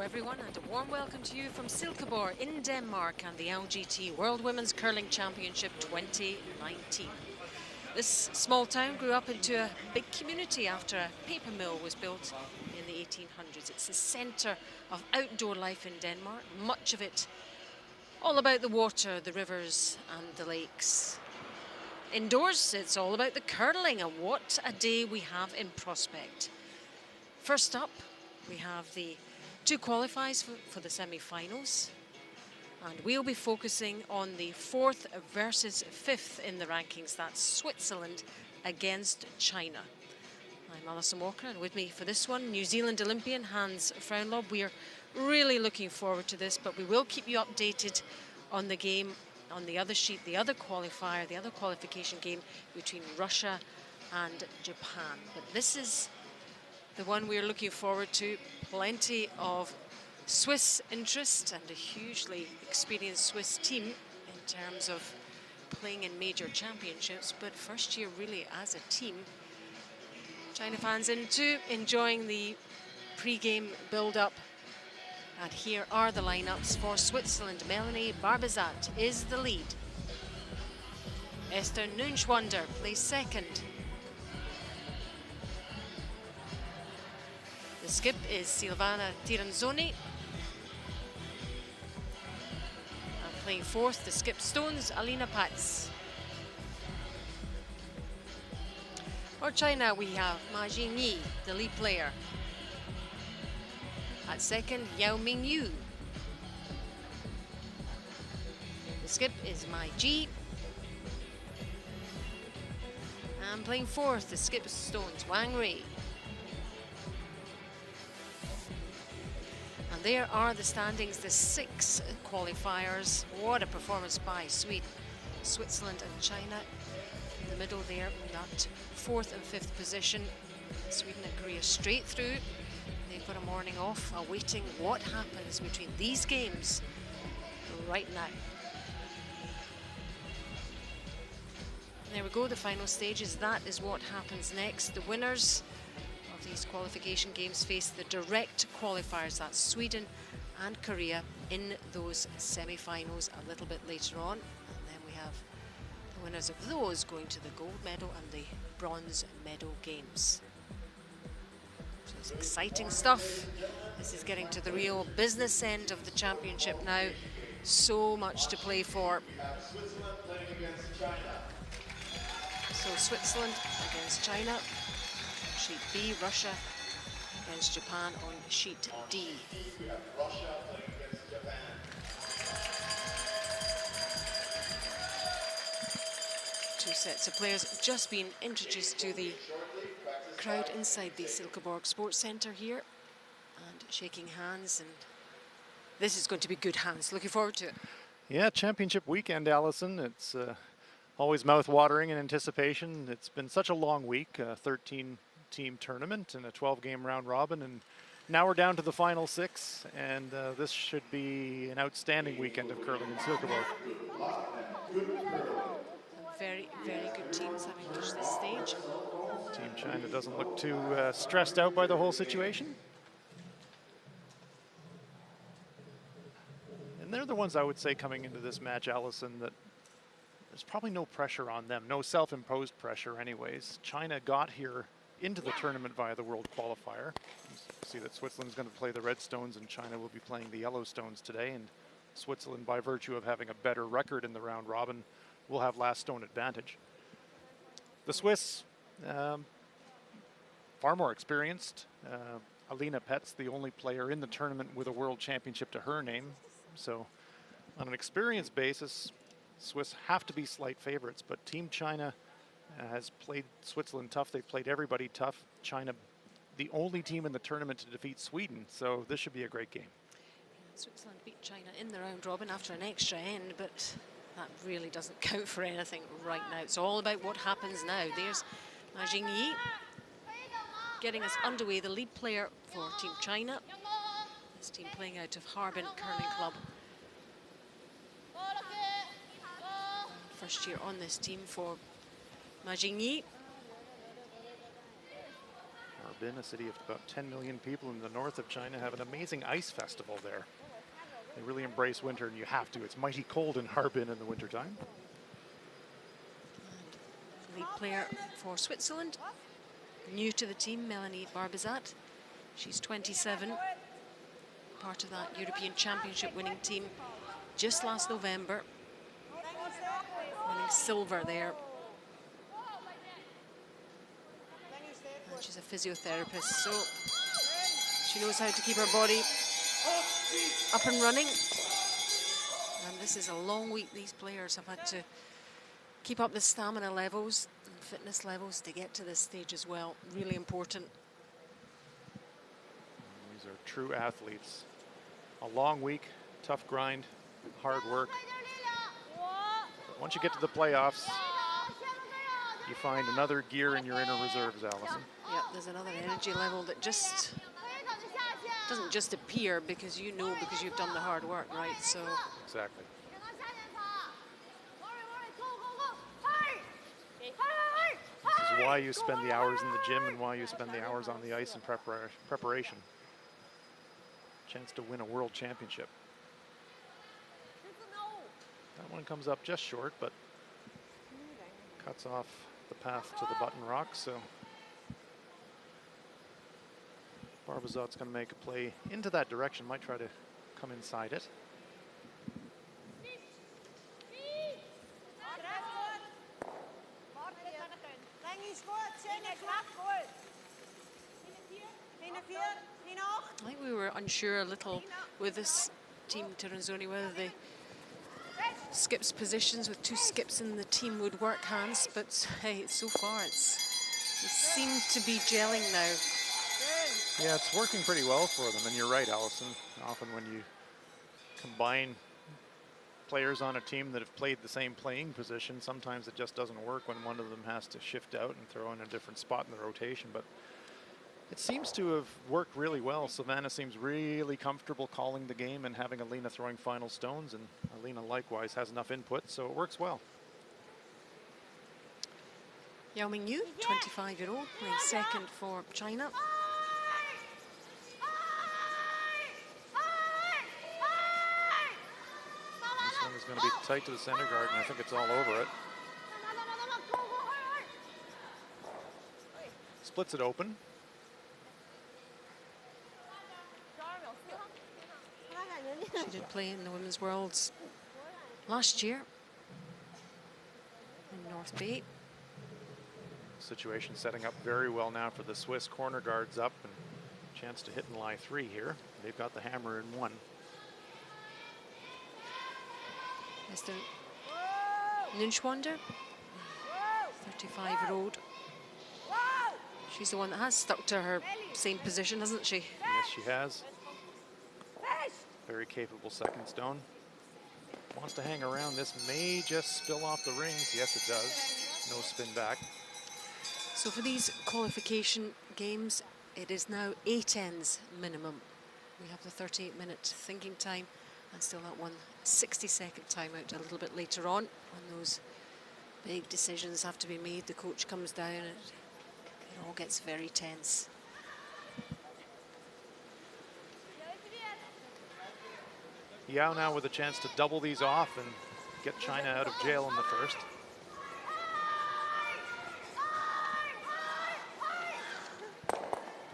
everyone, and a warm welcome to you from Silkeborg in Denmark and the LGT World Women's Curling Championship 2019. This small town grew up into a big community after a paper mill was built in the 1800s. It's the centre of outdoor life in Denmark, much of it all about the water, the rivers and the lakes. Indoors, it's all about the curling, and what a day we have in prospect. First up, we have the two qualifiers for the semi-finals, and we'll be focusing on the 4th versus 5th in the rankings. That's Switzerland against China. I'm Alison Walker, and with me for this one, New Zealand Olympian Hans Frauenlob. We're really looking forward to this, but we will keep you updated on the game on the other sheet, the other qualifier, the other qualification game between Russia and Japan. But this is the one we're looking forward to. Plenty of Swiss interest and a hugely experienced Swiss team in terms of playing in major championships, but first year really as a team. China fans in too, enjoying the pre-game build-up. And here are the lineups for Switzerland. Melanie Barbizat is the lead. Esther Nunschwander plays second. The skip is Silvana Tiranzoni. And playing fourth, the skip stones, Alina Pats. For China, we have Ma Jingyi, the lead player. At second, Yao Mingyu. The skip is Mai Ji. And playing fourth, the skip stones, Wang Rei. And there are the standings, the 6 qualifiers. What a performance by Sweden, Switzerland and China. In the middle there, that 4th and 5th position. Sweden and Korea straight through. They've got a morning off, awaiting what happens between these games right now. And there we go, the final stages. That is what happens next. The winners of these qualification games face the direct qualifiers. That's Sweden and Korea in those semi-finals a little bit later on. And then we have the winners of those going to the gold medal and the bronze medal games. So it's exciting stuff. This is getting to the real business end of the championship now. So much to play for. So Switzerland against China. Sheet B, Russia against Japan on sheet D. Two sets of players just been introduced to the crowd inside the Silkeborg Sports Centre here, and shaking hands, and this is going to be good hands. Looking forward to it. Yeah, championship weekend, Alison. It's always mouth-watering in anticipation. It's been such a long week, a 13-team tournament and a 12-game round robin, and now we're down to the final 6, and this should be an outstanding weekend of curling in Silkeborg. Very, very good teams having reached this stage. Team China doesn't look too stressed out by the whole situation. And they're the ones I would say coming into this match, Alison, that there's probably no pressure on them, no self-imposed pressure anyways. China got here into the tournament via the World Qualifier. You see that Switzerland's going to play the Red Stones and China will be playing the Yellow Stones today. And Switzerland, by virtue of having a better record in the round robin, will have last stone advantage. The Swiss, far more experienced. Alina Pets, the only player in the tournament with a world championship to her name. So on an experience basis, Swiss have to be slight favorites, but Team China has played Switzerland tough. They've played everybody tough. China, the only team in the tournament to defeat Sweden, so this should be a great game. Switzerland beat China in the round robin after an extra end, but that really doesn't count for anything right now. It's all about what happens now. There's Ma Jingyi getting us underway, the lead player for Team China. This team playing out of Harbin Curling Club. First year on this team for Ma Jingyi. Harbin, a city of about 10 million people in the north of China, have an amazing ice festival there. They really embrace winter, and you have to. It's mighty cold in Harbin in the wintertime. Lead player for Switzerland, new to the team, Melanie Barbizat. She's 27, part of that European Championship winning team just last November, winning silver there. And she's a physiotherapist, so she knows how to keep her body up and running. And this is a long week. These players have had to keep up the stamina levels and fitness levels to get to this stage as well. Really important. These are true athletes. A long week, tough grind, hard work. But once you get to the playoffs, you find another gear in your inner reserves, Alison. Yep, there's another energy level that just doesn't just appear because you know, because you've done the hard work, right? So exactly. This is why you spend the hours in the gym and why you spend the hours on the ice in preparation. Chance to win a world championship. That one comes up just short, but cuts off the path to the button rock, so Barbizot's going to make a play into that direction, might try to come inside it. I think we were unsure a little with this team, Tiranzoni, whether they skips positions with two skips in the team would work, Hans, but hey, so far they seem to be gelling now. Yeah, it's working pretty well for them, and you're right, Alison. Often when you combine players on a team that have played the same playing position, sometimes it just doesn't work when one of them has to shift out and throw in a different spot in the rotation, but it seems to have worked really well. Savannah seems really comfortable calling the game and having Alina throwing final stones, and Alina likewise has enough input, so it works well. Yao Mingyu, 25-year-old, playing second for China. This one is going to be tight to the center guard, and I think it's all over it. Splits it open. She did play in the Women's Worlds last year in North Bay. Situation setting up very well now for the Swiss. Corner guards up and chance to hit and lie three here. They've got the hammer in one. Mr. Nunschwander, 35-year-old. She's the one that has stuck to her same position, hasn't she? Yes, she has. Very capable second stone. Wants to hang around. This may just spill off the rings. Yes, it does. No spin back. So for these qualification games, it is now 8 ends minimum. We have the 38-minute thinking time and still that 160-second timeout a little bit later on when those big decisions have to be made. The coach comes down and it all gets very tense. Yao now with a chance to double these off and get China out of jail in the first.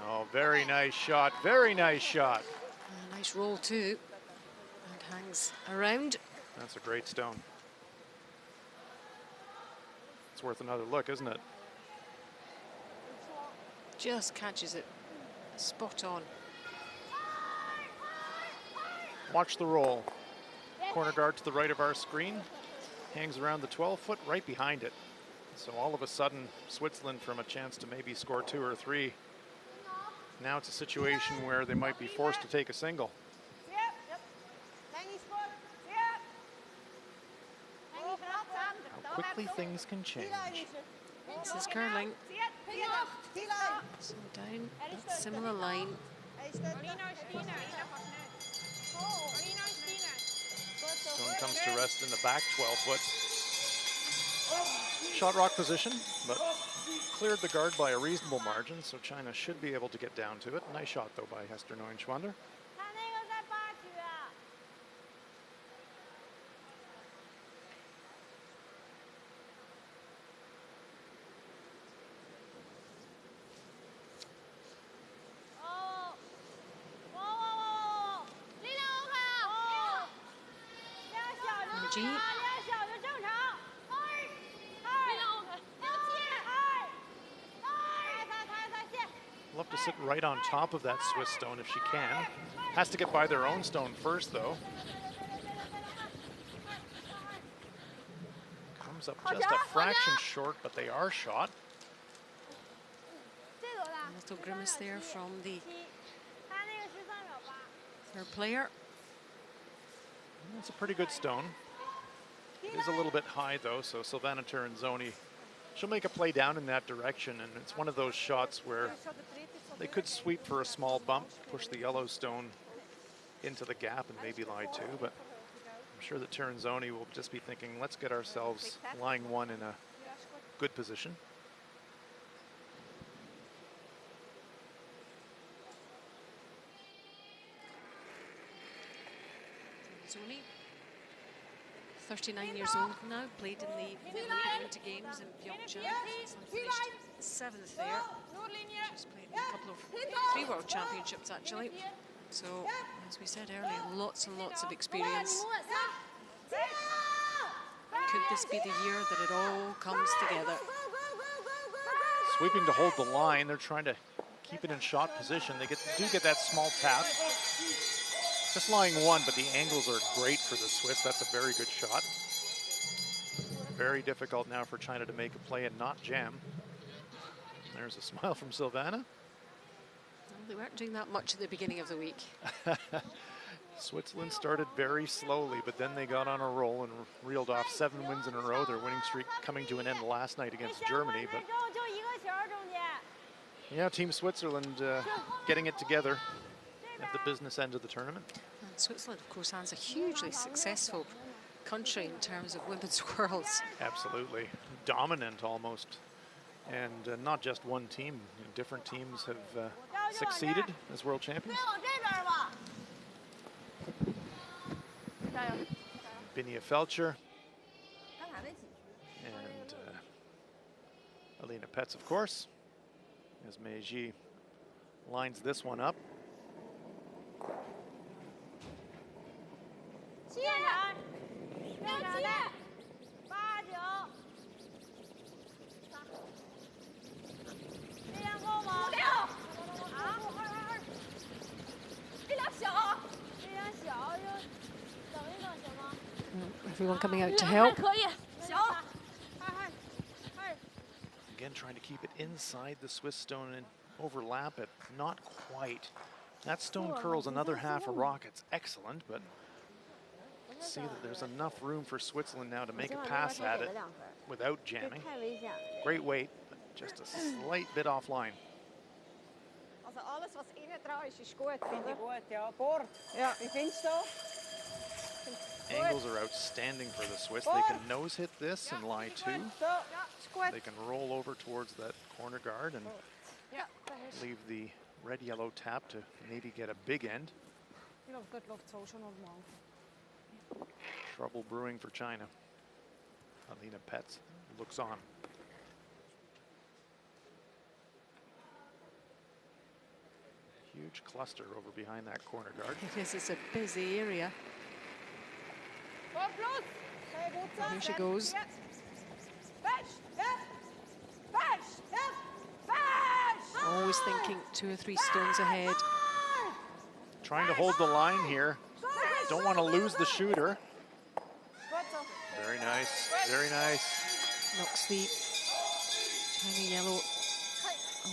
Oh, very nice shot, very nice shot. A nice roll too, and hangs around. That's a great stone. It's worth another look, isn't it? Just catches it spot on. Watch the roll. Corner guard to the right of our screen. Hangs around the 12-foot right behind it. So all of a sudden, Switzerland from a chance to maybe score 2 or 3. Now it's a situation where they might be forced to take a single. How quickly things can change. This is curling. So down that similar line. Stone comes to rest in the back 12-foot. shot rock position, but cleared the guard by a reasonable margin, so China should be able to get down to it. Nice shot, though, by Hester Neuenschwander. Love to sit right on top of that Swiss stone if she can. Has to get by their own stone first, though. Comes up just a fraction short, but they are shot. A little grimace there from the third player. It's a pretty good stone. It is a little bit high, though, so Silvana Tirinzoni, she'll make a play down in that direction, and it's one of those shots where they could sweep for a small bump, push the yellow stone into the gap and maybe lie two, but I'm sure that Tirinzoni will just be thinking, let's get ourselves lying one in a good position. Tirinzoni, 39 years old now, played in the Olympic Winter Games in Pyeongchang, finished 7th there. She's played in a couple of 3 World Championships actually. So, as we said earlier, lots and lots of experience. Could this be the year that it all comes together? Sweeping to hold the line, they're trying to keep it in shot position. They do get that small tap. Just lying one, but the angles are great for the Swiss. That's a very good shot. Very difficult now for China to make a play and not jam. There's a smile from Silvana. Well, they weren't doing that much at the beginning of the week. Switzerland started very slowly, but then they got on a roll and reeled off 7 wins in a row. Their winning streak coming to an end last night against Germany. But yeah, Team Switzerland getting it together at the business end of the tournament. And Switzerland, of course, has a hugely successful country in terms of women's worlds. Absolutely. Dominant almost. And not just one team. You know, different teams have succeeded as world champions. Binia Felcher and Alina Petz, of course, as Meiji lines this one up. Everyone coming out to help. Again, trying to keep it inside the Swiss stone and overlap it. Not quite. That stone curls another half a rock. It's excellent, but see that there's enough room for Switzerland now to make a pass at it without jamming. Great weight, but just a slight bit offline. Angles are outstanding for the Swiss. They can nose hit this and lie two. They can roll over towards that corner guard and leave the red-yellow tap to maybe get a big end. Trouble brewing for China. Alina Petz looks on. Huge cluster over behind that corner guard. It is, it's a busy area. Here she goes. Always thinking 2 or 3 stones ahead. Trying to hold the line here. Don't want to lose the shooter. Very nice, very nice. Knocks the China yellow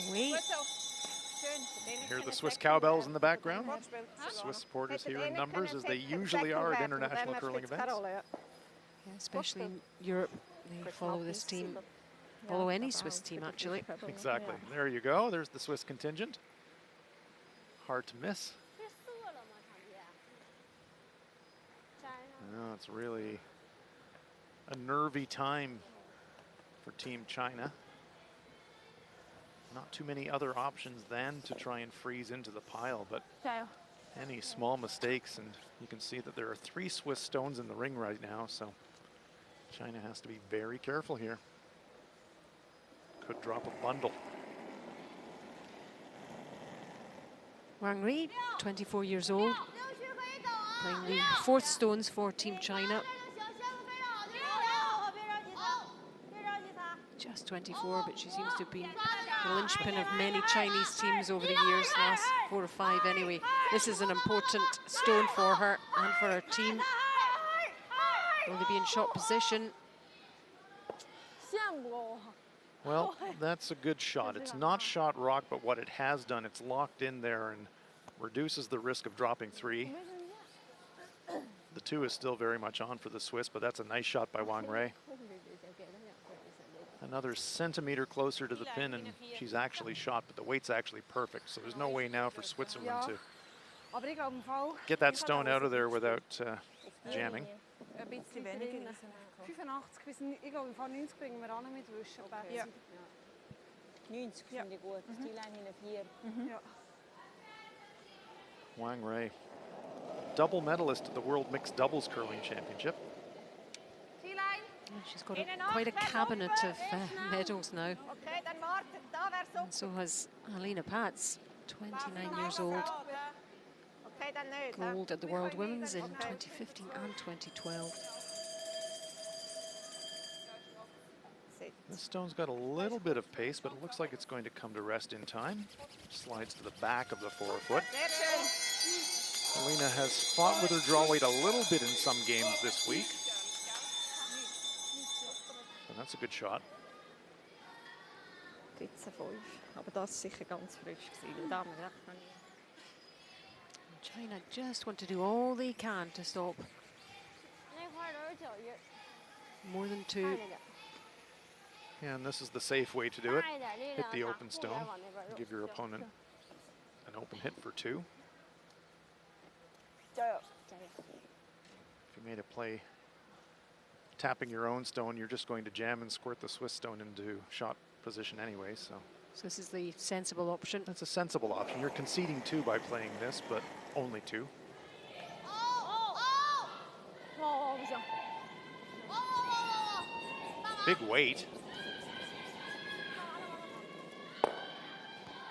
away. Hear the Swiss cowbells in the background. Swiss supporters here in numbers, as they usually are at international curling events. Yeah, especially in Europe, they follow this team, follow any Swiss team actually. Exactly. There you go. There's the Swiss contingent. Hard to miss. No, it's really a nervy time for Team China. Not too many other options than to try and freeze into the pile, but any small mistakes, and you can see that there are 3 Swiss stones in the ring right now, so China has to be very careful here. Could drop a bundle. Wang Ri, 24 years old, playing the 4th stones for Team China. Just 24, but she seems to have been the linchpin of many Chinese teams over the years, last 4 or 5 anyway. This is an important stone for her and for her team. Will they be in shot position? Well, that's a good shot. It's not shot rock, but what it has done, it's locked in there and reduces the risk of dropping 3. The 2 is still very much on for the Swiss, but that's a nice shot by Wang Ri. Another centimeter closer to the pin, and she's actually shot, but the weight's actually perfect, so there's no way now for Switzerland to get that stone out of there without jamming. Ein bisschen weniger. 85 bis, ich glaube, von 90 bringen wir an mit Wischen. Ja. 90 finde ich gut. Die Line in 4. Ja. Wang Ri, double medalist at the World Mixed Doubles Curling Championship. She's got quite a cabinet of medals now. And so has Alina Pats, 29 years old. Gold at the World Women's in 2015 and 2012. This stone's got a little bit of pace, but it looks like it's going to come to rest in time. Slides to the back of the forefoot. Alina has fought with her draw weight a little bit in some games this week. And that's a good shot. 13,5. Aber das ist sicher ganz frisch gewesen. Da haben wir recht noch nie. China just want to do all they can to stop more than 2. Yeah, and this is the safe way to do it. Hit the open stone. Give your opponent an open hit for 2. If you made a play tapping your own stone, you're just going to jam and squirt the Swiss stone into shot position anyway, so this is the sensible option. That's a sensible option. You're conceding 2 by playing this, but only 2. Big weight.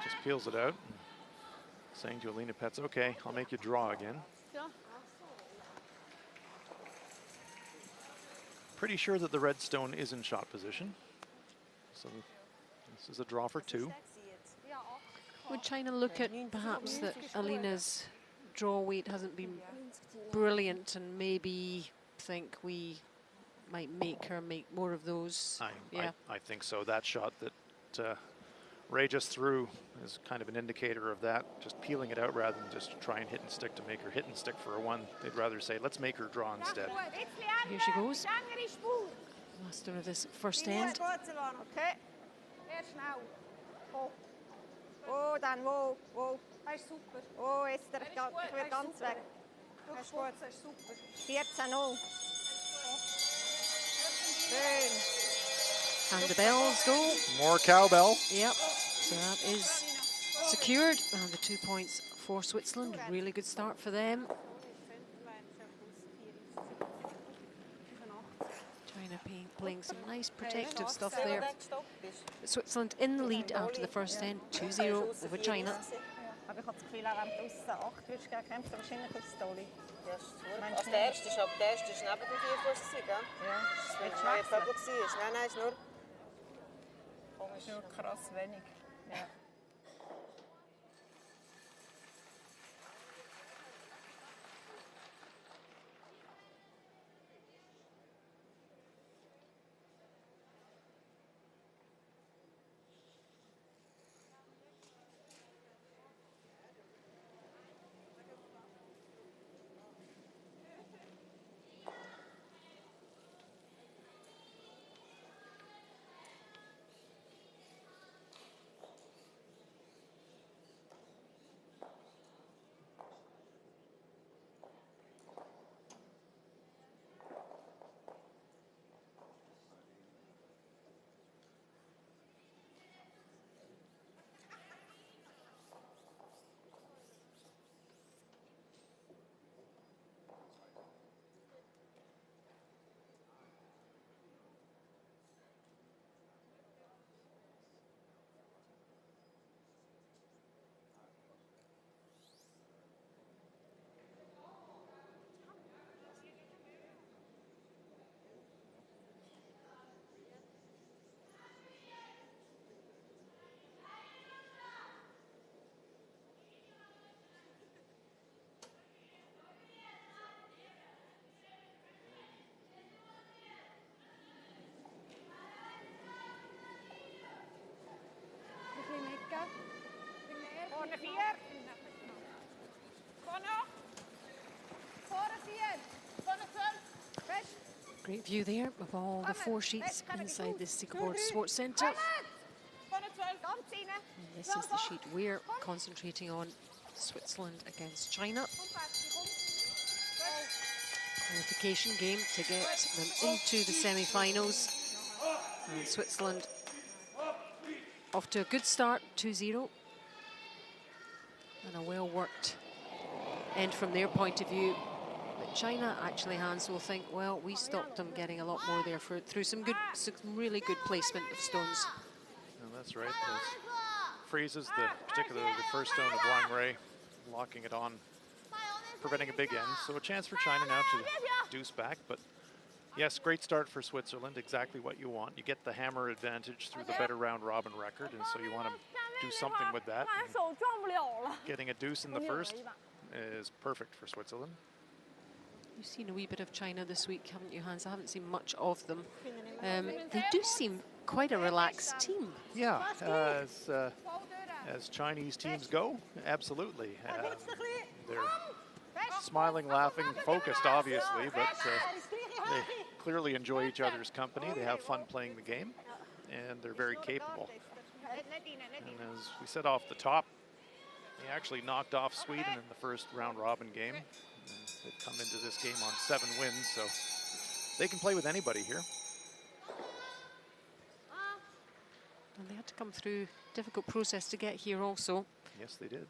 Just peels it out. Saying to Alina Pets, okay, I'll make you draw again. Pretty sure that the red stone is in shot position. So this is a draw for 2. Would China look at perhaps that Alina's draw weight hasn't been brilliant and maybe think we might make her make more of those? I think so. That shot that Ray just threw is kind of an indicator of that. Just peeling it out rather than just try and hit and stick to make her hit and stick for a 1. They'd rather say, let's make her draw instead. Here she goes. Master of this first end. Okay. Oh, dann wo. Das ist super. Oh, jetzt wird ganz weg. Das ist gut, das ist super. 14-0. Schön. And the bells go. More cowbell. Yep. So that is secured. And the 2 points for Switzerland. Really good start for them. China playing some nice protective stuff there. Switzerland in the lead after the first end, 2-0 over China. Aber ich habe das Gefühl, auch wenn du aussen 8 würdest gehen, kämpfst du wahrscheinlich aufs Dolly. Also der erste ist neben dem 4-Fuß gewesen, gell? Ja. Das war nicht ein Pöbel gewesen. Nein, ist nur... Komisch. Nur krass wenig. Ja. Great view there of all the 4 sheets inside the Silkeborg Sports Centre. Ganz rein. And this is the sheet we're concentrating on, Switzerland against China. Qualification game to get them into the semi-finals. And Switzerland off to a good start, 2-0. And a well-worked end from their point of view. But China actually, Hans, will think, well, we stopped them getting a lot more there through some really good placement of stones. And that's right. Those freezes, particularly the first stone of Wang Rui, locking it on, preventing a big end. So a chance for China now to deuce back. But yes, great start for Switzerland, exactly what you want. You get the hammer advantage through the better round robin record, and so you want to do something with that. And getting a deuce in the first is perfect for Switzerland. You've seen a wee bit of China this week, haven't you, Hans? I haven't seen much of them. They do seem quite a relaxed team. Yeah, as Chinese teams go, absolutely. They're smiling, laughing, focused, obviously, but they clearly enjoy each other's company. They have fun playing the game, and they're very capable. And as we said off the top, they actually knocked off Sweden in the first round robin game. And they've come into this game on 7 wins, so they can play with anybody here. And they had to come through a difficult process to get here also. Yes, they did.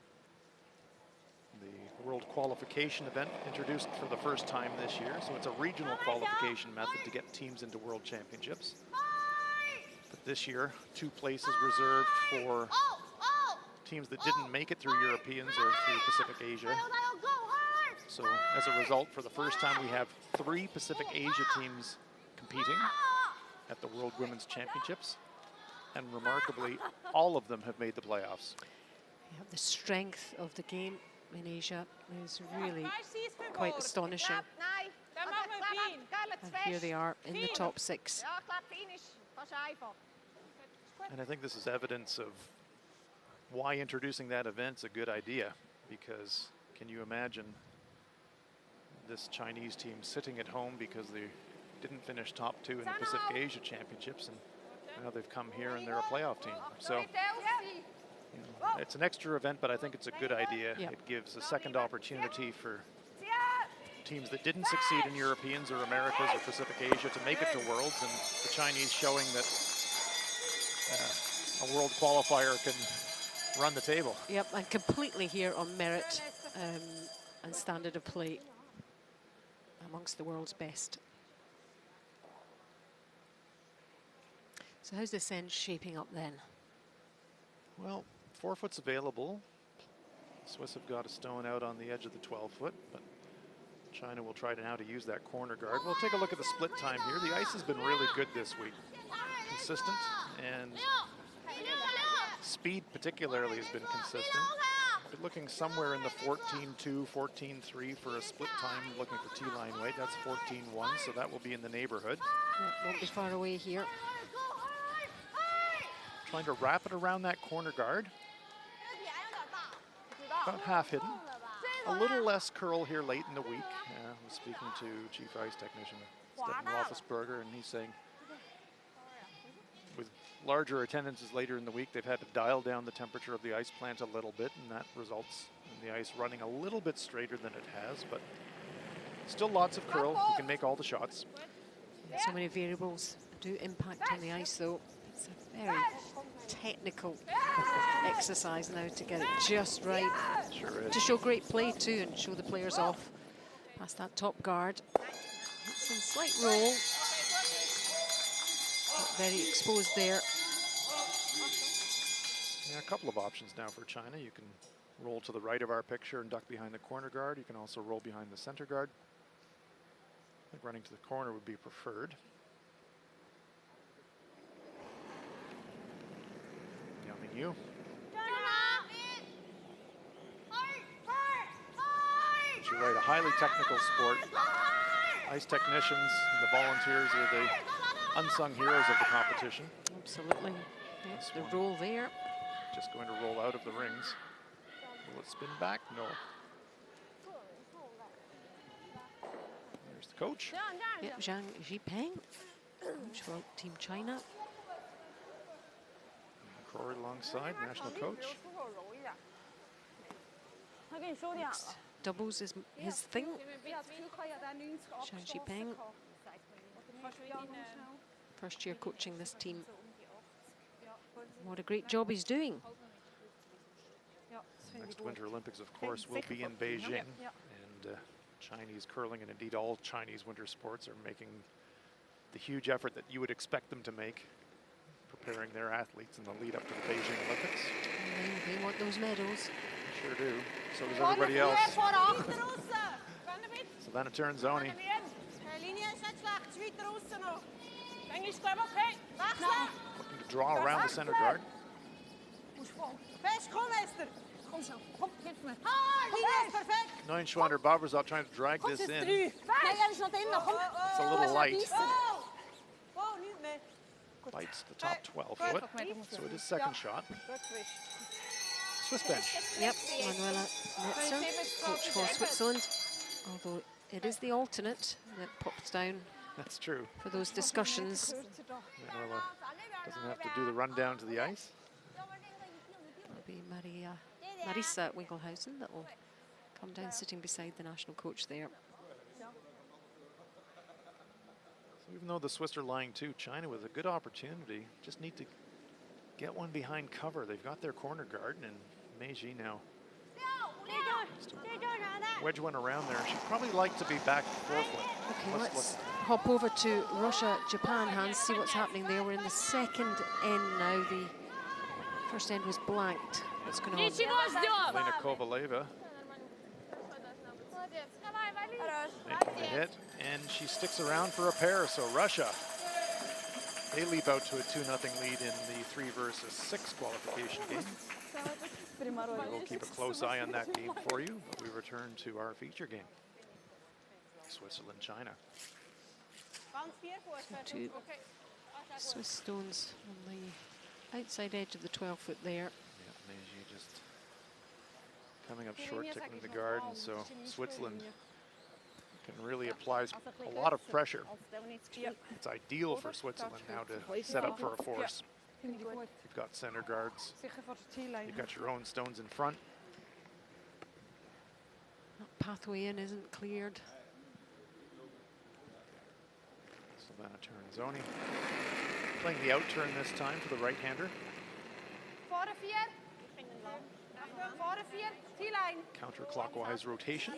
The World Qualification event introduced for the first time this year, so it's a regional qualification method to get teams into World Championships. But this year, 2 places reserved for teams that didn't make it through Europeans or through Pacific Asia. So as a result, for the first time, we have 3 Pacific Asia teams competing at the World Women's Championships. And remarkably, all of them have made the playoffs. Yeah, the strength of the game in Asia is really quite astonishing. And here they are in the top 6. And I think this is evidence of why introducing that event's a good idea, because can you imagine this Chinese team sitting at home because they didn't finish top 2 in the Pacific Asia Championships, and now they've come here and they're a playoff team. So you know, it's an extra event, but I think it's a good idea. Yep. It gives a second opportunity for teams that didn't succeed in Europeans or Americas or Pacific Asia to make it to Worlds, and the Chinese showing that a world qualifier can run the table. Yep, and completely here on merit and standard of play amongst the world's best. So how's this end shaping up then? Well, 4 foot's available. The Swiss have got a stone out on the edge of the 12-foot, but China will try now to use that corner guard. We'll take a look at the split time here. The ice has been really good this week. Consistent, and speed particularly has been consistent. But looking somewhere in the 14-2, 14-3 for a split time, looking for T-line weight. That's 14-1, so that will be in the neighborhood. Yeah, won't be far away here. Trying to wrap it around that corner guard. About half hidden. A little less curl here late in the week. I was speaking to Chief Ice Technician Stefan Roethlisberger, and he's saying with larger attendances later in the week, they've had to dial down the temperature of the ice plant a little bit, and that results in the ice running a little bit straighter than it has, but still lots of curl. You can make all the shots. So many variables do impact on the ice, though. It's a very technical exercise now to get it just right. Sure is. To show great play too, and show the players off past that top guard. It's in slight roll. Not very exposed there. Yeah, a couple of options now for China. You can roll to the right of our picture and duck behind the corner guard. You can also roll behind the center guard. I think running to the corner would be preferred. You. As you're right, a highly technical sport. Ice technicians and the volunteers are the unsung heroes of the competition. Absolutely. Yes, the roll there. Just going to roll out of the rings. Will it spin back? No. There's the coach. Yeah, Zhang Yipeng, coach for Team China. Crory alongside, national coach. Doubles is his thing. Zhang Yipeng, first year coaching this team. What a great job he's doing. Next Winter Olympics, of course, will be in Beijing. And Chinese curling, and indeed all Chinese winter sports, are making the huge effort that you would expect them to make, preparing their athletes in the lead up to the Beijing Olympics. They want those medals. Sure do. So does everybody else. Savannah Ternzoni. Looking to draw around the center guard. Neunschwander Barbazov trying to drag this in. It's a little light. Bites the top 12 foot, so it is second shot. Swiss bench. Yep, Manuela Metzer, coach for Switzerland. Although it is the alternate that pops down. That's true. For those discussions. Manuela doesn't have to do the run down to the ice. It'll be Marisa Winkelhausen that will come down sitting beside the national coach there. So even though the Swiss are lying too, China with a good opportunity. Just need to get one behind cover. They've got their corner guard, and Meiji now wedge one around there. She'd probably like to be back forefoot. Okay, let's hop over to Russia-Japan, Hans, see what's happening there. We're in the second end now. The first end was blanked. What's going on? Lena Kovaleva making the hit, and she sticks around for a pair. So Russia, they leap out to a 2-0 lead in the 3 versus 6 qualification game. We'll keep a close eye on that game for you, but we return to our feature game. Switzerland, China. 2 Swiss stones on the outside edge of the 12-foot there. Yeah, Meiji just coming up short, tickling the guard, and so Switzerland can really apply a lot of pressure. It's ideal for Switzerland now to set up for a force. You've got center guards. You've got your own stones in front. That pathway in isn't cleared. Savannah Ternzoni playing the out turn this time for the right-hander. Counterclockwise rotation.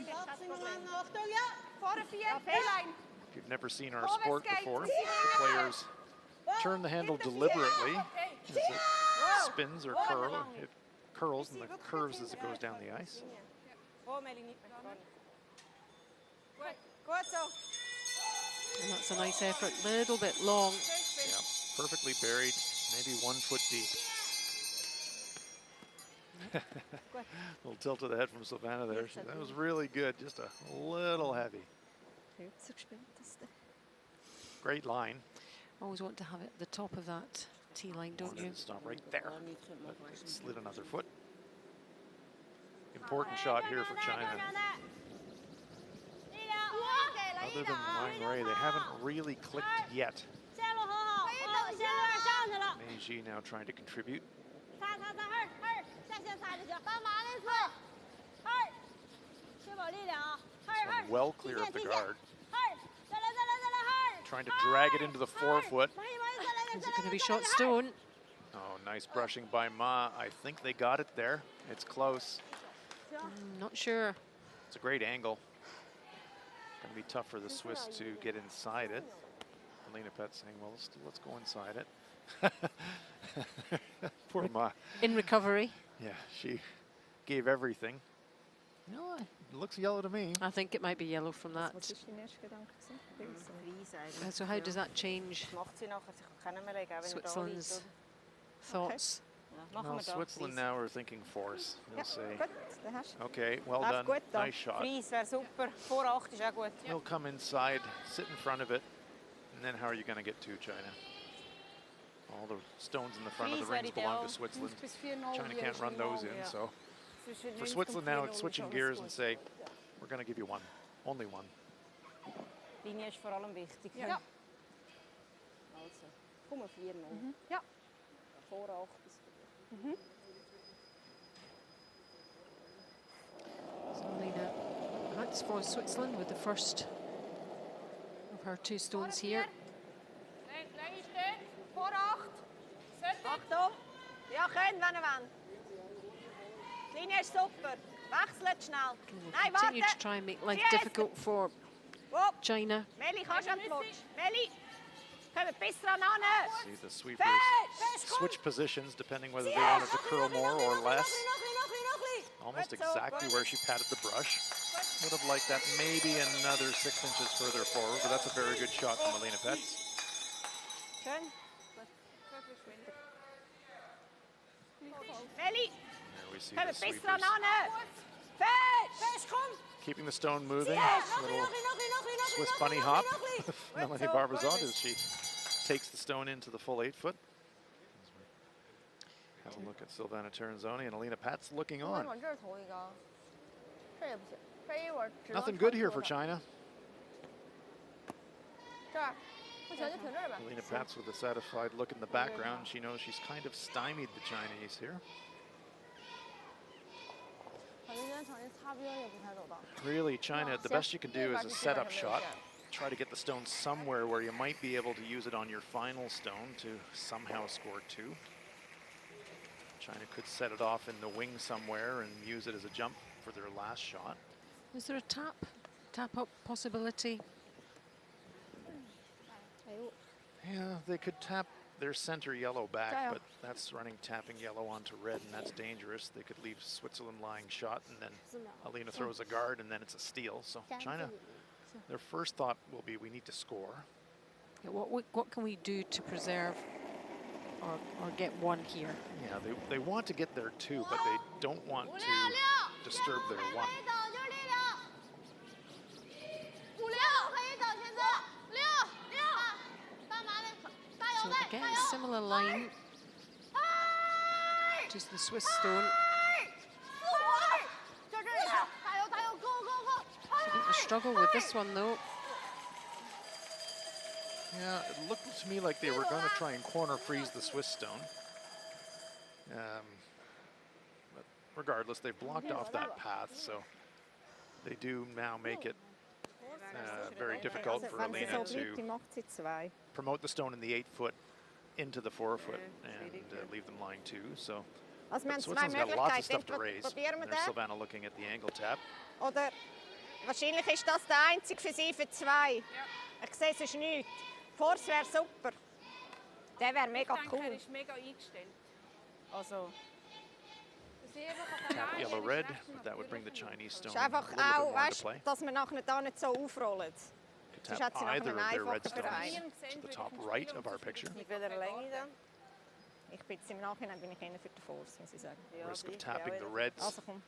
If you've never seen our sport before, the players turn the handle deliberately as it spins or it curls and curves as it goes down the ice. And that's a nice effort, little bit long. Yeah, perfectly buried, maybe 1 foot deep. Little tilt of the head from Savannah there. That was really good, just a little heavy. Great line. Always want to have it at the top of that tee line, don't you? Stop right there. Slid another foot. Important shot here for China. Other than Wang Wei, they haven't really clicked yet. Meiji now trying to contribute. This one well clear of the guard. Trying to drag it into the 4-foot. Is it going to be shot stone? Oh, nice brushing by Ma. I think they got it there. It's close. Not sure. It's a great angle. Going to be tough for the Swiss to get inside it. Elena Pett saying, well, let's go inside it. Poor Ma. In recovery. Yeah, she gave everything. You know, it looks yellow to me. I think it might be yellow from that. So how does that change Switzerland's thoughts? Well, Switzerland now are thinking force. They'll say, okay, well done, nice shot. He'll come inside, sit in front of it, and then how are you going to get to China? All the stones in the front of the rings belong to Switzerland. China can't run those in, so for Switzerland now, it's switching gears and say, we're going to give you one, only one. Linie ist vor allem wichtig. Ja. Also, komm auf 4-0. Ja. Vor 8 bis 4. So Alina Hatz for Switzerland with the first of her 2 stones here. Länge stehen. Vor 8. Achtung. Ja, können, wenn ihr wollt. Die Linie ist super. Wechselt schnell. We'll Nein, continue warte. to try and make life Yes. difficult for Wupp. China. Meli, kannst du an die Lutsch? Meli, kommt bis dran an. See the sweepers switch positions depending whether they Yes. wanted to curl more or less. Noch Almost Gut so, exactly gut. where she patted the brush. Would have liked that maybe another 6 inches further forward, but that's a very good shot from Alina Petz. Schön. Meli, There we see kommt the bis sweepers dran an. Fest, komm. keeping the stone moving. Yes. Little Swiss bunny hop of Melanie Barbazon as she takes the stone into the full 8 foot. Have a look at Silvana Terranzoni and Alina Petz looking on. Nothing good here for China. Alina Petz with a satisfied look in the background. She knows she's kind of stymied the Chinese here. Really, China, the best you can do is a setup shot. Try to get the stone somewhere where you might be able to use it on your final stone to somehow score 2. China could set it off in the wing somewhere and use it as a jump for their last shot. Is there a tap up possibility? Yeah, they could tap their center yellow back, but that's running tapping yellow onto red, and that's dangerous. They could leave Switzerland lying shot, and then Alina throws a guard, and then it's a steal. So China, their first thought will be, we need to score. Yeah, what can we do to preserve or get 1 here? Yeah, they want to get their 2, but they don't want to disturb their 1. So again, similar line to the Swiss stone. I think they struggle with this one though. Yeah, it looked to me like they were going to try and corner freeze the Swiss stone. But regardless, they blocked off that path, so they do now make it very difficult for Alina to promote the stone in the 8 foot into the 4 foot and leave them lying 2. So Switzerland's got lots of stuff to raise. There's Silvana looking at the angle tap. Oder wahrscheinlich ist das der einzige für sie für 2. Ich sehe, es ist nichts. Force wäre super. Der wäre mega cool. ist mega eingestellt. Also, Tap yellow red, but that would bring the Chinese stone Es ist a einfach little bit auch, more into weißt, play. dass man nachher da nicht so aufrollt. Could Sonst tap hat sie nachher either einen of their red einfachen Bereich. stones to the top right of our picture. mit welcher Länge dann? Ich bin jetzt im Nachhinein bin ich eher für den Force, muss ich sagen. Risk of tapping the reds. Also komm.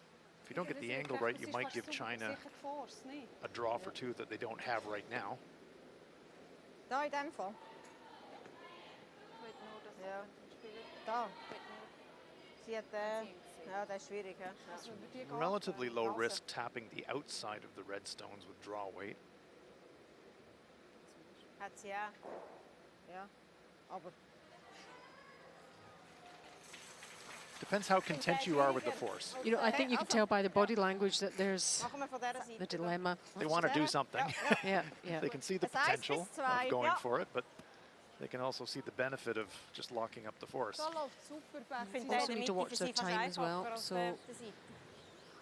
If you don't get the angle right, you might give China a draw for 2 that they don't have right now. Da in dem Fall. Ja. Da. Sie hat ja, das ist schwierig. Ja. Relatively low risk tapping the outside of the red stones with draw weight. Hat sie ja. Ja. Aber Depends how content you are with the force. You know, I think you can tell by the body language that there's Machen wir von dieser Seite. the dilemma. They want to do something. Yeah, yeah. They can see the Das heißt, potential bis 2, of going ja. for it, but they can also see the benefit of just locking up the force. Ich finde Also in der need to Mitte watch für their sie fast time as well, einfacher als so- auf der Seite.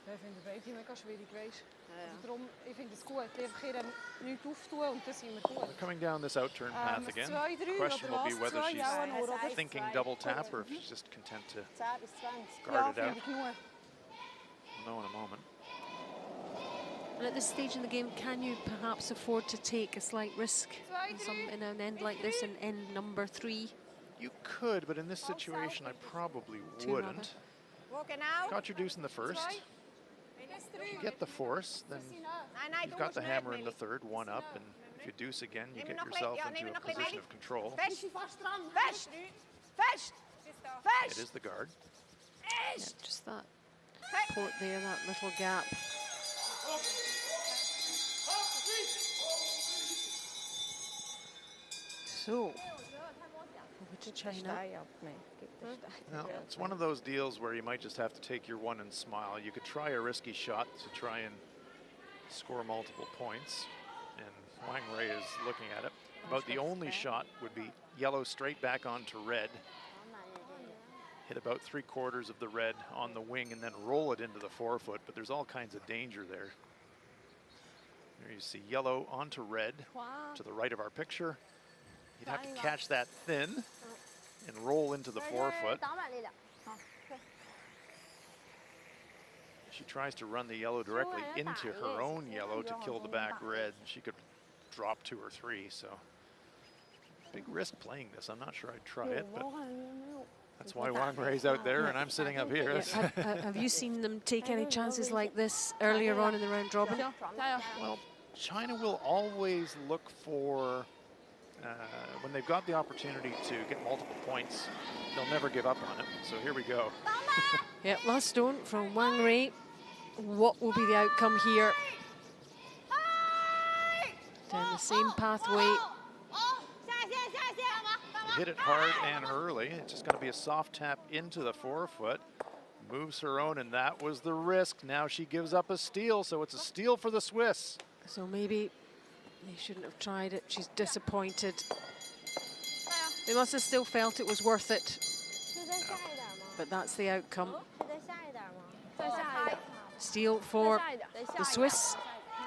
Ich finde beide mega schwierig, weißt Ja. Also darum, ich finde es gut, einfach ihr nichts auftun und dann sind wir gut. Coming down this outturn path again. 2, 3 Question will be oder whether was? 2 she's ja nur, oder? thinking double tap or if she's just content to 10 bis 20. Ja, guard it finde out. ich genug. We'll know in a moment. And at this stage in the game, can you perhaps afford to take a slight risk in an end like this, in end number 3? You could, but in this situation, I probably 2 wouldn't. wo genau? Got your deuce in the first. If you get the force, then Nein, nein, you've du got musst the nicht, hammer in the Meli. third, 1 up, and if you deuce again, you Nimm get noch ein yourself bisschen- ja, into nimm a noch ein bisschen, position Meli. of control. Fest! Fest! Fest! It Fest! is the guard. Yeah, just that port there, that little gap. So, over to China. Stein ab. Nein, gib den Stein. Well, it's one of those deals where you might just have to take your one and smile. You could try a risky shot to try and score multiple points, and Wang Rui is looking at it. About the only shot would be yellow straight back onto red, hit about 3/4 of the red on the wing and then roll it into the forefoot, but there's all kinds of danger there. There you see yellow onto red to the right of our picture. You'd have to catch that thin and roll into the forefoot. She tries to run the yellow directly into her own yellow to kill the back red. She could drop 2 or 3, so big risk playing this. I'm not sure I'd try it, but that's why Wang Rui's out there and I'm sitting up here. Have you seen them take any chances like this earlier on in the round robin? Well, China will always look for, when they've got the opportunity to get multiple points, they'll never give up on it. So here we go. Yeah, last stone from Wang Rui. What will be the outcome here? Down the same pathway. Hit it hard and early. It's just going to be a soft tap into the forefoot. Moves her own, and that was the risk. Now she gives up a steal, so it's a steal for the Swiss. So maybe they shouldn't have tried it. She's disappointed. They must have still felt it was worth it. But that's the outcome. Steal for the Swiss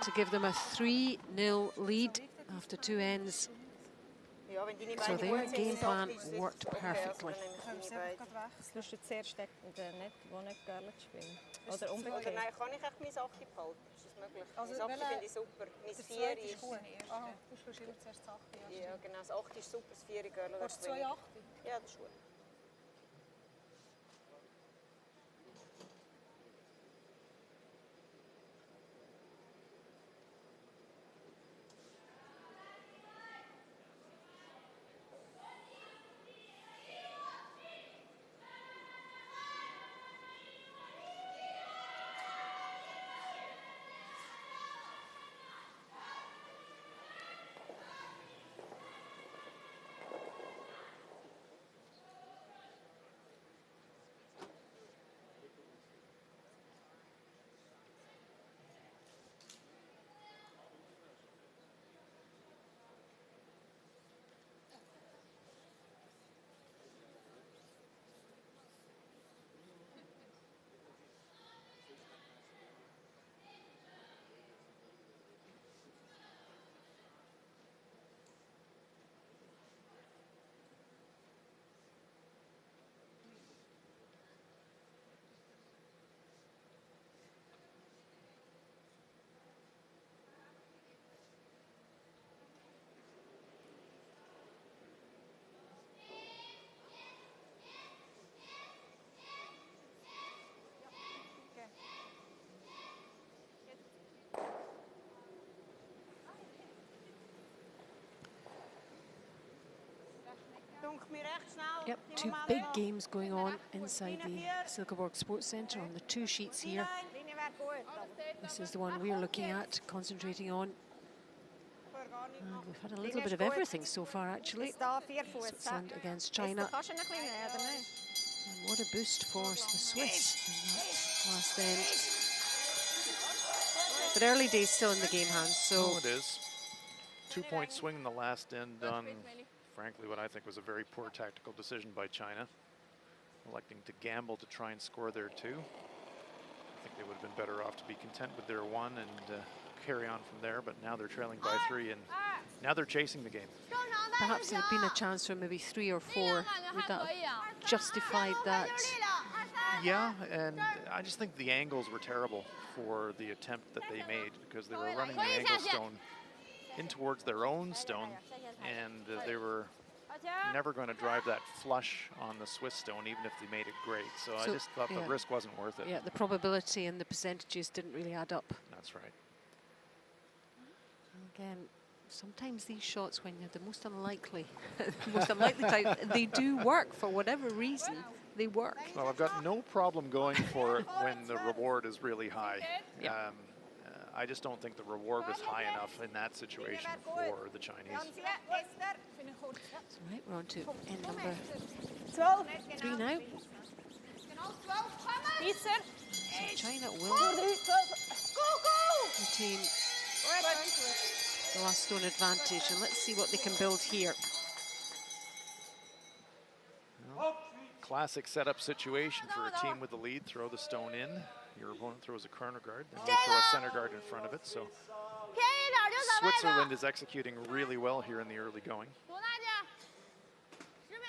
to give them a 3-0 lead after 2 ends. So their game plan worked perfectly. Du hast zuerst den nicht, der nicht gerne spielen. Oder umgekehrt. Oder nein, kann ich echt meine Sache behalten? Ist das möglich? Also Meine Sache finde ich super. Mein 4 ist... Aha, du spielst immer zuerst das 8. Ja, genau. Das 8 ist super, das 4 ist Girl. Hast du 2 8? Ja, das ist gut. Yep, 2 big games going on inside the Silkeborg Sports Centre on the 2 sheets here. This is the one we're looking at, concentrating on. And we've had a little bit of everything so far, actually. Switzerland against China. And what a boost for the Swiss in that last end. But early days still in the game hands, so... Oh, it is. 2-point swing in the last end on, frankly, what I think was a very poor tactical decision by China. Electing to gamble to try and score there too. I think they would have been better off to be content with their 1 and carry on from there, but now they're trailing by 3 and now they're chasing the game. Perhaps there had been a chance for maybe 3 or 4. Would that have justified that? Yeah, and I just think the angles were terrible for the attempt that they made because they were running the angle stone in towards their own stone, and they were never going to drive that flush on the Swiss stone, even if they made it great. So I just thought the risk wasn't worth it. Yeah, the probability and the percentages didn't really add up. That's right. Again, sometimes these shots, when you're the most unlikely, type, they do work for whatever reason. They work. Well, I've got no problem going for it when the reward is really high. Yeah. I just don't think the reward was high enough in that situation for the Chinese. Ganz hier, Esther. Vind ik goed. Ja. Right, we're on to end number 12. 3 now. Genau 12 kommen. Isser. So China will Go, go. retain the last stone advantage, and let's see what they can build here. Classic setup situation for a team with the lead. Throw the stone in. Your opponent throws a corner guard. Then you throw a center guard in front of it. So 偏一点就走位 Switzerland 的。 is executing really well here in the early going. 多大点？10秒。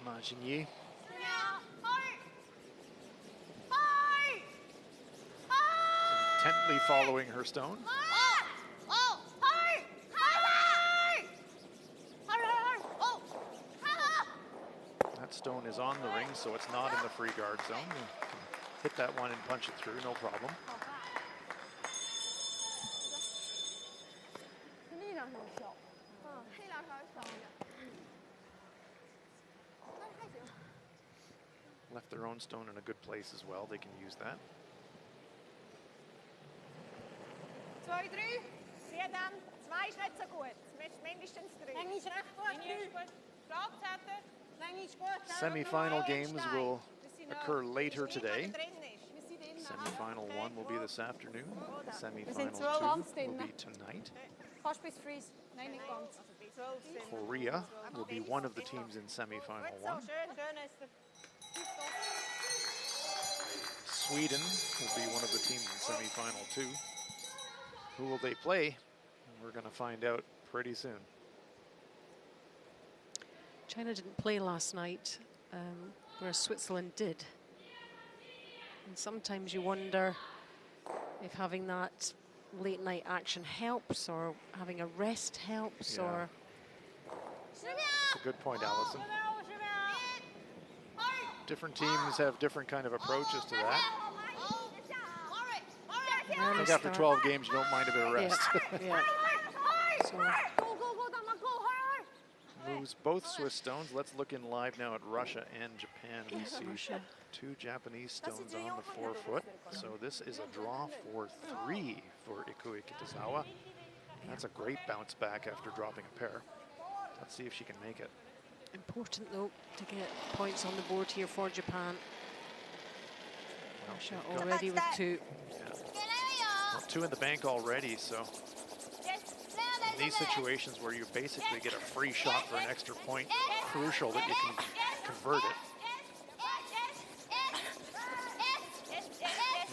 Maginier 10秒。嗨。嗨。 intently following her stone. 哦。嗨。嗨。嗨。哦。嗨。 That stone is on the ring, so it's not in the free guard zone. You can hit that one and punch it through, no problem. 力量很小。力量稍微小一点。 Left their own stone in a good place as well. They can use that. 2, 3. 4 dann. 2 ist nicht so gut. Mindestens 3. Länge ist recht gut. Linie ist gut. Schlagzettel. Länge ist gut. Semi-final games will occur later today. Drin ist. Wir sind innen. Semi-final 1 will be this afternoon. Semi-final 2 ganz will drin. be tonight. Fast bis Freeze. Nein, nicht ganz. 12 sind. Korea will be one of the teams in semi-final Gut so, 1. schön, schön Esther. Sweden will be one of the teams in semi-final 2. Who will they play? We're going to find out pretty soon. China didn't play last night, whereas Switzerland did. And sometimes you wonder if having that late night action helps, or having a rest helps, Yeah. or 10秒。 It's a good point, Allison. 10秒，50秒。Different teams have different kind of approaches to that. I early think after start. 12 games, you don't mind a bit of rest. Yeah. So Go, go, go, Dama, go, hurry. Moves both Swiss stones. Let's look in live now at Russia and Japan. We see Russia. 2 Japanese stones on the 4-foot. So this is a draw for 3 for Ikue Kitazawa. That's a great bounce back after dropping a pair. Let's see if she can make it. important though to get points on the board here for Japan. Well, Russia they've got- already with 2. well, 2 in the bank already, so in these situations where you basically get a free shot for an extra point, crucial that you can convert it.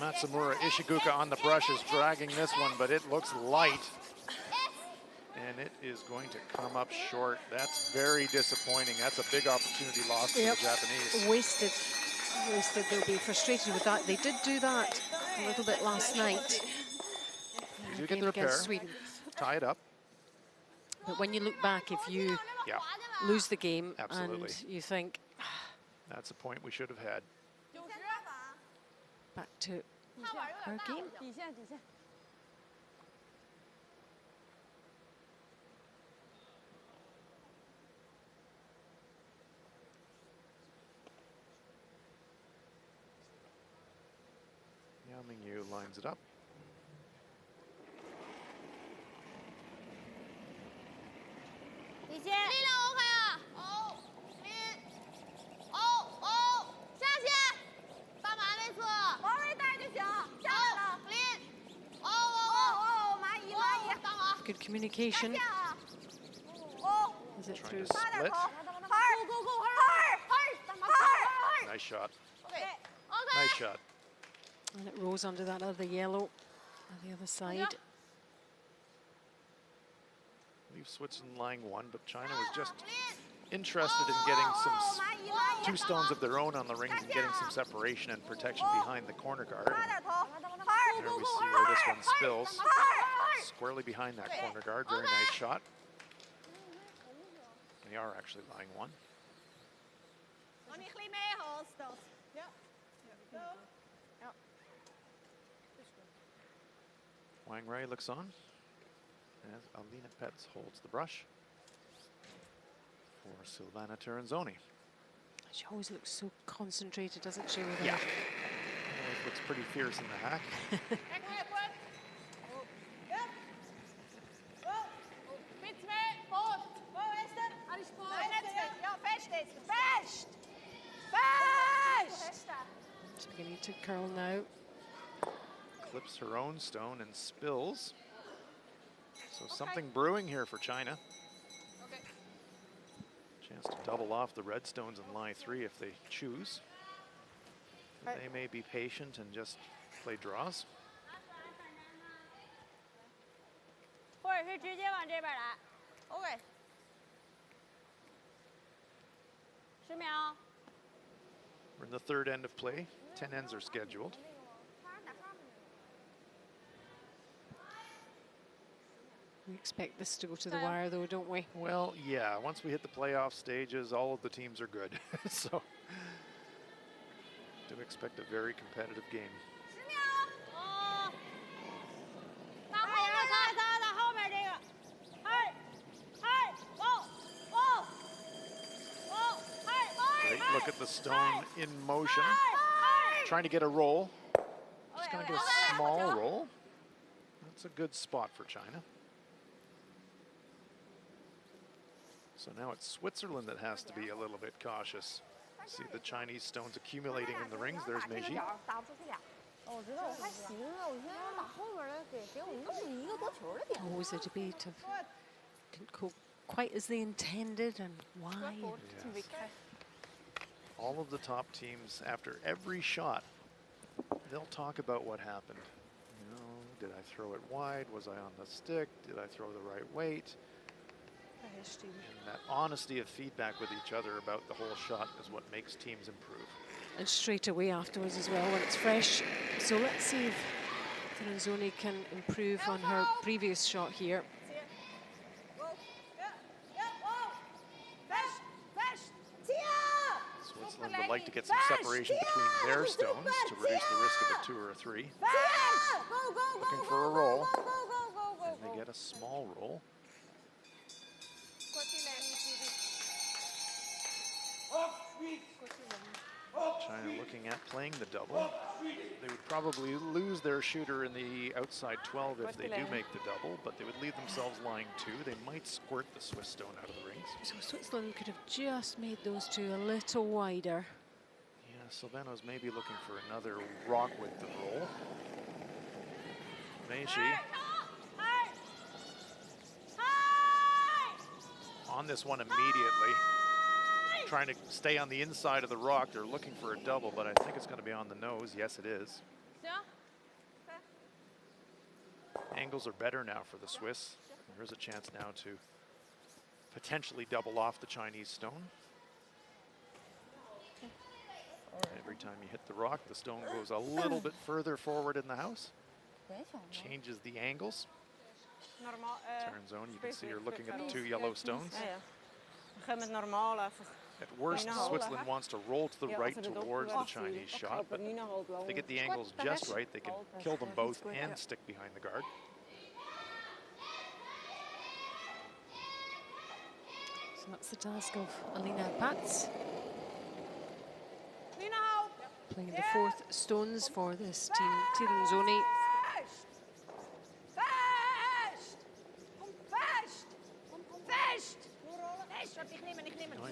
Matsumura Ishiguka on the brush is dragging this one, but it looks light. And it is going to come up short. That's very disappointing. That's a big opportunity lost for Yep. the Japanese. Wasted. They'll be frustrated with that. They did do that a little bit last night. You do get Game the repair, against Sweden. tie it up. But when you look back, if you Yeah, lose the game Absolutely. and you think that's a point we should have had. back to our game. 底线底线。 Yao Mingyu lines it up. Good communication. Is it Trying through? to split. Nice shot. Nice shot. And it rose under that other yellow on the other side. Leave Switzerland lying 1, but China was just interested in getting some 2 stones of their own on the rings and getting some separation and protection behind the corner guard. There we see where this one spills. Squarely behind that corner guard. Very nice shot. They are actually lying 1. Nog een beetje meer als dat. Ja. Wang Rai looks on as Alina Petz holds the brush for Silvana Teranzoni. She always looks so concentrated, doesn't she? With Yeah. her? Always looks pretty fierce in the hack. Mit zwei, Boot. Wo ist er? Alles gut. Nein, nicht zwei. Ja, fest jetzt. Fest! Fest! She's beginning to curl now. Clips her own stone and spills. So something brewing here for China. Okay. Chance to double off the red stones in lie 3 if they choose. They may be patient and just play draws. 或者是直接往这边来。OK。10秒。 We're in the 3rd end of play. 10 ends are scheduled. We expect this to go to the wire, though, don't we? Well, yeah, once we hit the playoff stages, all of the teams are good. So, do expect a very competitive game. 10秒。哦。打后面打后面这个。嗨，嗨，哦，哦，哦，嗨， Great look at the stone in motion. Trying to get a roll. Just going to get a small roll. That's a good spot for China. So now it's Switzerland that has to be a little bit cautious. See the Chinese stones accumulating in the rings. There's Meiji. 打不出去俩。我知道，还行啊，我现在要打后边的，给我弄一个多球的点。 Always a debate of didn't go quite as they intended and why. Yes. All of the top teams, after every shot, they'll talk about what happened. You know, did I throw it wide? Was I on the stick? Did I throw the right weight? And that honesty of feedback with each other about the whole shot is what makes teams improve. And straight away afterwards as well when it's fresh. So let's see if Tiranzoni can improve on her previous shot here. Switzerland would like to get some separation between their stones to reduce the risk of a 2 or a 3. Looking for a roll. And they get a small roll. China looking at playing the double. They would probably lose their shooter in the outside 12 if they do make the double, but they would leave themselves lying 2. They might squirt the Swiss stone out of the rings. So Switzerland could have just made those two a little wider. Yeah, Silvano's maybe looking for another rock with the roll. Meiji on this one immediately. Trying to stay on the inside of the rock. They're looking for a double, but I think it's going to be on the nose. Yes, it is. Angles are better now for the Swiss. There's a chance now to potentially double off the Chinese stone. Every time you hit the rock, the stone goes a little bit further forward in the house. Changes the angles. Tiranzoni, you can see her looking at the 2 yellow stones. At worst, Switzerland wants to roll to the right towards the Chinese shot, but if they get the angles just right, they can kill them both and stick behind the guard. So that's the task of Alina Batz. Playing the 4th stones for this team, Tiranzoni.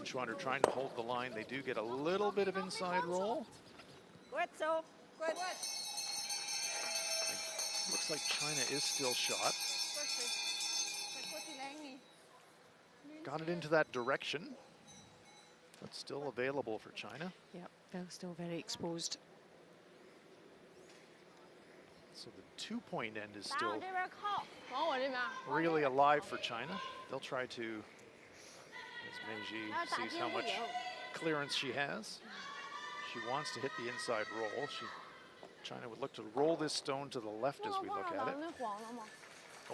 Schwander trying to hold the line. They do get a little bit of inside roll. Looks like China is still shot. Got it into that direction. But still available for China. Yep, they're still very exposed. So the 2-point end is still really alive for China. They'll try to, as Meiji sees how much clearance she has. She wants to hit the inside roll. China would look to roll this stone to the left as we look at it,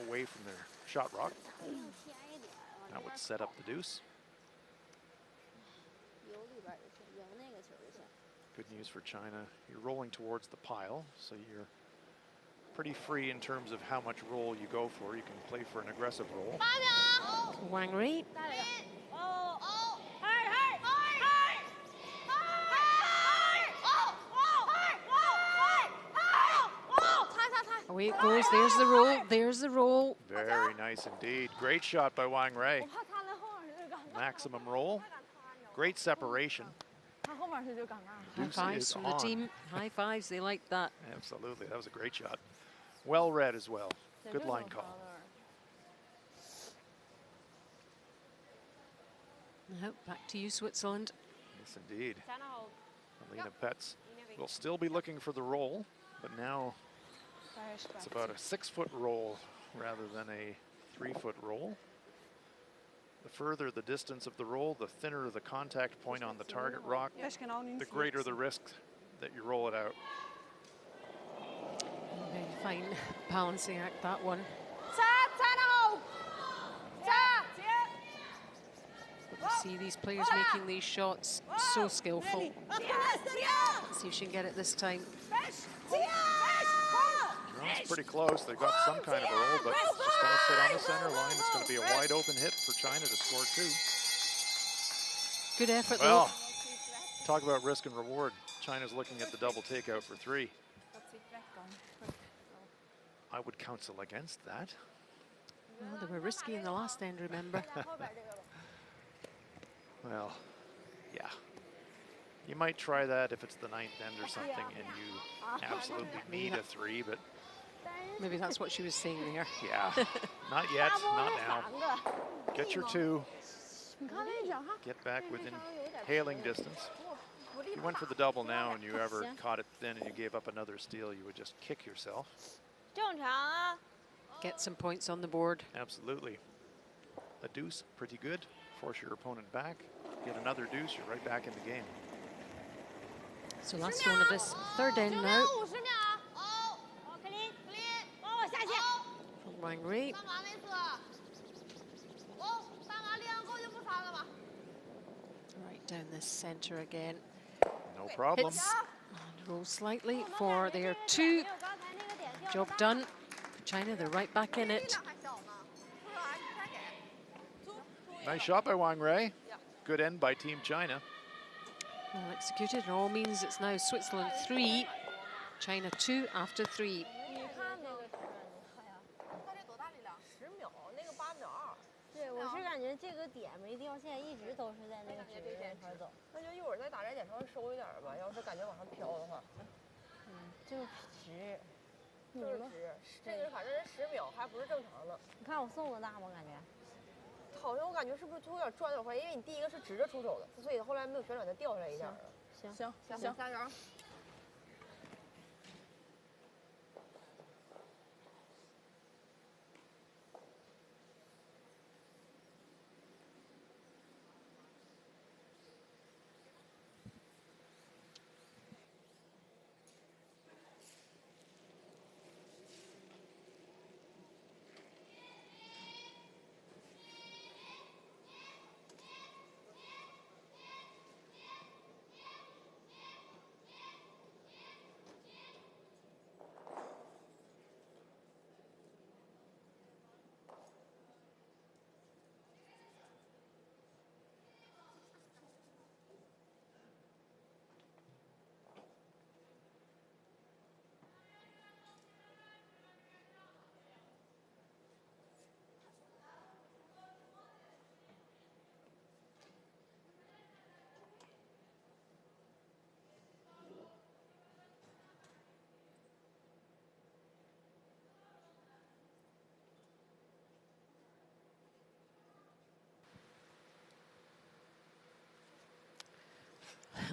away from their shot rock. That would set up the deuce. Good news for China. You're rolling towards the pile, so you're pretty free in terms of how much roll you go for. You can play for an aggressive roll. Wang Rui. Away it goes. There's the roll. There's the roll. Very nice indeed. Great shot by Wang Rei. 我怕他那后面是就尴尬。 Maximum roll. Great separation. 他后面是就尴尬。 High Deuce fives is from the on. team. High fives. They like that. Absolutely. That was a great shot. Well read as well. 对 Good 这种 line 防 call. 那儿 Now back to you, Switzerland. Yes, indeed. 加拿好 Alina Petz will still be looking for the roll, but now it's about a 6-foot roll rather than a 3-foot roll. The further the distance of the roll, the thinner the contact point on the target rock, the greater the risk that you roll it out. Very fine balancing act, that one. 加拿好加 But to see these players making these shots so skillful. 接 Let's see if she can get it this time. Well, it's pretty close. They've got some kind of a roll, but it's just going to sit on the center line. It's going to be a wide open hit for China to score 2. Good effort, Well, talk about risk and reward. China's looking at the double takeout for 3. I would counsel against that. though. Well, they were risky in the last end, remember? 后边这个吧 Well, yeah. You might try that if it's the 9th end or something and you absolutely need a 3, but Maybe that's what she was saying there. yeah, not yet, not now. 3个 Get your 2, 你看那脚哈， get back within hailing distance. If you went for the double now and you ever caught it thin and you gave up another steal, you would just kick yourself. 正常啊 Get some points on the board. Absolutely. A deuce, pretty good. Force your opponent back. Get another deuce, you're right back in the game. So last one of this third end now 50秒啊好克林帮我下去 from Wang Rei. 干嘛那次哦干嘛练够就不传了吧 Right down the centre again. No problem. Hits and rolls slightly for their 2. 没有刚才那个点掉 Job done. For China, they're right back in it. 还小呢不是还开给 Nice shot by Wang Rei. Good end by Team China. Well executed. It all means it's now Switzerland 3, China 2 after 3. 你看那个他这多大力量10秒那个8秒2对，我是感觉这个点没掉线，一直都是在那个直那块走，那就一会儿再打摘点稍微收一点吧要是感觉往上飘的话就直。你就是们，直这个反正是10秒还不是正常的你看我送的大吗？感觉。好像我感觉是不是最后有点转有点快因为你第一个是直着出手的所以后来没有旋转它掉下来一点儿了行行加油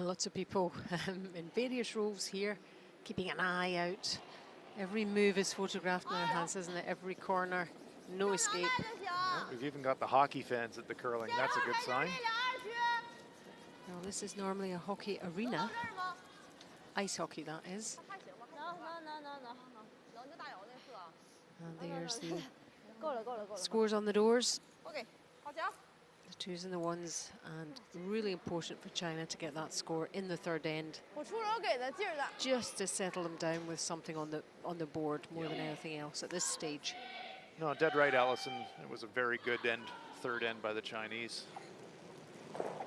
Lots of people in various roles here, keeping an eye out. Every move is photographed in their hands, isn't it? Every corner, no escape. 就行 We've even got the hockey fans at the curling. That's a good sign. 2区 Now, this is normally a hockey arena, 这儿吗 ice hockey that is. 还行吧能就大姚那次啊 And there's the 够了够了够了。 scores on the doors, OK 好奖 the 2s and the 1s, and really important for China to get that score in the third end, 我出手给的劲儿大 just to settle them down with something on the board more than anything else at this stage. No, dead right, Allison. It was a very good end, third end by the Chinese.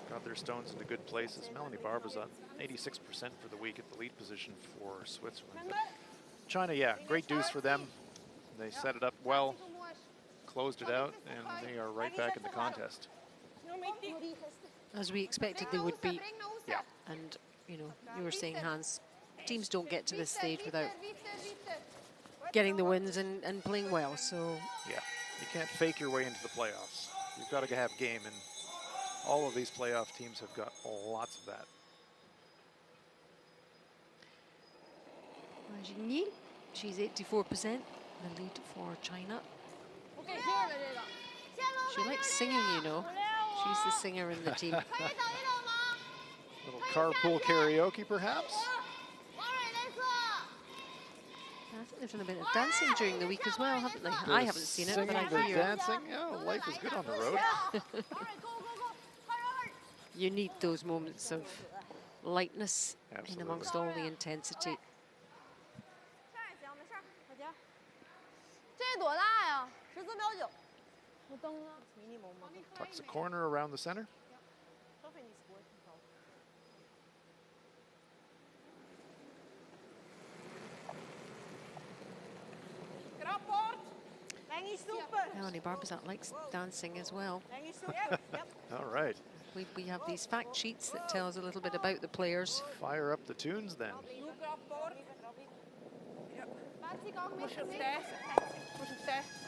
Got their stones into good places. Melanie Barber's at 86% for the week at the lead position for Switzerland. But China, yeah, great deuce for them. They set it up well, closed it out, and they are right back in the contest. As we expected they would be. Yeah. And, you know, you were saying, Hans, teams don't get to this stage without getting the wins and playing well. So Yeah, you can't fake your way into the playoffs. You've got to have game, and all of these playoff teams have got lots of that. Jinyi, she's 84%, the lead for China. She likes singing, you know. She's the singer in the team. Little carpool karaoke, perhaps? I think they've done a bit of dancing during the week as well, haven't they? I haven't seen it, but I Singing, hear. dancing. Oh, life is good on the road. You need those moments of lightness in Absolutely. amongst all the intensity. 这多大呀？14.9。我蹬了。Tucks a corner around the center. Melanie Barbazat likes dancing as well. All right. We have these fact sheets that tell us a little bit about the players. Fire up the tunes then.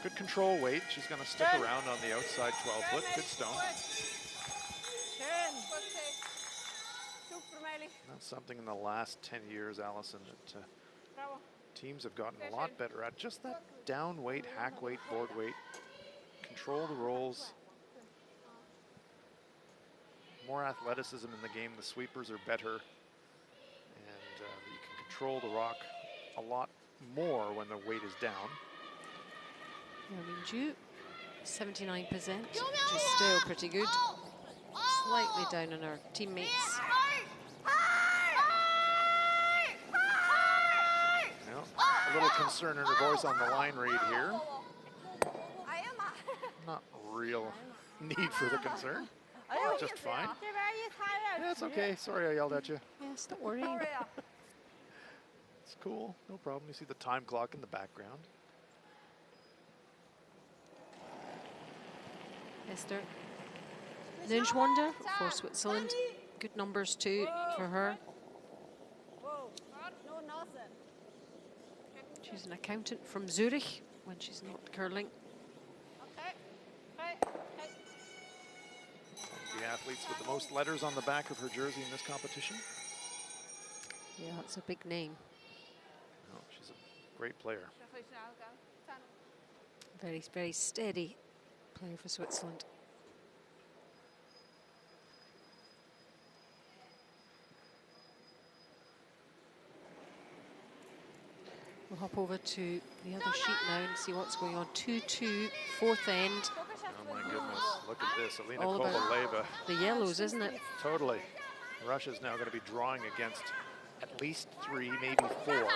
Good control weight. She's going to stick around on the outside 12-foot. Good stone. That's something in the last 10 years, Allison, that teams have gotten a lot better at. Just that down weight, hack weight, board weight. Control the rolls. More athleticism in the game. The sweepers are better. And you can control the rock a lot more when the weight is down. Minju, 79%, which is still pretty good. Slightly down on our teammates. Well, a little concern in her voice on the line read here. Not real need for the concern. Just fine. Yeah, it's okay. Sorry I yelled at you. Yes, don't worry. It's cool. No problem. You see the time clock in the background. Esther Ninschwander for Switzerland. Good numbers too for her. She's an accountant from Zurich when she's not curling. The athletes with the most letters on the back of her jersey in this competition. Yeah, that's a big name. Oh, she's a great player. Very, very steady player for Switzerland. We'll hop over to the other sheet now and see what's going on. 2-2, fourth end. Oh my goodness, look at this, Alina Kovaleva. The yellows, isn't it? Totally. Russia's now going to be drawing against at least 3, maybe 4.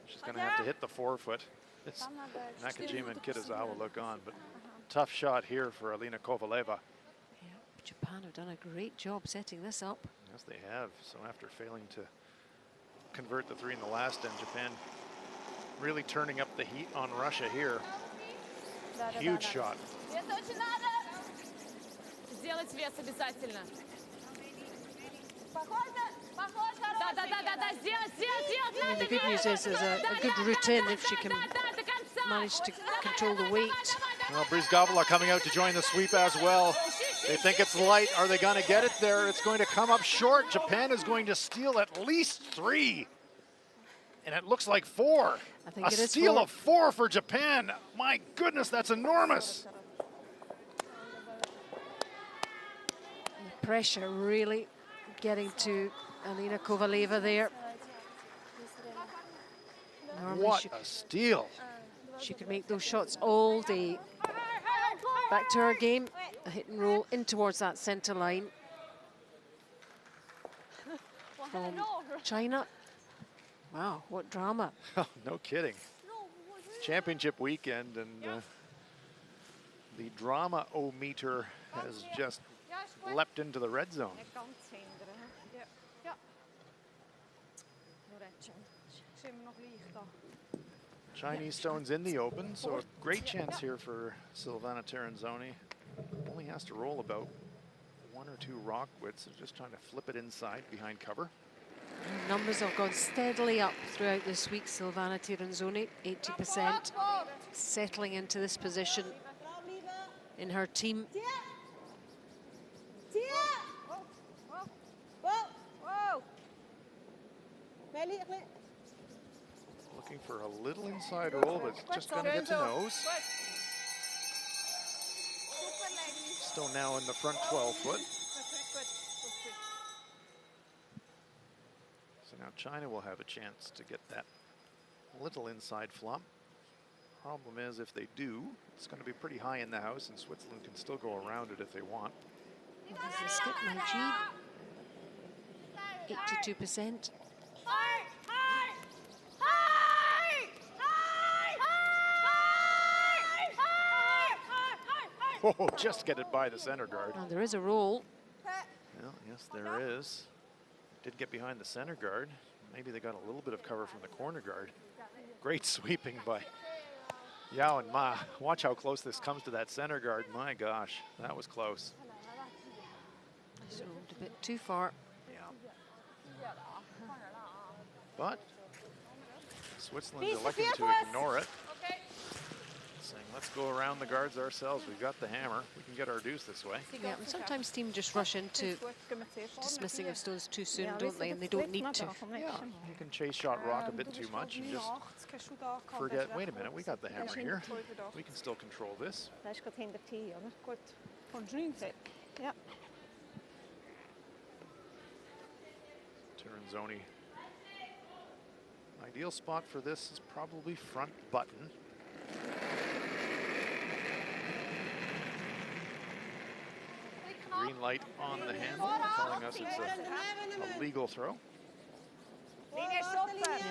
She's going to have to hit the 4-foot. It's Nakajima and Kitazawa look on, but tough shot here for Alina Kovaleva. Yeah, Japan have done a great job setting this up. Yes, they have. So after failing to convert the 3 in the last end, Japan really turning up the heat on Russia here. Huge shot. And the good news is there's a good routine if she can manage to control the weight. Well, Brizgavila coming out to join the sweep as well. They think it's light. Are they going to get it there? It's going to come up short. Japan is going to steal at least 3. And it looks like 4. I think it is steal 4. Of 4 for Japan. My goodness, that's enormous. The pressure really getting to Alina Kovaleva there. Normally what a steal. She could make those shots all day. Back to her game, a hit and roll in towards that center line. From China. Wow, what drama. Oh, no kidding. Championship weekend, and the drama-o-meter has just leapt into the red zone. ist immer noch gleich da. Chinese stones in the open, so a great chance here for Silvana Terranzoni. Only has to roll about 1 or 2 rock widths, so just trying to flip it inside behind cover. Numbers have gone steadily up throughout this week. Silvana Terranzoni, 80%, settling into this position in her team. Looking for a little inside roll, but it's just going to get to nose. Stone now in the front 12 foot. So now China will have a chance to get that little inside flop. Problem is, if they do, it's going to be pretty high in the house, and Switzerland can still go around it if they want. There's a skip, my G. 82%. Oh, just get it by the center guard. And there is a roll. Well, yes, there is. Did get behind the center guard. Maybe they got a little bit of cover from the corner guard. Great sweeping by Yao and Ma. Watch how close this comes to that center guard. My gosh, that was close. So a bit too far. Yeah. But Switzerland's electing to ignore it. Saying, let's go around the guards ourselves. We've got the hammer. We can get our deuce this way. Yeah, and sometimes teams just rush into dismissing of stones too soon, don't they? And they don't need to. Yeah, you can chase shot rock a bit too much and just forget, wait a minute, we got the hammer here. We can still control this. Terranzoni. Ideal spot for this is probably front button. Green light on the handle, telling us it's a legal throw. Yeah,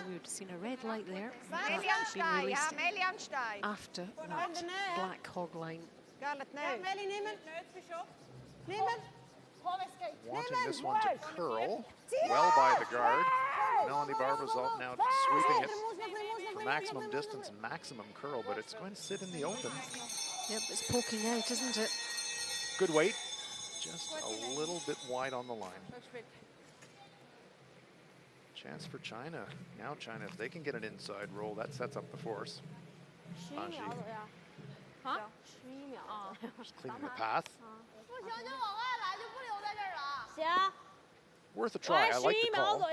we would have seen a red light there. That's been released after that black hog line. Wanting this one to curl, well by the guard. Melanie Barbazov now sweeping it for maximum distance and maximum curl, but it's going to sit in the open. Yep, it's poking out, isn't it? Good weight, just a little bit wide on the line. Chance for China. Now China, if they can get an inside roll, that sets up the force. Anji. Just cleaning the path. Worth a try. I like the call.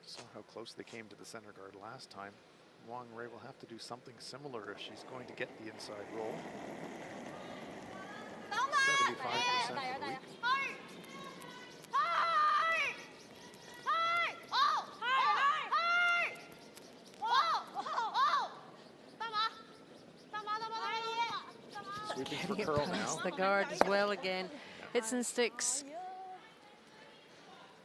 Saw how close they came to the center guard last time. Wang Rui will have to do something similar if she's going to get the inside roll. 75% for the week. Sweeping for Getting it curl past now. the guard as well again. Hits and sticks.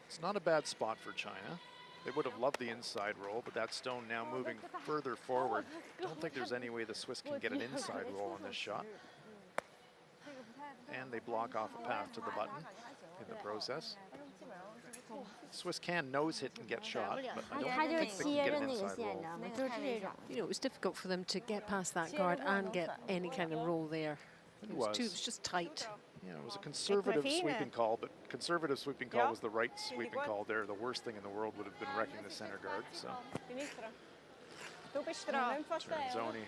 It's not a bad spot for China. They would have loved the inside roll, but that stone now moving further forward. Don't think there's any way the Swiss can get an inside roll on this shot. And they block off a path to the button in the process. Swiss can nose hit and get shot, but I don't think they can get an inside roll. You know, it was difficult for them to get past that guard and get any kind of roll there. It was just tight. Yeah, it was a conservative sweeping call, but conservative sweeping call was the right sweeping call there. The worst thing in the world would have been wrecking the center guard. So Terranzoni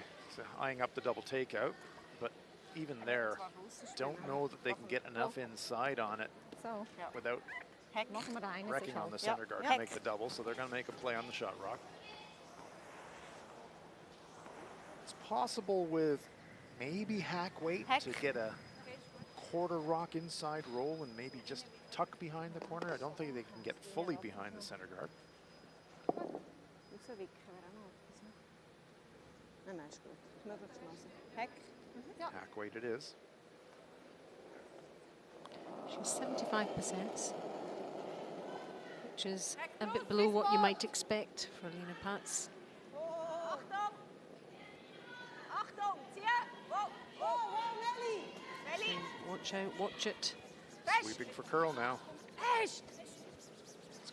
eyeing up the double takeout, but even there, don't know that they can get enough inside on it without wrecking on the center guard to make the double. So they're going to make a play on the shot rock. It's possible with maybe hack weight to get a quarter rock inside roll and maybe just tuck behind the corner. I don't think they can get fully behind the center guard. Hack weight it is. She's 75%, which is a bit below what you might expect for Lena Pats. saying, watch out, watch it. Sweeping for curl now. It's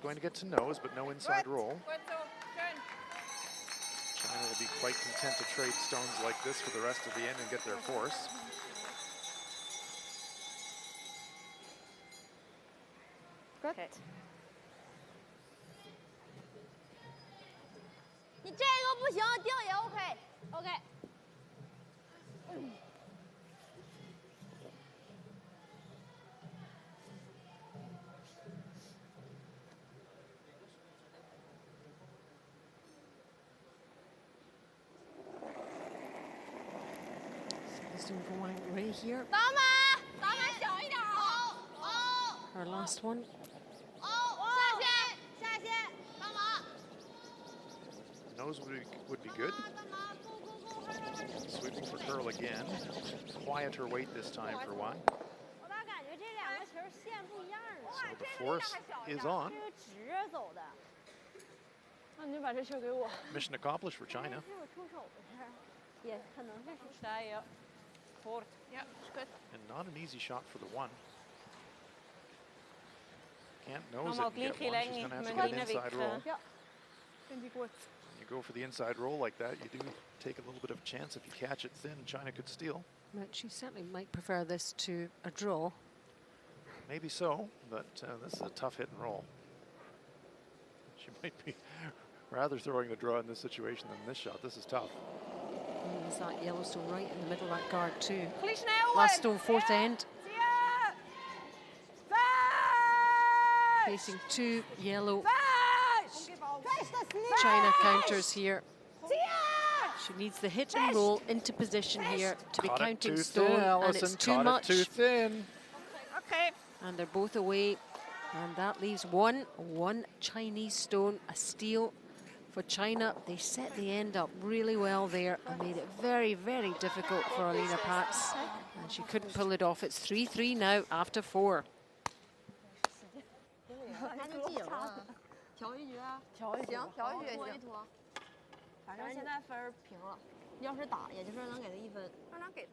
going to get to nose, but no inside roll. China will be quite content to trade stones like this for the rest of the end and get their force. Good. 你这个不行，定也 OK。OK。This one right here. 打满，打满小一点啊。哦。 Our last one. 下线，下线，打满。 Nose would be good. Sweeping for curl again. Quieter weight this time for Wang. 我咋感觉这两个球线不一样呢？ So the force is on. 这个直着走的。那你就把这球给我。 Mission accomplished for China. 是我出手的事儿，也可能是。 Stay up. Forward. Yeah, it's good. And not an easy shot for the one. Can't nose Normaal it and get vlieg je one. She's lijn going niet, to have to maar get an die heb inside ik, roll. Ja, vind ik goed. When you go for the inside roll like that, you do take a little bit of a chance. If you catch it thin, China could steal. But she certainly might prefer this to a draw. Maybe so, but this is a tough hit and roll. She might be rather throwing the draw in this situation than this shot. This is tough. And there's that yellow stone right in the middle of that guard too. Verlies snel. Last stone, fourth end. Facing two yellow. China counters here. She needs the hit and roll into position here to be Caught it counting too stone, thin, and Allison. it's too Caught much. it too thin. Okay. And they're both away, and that leaves one Chinese stone, a steal for China. They set the end up really well there and made it very, very difficult for Alina Pats, and she couldn't pull it off. It's 3-3 now after 4. 那就记赢了。调一局啊，调一局行，调一局也拖一行。反正现在分儿平了，要是打，也就是能给他1分。让他给他。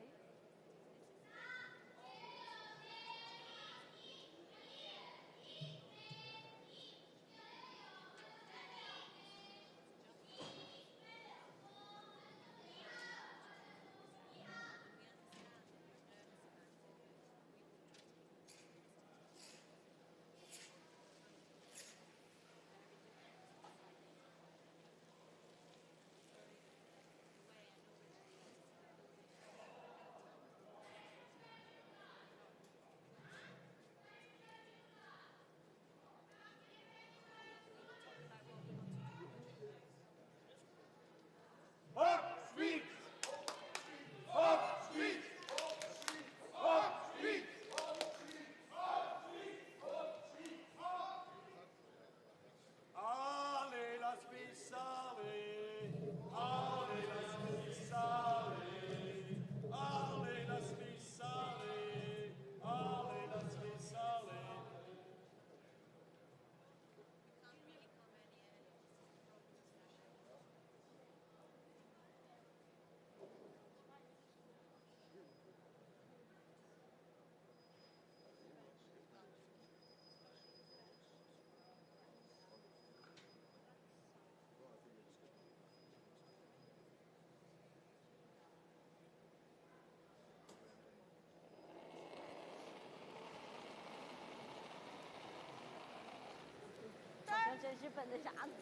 真是本的啥呢？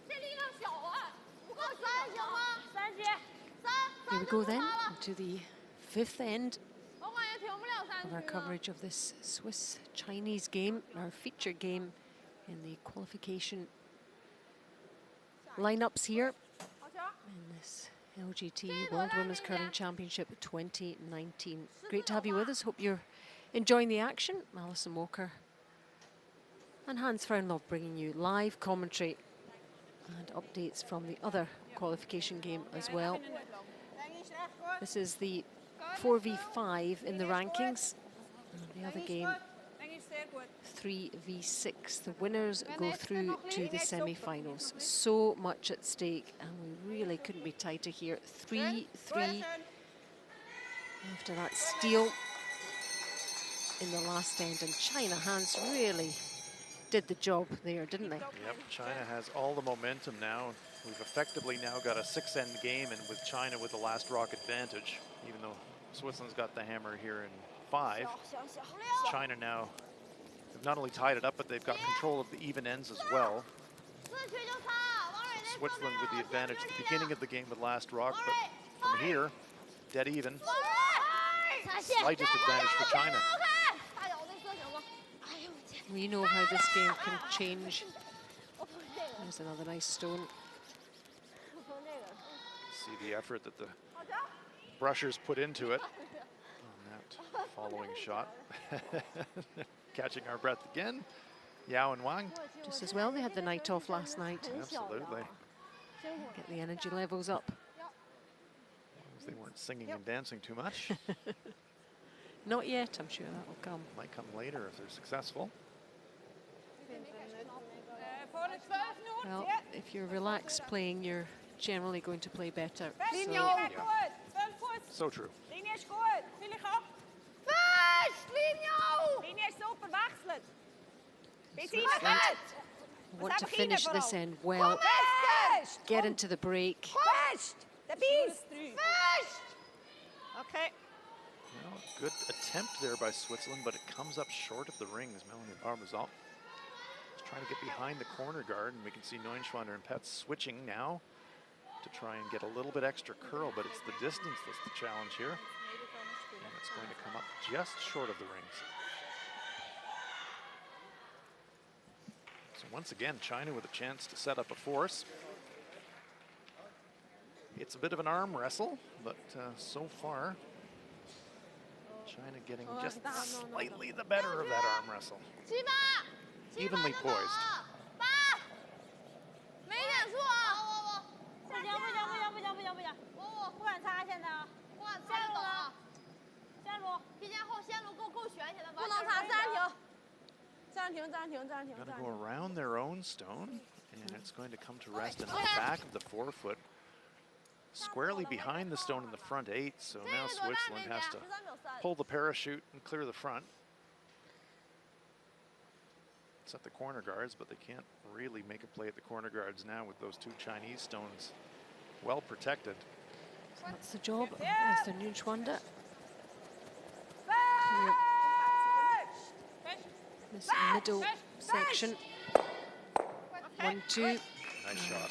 这力量小啊，不够3行吗？3局，3。 Here we go then to the 5th end 我感觉停不了3 of our 局呢。 coverage of this Swiss-Chinese game, our feature game in the qualification lineups here 好球！ in this LGT World Women's Curling Championship 2019. Great to have you with us. Hope you're enjoying the action. Alison Walker and Hans Fernlov bringing you live commentary and updates from the other qualification game as well. This is the 4v5 in the rankings. And the other game, 3v6. The winners go through to the semi-finals. So much at stake, and we really couldn't be tighter here. 3-3 after that steal. in the last end, and China hands really did the job there, didn't they? Yep, China has all the momentum now. We've effectively now got a 6-end game, and with China with the last rock advantage, even though Switzerland's got the hammer here in 5. China now have not only tied it up, but they've got control of the even ends as well. Switzerland with the advantage at the beginning of the game with last rock, but from here, dead even. Slightest advantage for China. We know how this game can change. There's another nice stone. See the effort that the brushers put into it on that following shot. Catching our breath again. Yao and Wang. Just as well, they had the night off last night. Absolutely. Get the energy levels up. As they weren't singing and dancing too much. Not yet, I'm sure that will come. Might come later if they're successful. Well, if you're relaxed playing, you're generally going to play better. So, Yeah. So true. Switzerland want to finish this end well, get into the break. Okay. Well, good attempt there by Switzerland, but it comes up short of the rings. Melanie Barbazal is trying to get behind the corner guard, and we can see Neuenschwander and Petz switching now to try and get a little bit extra curl, but it's the distance that's the challenge here. And it's going to come up just short of the rings. So once again, China with a chance to set up a force. It's a bit of an arm wrestle, but so far, China getting just slightly the better of that arm wrestle. Evenly poised. 不敢擦现在啊，线路呢？线路，提前后线路够悬起来，不能擦，暂停。 Going to go around their own stone, and it's going to come to rest in the back of the 4-foot, squarely behind the stone in the front 8. So now Switzerland has to pull the parachute and clear the front. Set the corner guards, but they can't really make a play at the corner guards now with those 2 Chinese stones well protected. That's the job of Mr. Neuenschwander. This middle section. 1, 2. Nice shot.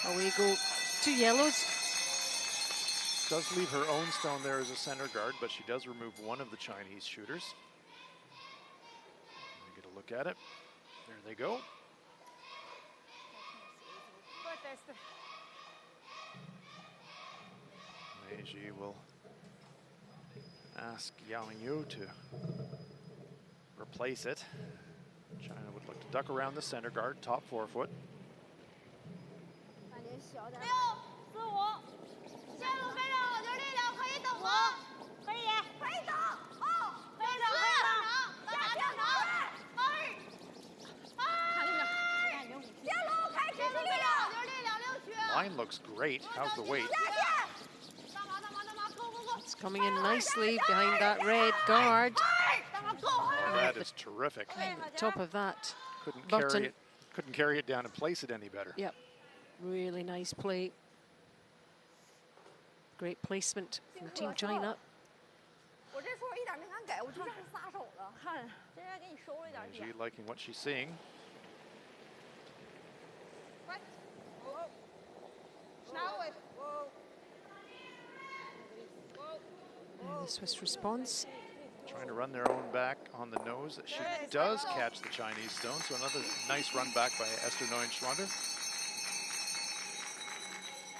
Away go 2 yellows. Does leave her own stone there as a center guard, but she does remove one of the Chinese shooters. Let me get a look at it. There they go. Meiji will ask Yao Yu to replace it. China would look to duck around the center guard, top 4-foot. 6、4、5，线路非常好，就是力量可以等我，可以等，哦，可以等，下线线路开始是力量，就是力量6区。 Line looks great. How's the weight? 下线，干嘛，go。 It's coming in nicely behind that red guard. Oh, that is terrific. Top of that. Couldn't Burton. carry it down and place it any better. Yep. Really nice play. Great placement from Team China. 我这时候一点没敢给，我就让撒手了，看，这人给你收了一点 Meiji liking what she's seeing. And the Swiss response. Trying to run their own back on the nose. She does catch the Chinese stone, so another nice run back by Esther Neuenschwander.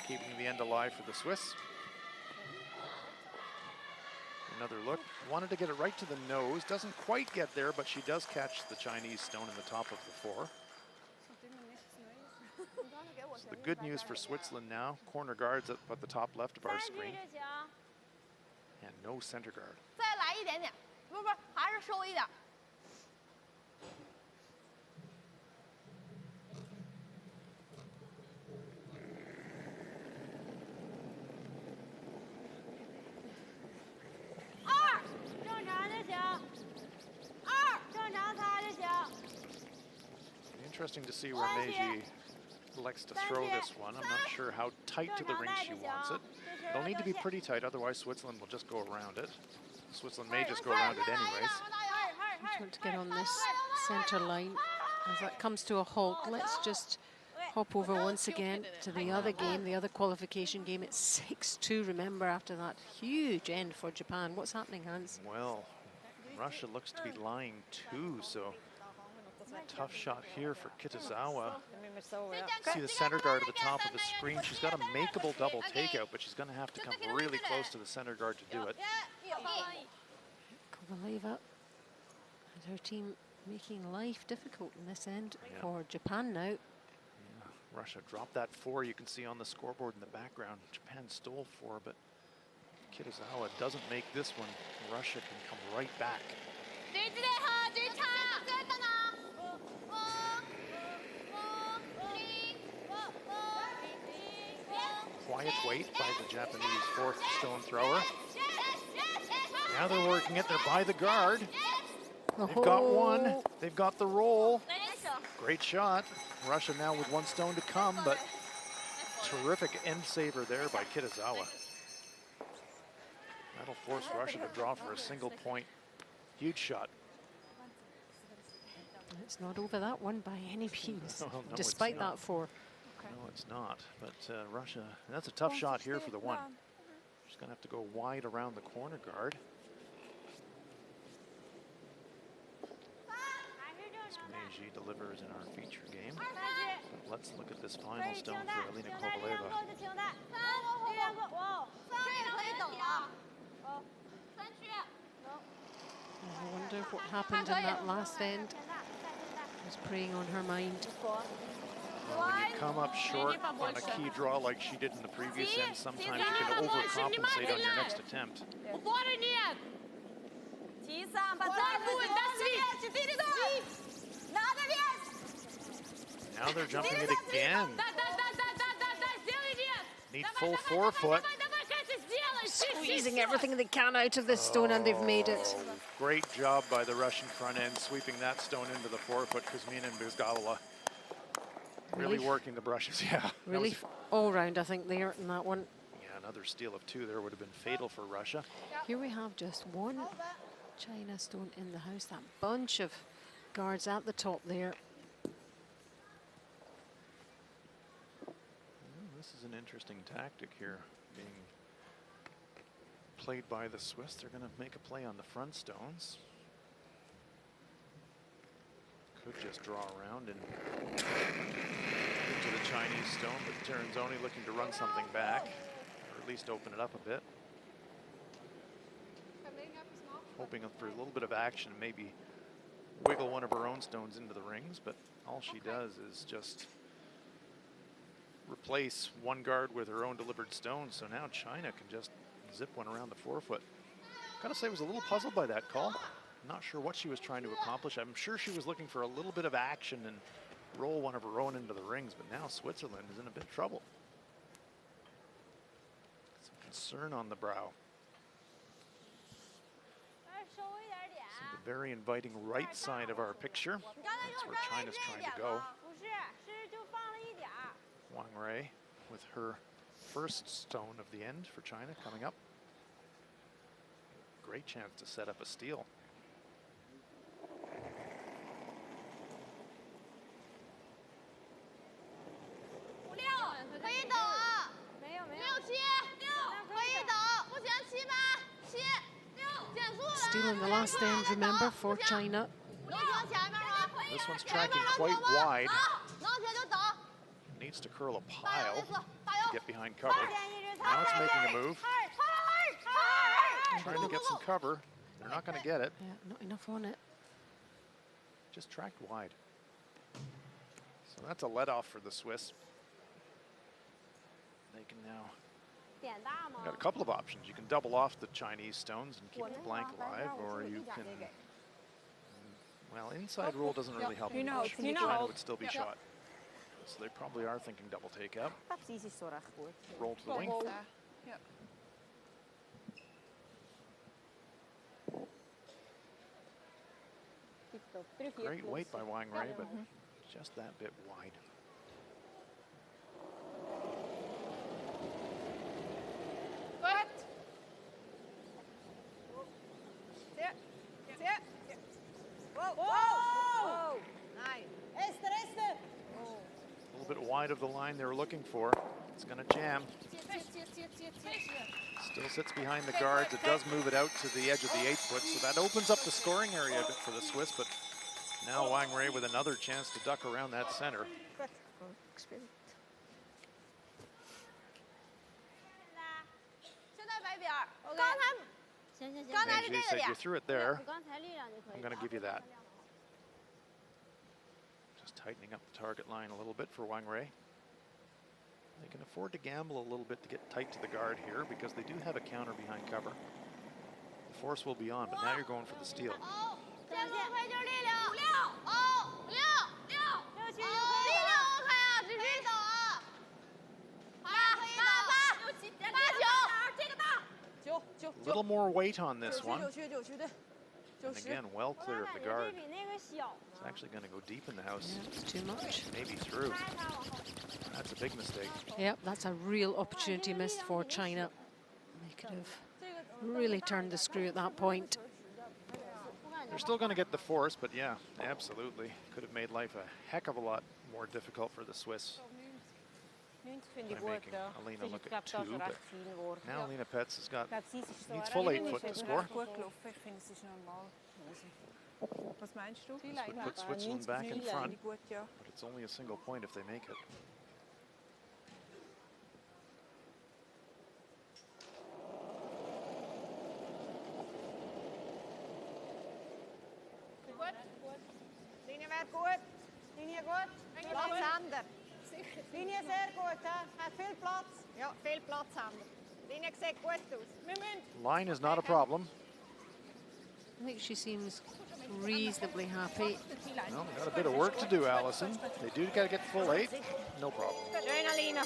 Keeping the end alive for the Swiss. Another look. Wanted to get it right to the nose. Doesn't quite get there, but she does catch the Chinese stone in the top of the 4. So the good news for Switzerland now, corner guards at the top left of our screen. And no center guard. 再来一点点，不，还是收一点。2，正常就行。Interesting to see where Meiji elects to throw this one. I'm not sure how tight to the ring she wants it. It'll need to be pretty tight, otherwise Switzerland will just go around it. Switzerland may just go around it anyways. Just want to get on this center line. As that comes to a halt, let's just hop over once again to the other game, the other qualification game. It's 6-2, remember, after that huge end for Japan. What's happening, Hans? Well, Russia looks to be lying too, so tough shot here for Kitazawa. See the center guard at the top of the screen. She's got a makeable double takeout, but she's going to have to come really close to the center guard to do it. Kovaleva and her team making life difficult in this end for Japan now. Russia dropped that 4 you can see on the scoreboard in the background. Japan stole 4, but Kitazawa doesn't make this one. Russia can come right back. Quiet wait by the Japanese 4th stone thrower. Now they're working it. They're by the guard. They've got one. They've got the roll. Great shot. Russia now with 1 stone to come, but terrific end saver there by Kitazawa. That'll force Russia to draw for a single point. Huge shot. It's not over that one by any means, No, despite that 4. No, it's not. But Russia, that's a tough shot here for the 1. She's going to have to go wide around the corner guard. Meiji delivers in our feature game. But let's look at this final stone for Alina Kovaleva. I wonder what happened in that last end. Was preying on her mind. Well, when you come up short on a key draw like she did in the previous end, sometimes you can overcompensate on your next attempt. Now they're jumping it again. Need full forefoot. Squeezing everything they can out of this stone, and they've made it. Great job by the Russian front end, sweeping that stone into the forefoot. Kuzmina and Bizgalova really working the brushes. Yeah. Really all round, I think, there in that one. Yeah, another steal of 2 there would have been fatal for Russia. Here we have just 1 China stone in the house. That bunch of guards at the top there. This is an interesting tactic here being played by the Swiss. They're going to make a play on the front stones. Could just draw around and into the Chinese stone, but Teranzoni looking to run something back, or at least open it up a bit. Hoping for a little bit of action, maybe wiggle one of her own stones into the rings, but all she does is just replace 1 guard with her own delivered stone. So now China can just zip one around the forefoot. Gotta say, I was a little puzzled by that call. Not sure what she was trying to accomplish. I'm sure she was looking for a little bit of action and roll one of her own into the rings, but now Switzerland is in a bit of trouble. Some concern on the brow. So the very inviting right side of our picture. That's where China's trying to go. Wang Rui with her first stone of the end for China coming up. Great chance to set up a steal. Steal in the last end, remember, for China. This one's tracking quite wide. Needs to curl a pile to get behind cover. Now it's making a move. Trying to get some cover. They're not going to get it. Yeah, not enough on it. Just tracked wide. So that's a let-off for the Swiss. They can now... Got a couple of options. You can double off the Chinese stones and keep the blank alive, or you can... Well, inside roll doesn't really help much. China would still be shot. So they probably are thinking double takeout. Roll to the wing. Great weight by Wang Rui, but Just that bit wide. A little bit wide of the line they were looking for. It's going to jam. Still sits behind the guards. It does move it out to the edge of the 8-foot, so that opens up the scoring area a bit for the Swiss, but now Wang Rui with another chance to duck around that center. Benji said you threw it there. I'm going to give you that. Just tightening up the target line a little bit for Wang Rui. They can afford to gamble a little bit to get tight to the guard here because they do have a counter behind cover. The force will be on, but now you're going for the steal. A little more weight on this one. And again, well clear of the guard. It's actually going to go deep in the house. Yeah, it's too much. Maybe through. That's a big mistake. Yep, that's a real opportunity missed for China. They could have really turned the screw at that point. They're still going to get the force, but yeah, absolutely. Could have made life a heck of a lot more difficult for the Swiss. By making Alina look at 2, but now Alina Petz has got, needs full 8-foot to score. Was meinst du? This would put Switzerland back in front, but it's only a single point if they make it. Liniewerk gut. Linie gut. Platz ändern. Linie sehr gut. Hat viel Platz. Ja, viel Platz ändern. Linie sieht gut aus. Line is not a problem. I think she seems reasonably happy. Well, got a bit of work to do, Allison. They do got to get full 8. No problem. Schön, Alina.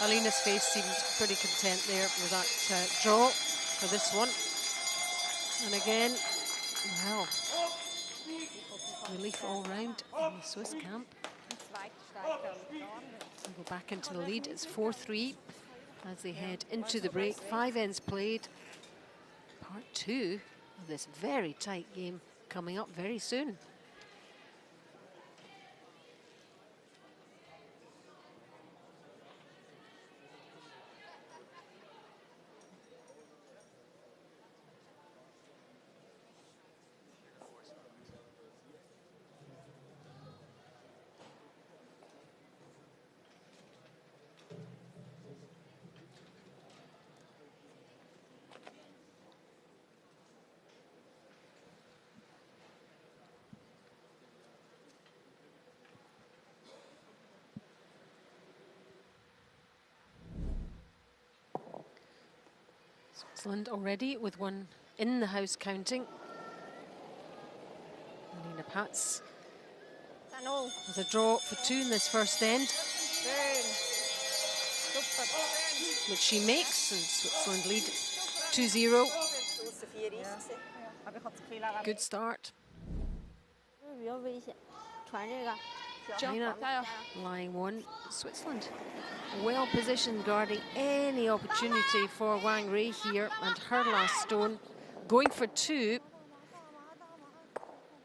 Alina's face seems pretty content there with that draw for this one. And again, well, relief all round in the Swiss camp. We'll go back into the lead. It's 4-3 as they head into the break. 5 ends played. Part 2 of this very tight game coming up very soon. Switzerland already with one in the house counting. Alina Petz has a draw for 2 in this first end, which she makes, and Switzerland lead 2-0. Good start. China lying 1. Switzerland well positioned, guarding any opportunity for Wang Rui here, and her last stone going for 2.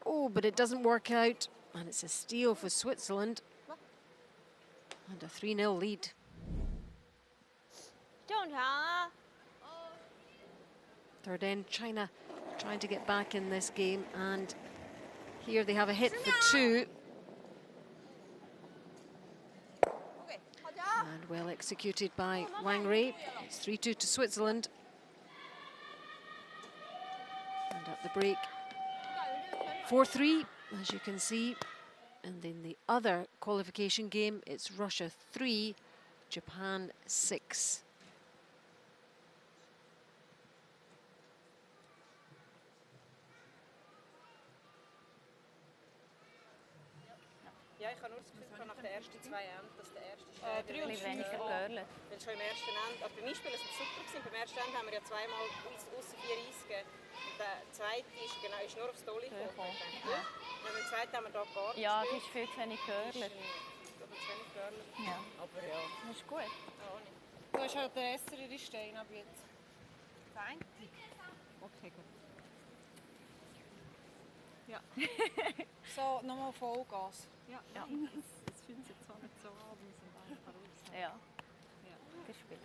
Oh, but it doesn't work out, and it's a steal for Switzerland and a 3-0 lead. Third end, China trying to get back in this game, and here they have a hit for 2. And well executed by Wang Rui. It's 3-2 to Switzerland. And at the break, 4-3, as you can see. And in the other qualification game, it's Russia 3, Japan 6. Ja, ich habe nur das Gefühl, nach den ersten 2 Enden, dass der erste 3 und 5. weniger Girls. Weil schon im ersten Ende, also beim Einspielen sind super gewesen. Beim ersten Ende haben wir ja zweimal außer 4 Eis gegeben. Und der zweite ist nur aufs Dolly gekommen. Ja. Und beim zweiten haben wir da gar nicht Ja, es gespielt. ist viel zu wenig Girls. Aber zu wenig Girls. Ja, Aber ja, das ist gut. auch nicht. Du hast halt den Esser Stein ab jetzt. Fein. Okay, gut. Ja. So, nochmal Vollgas. Ja. Das finde ich jetzt auch nicht so abends und einfach raus. Ja. Das spielt.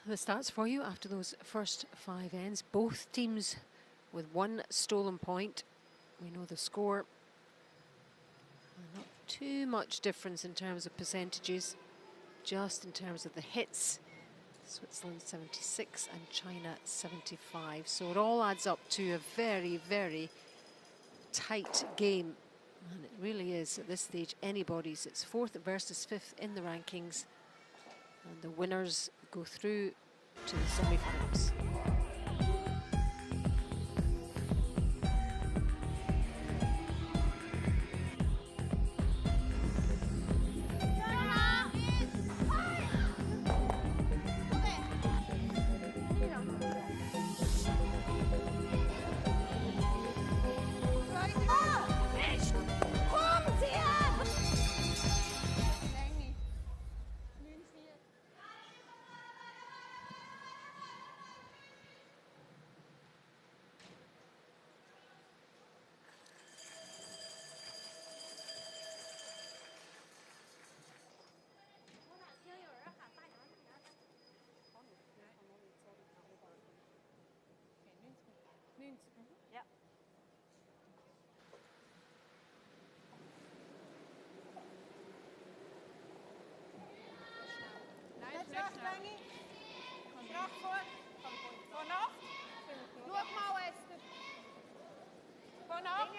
The stats for you after those first 5 ends. Both teams with 1 stolen point. We know the score. Not too much difference in terms of percentages, just in terms of the hits. Switzerland 76 and China 75. So it all adds up to a very, very tight game. And it really is, at this stage, anybody's. It's 4th versus 5th in the rankings. And the winners go through to the semi-finals. Ja. Nein, nicht Länge. Strach vor. Von Nacht. Schau mal, Esther. Von Nacht.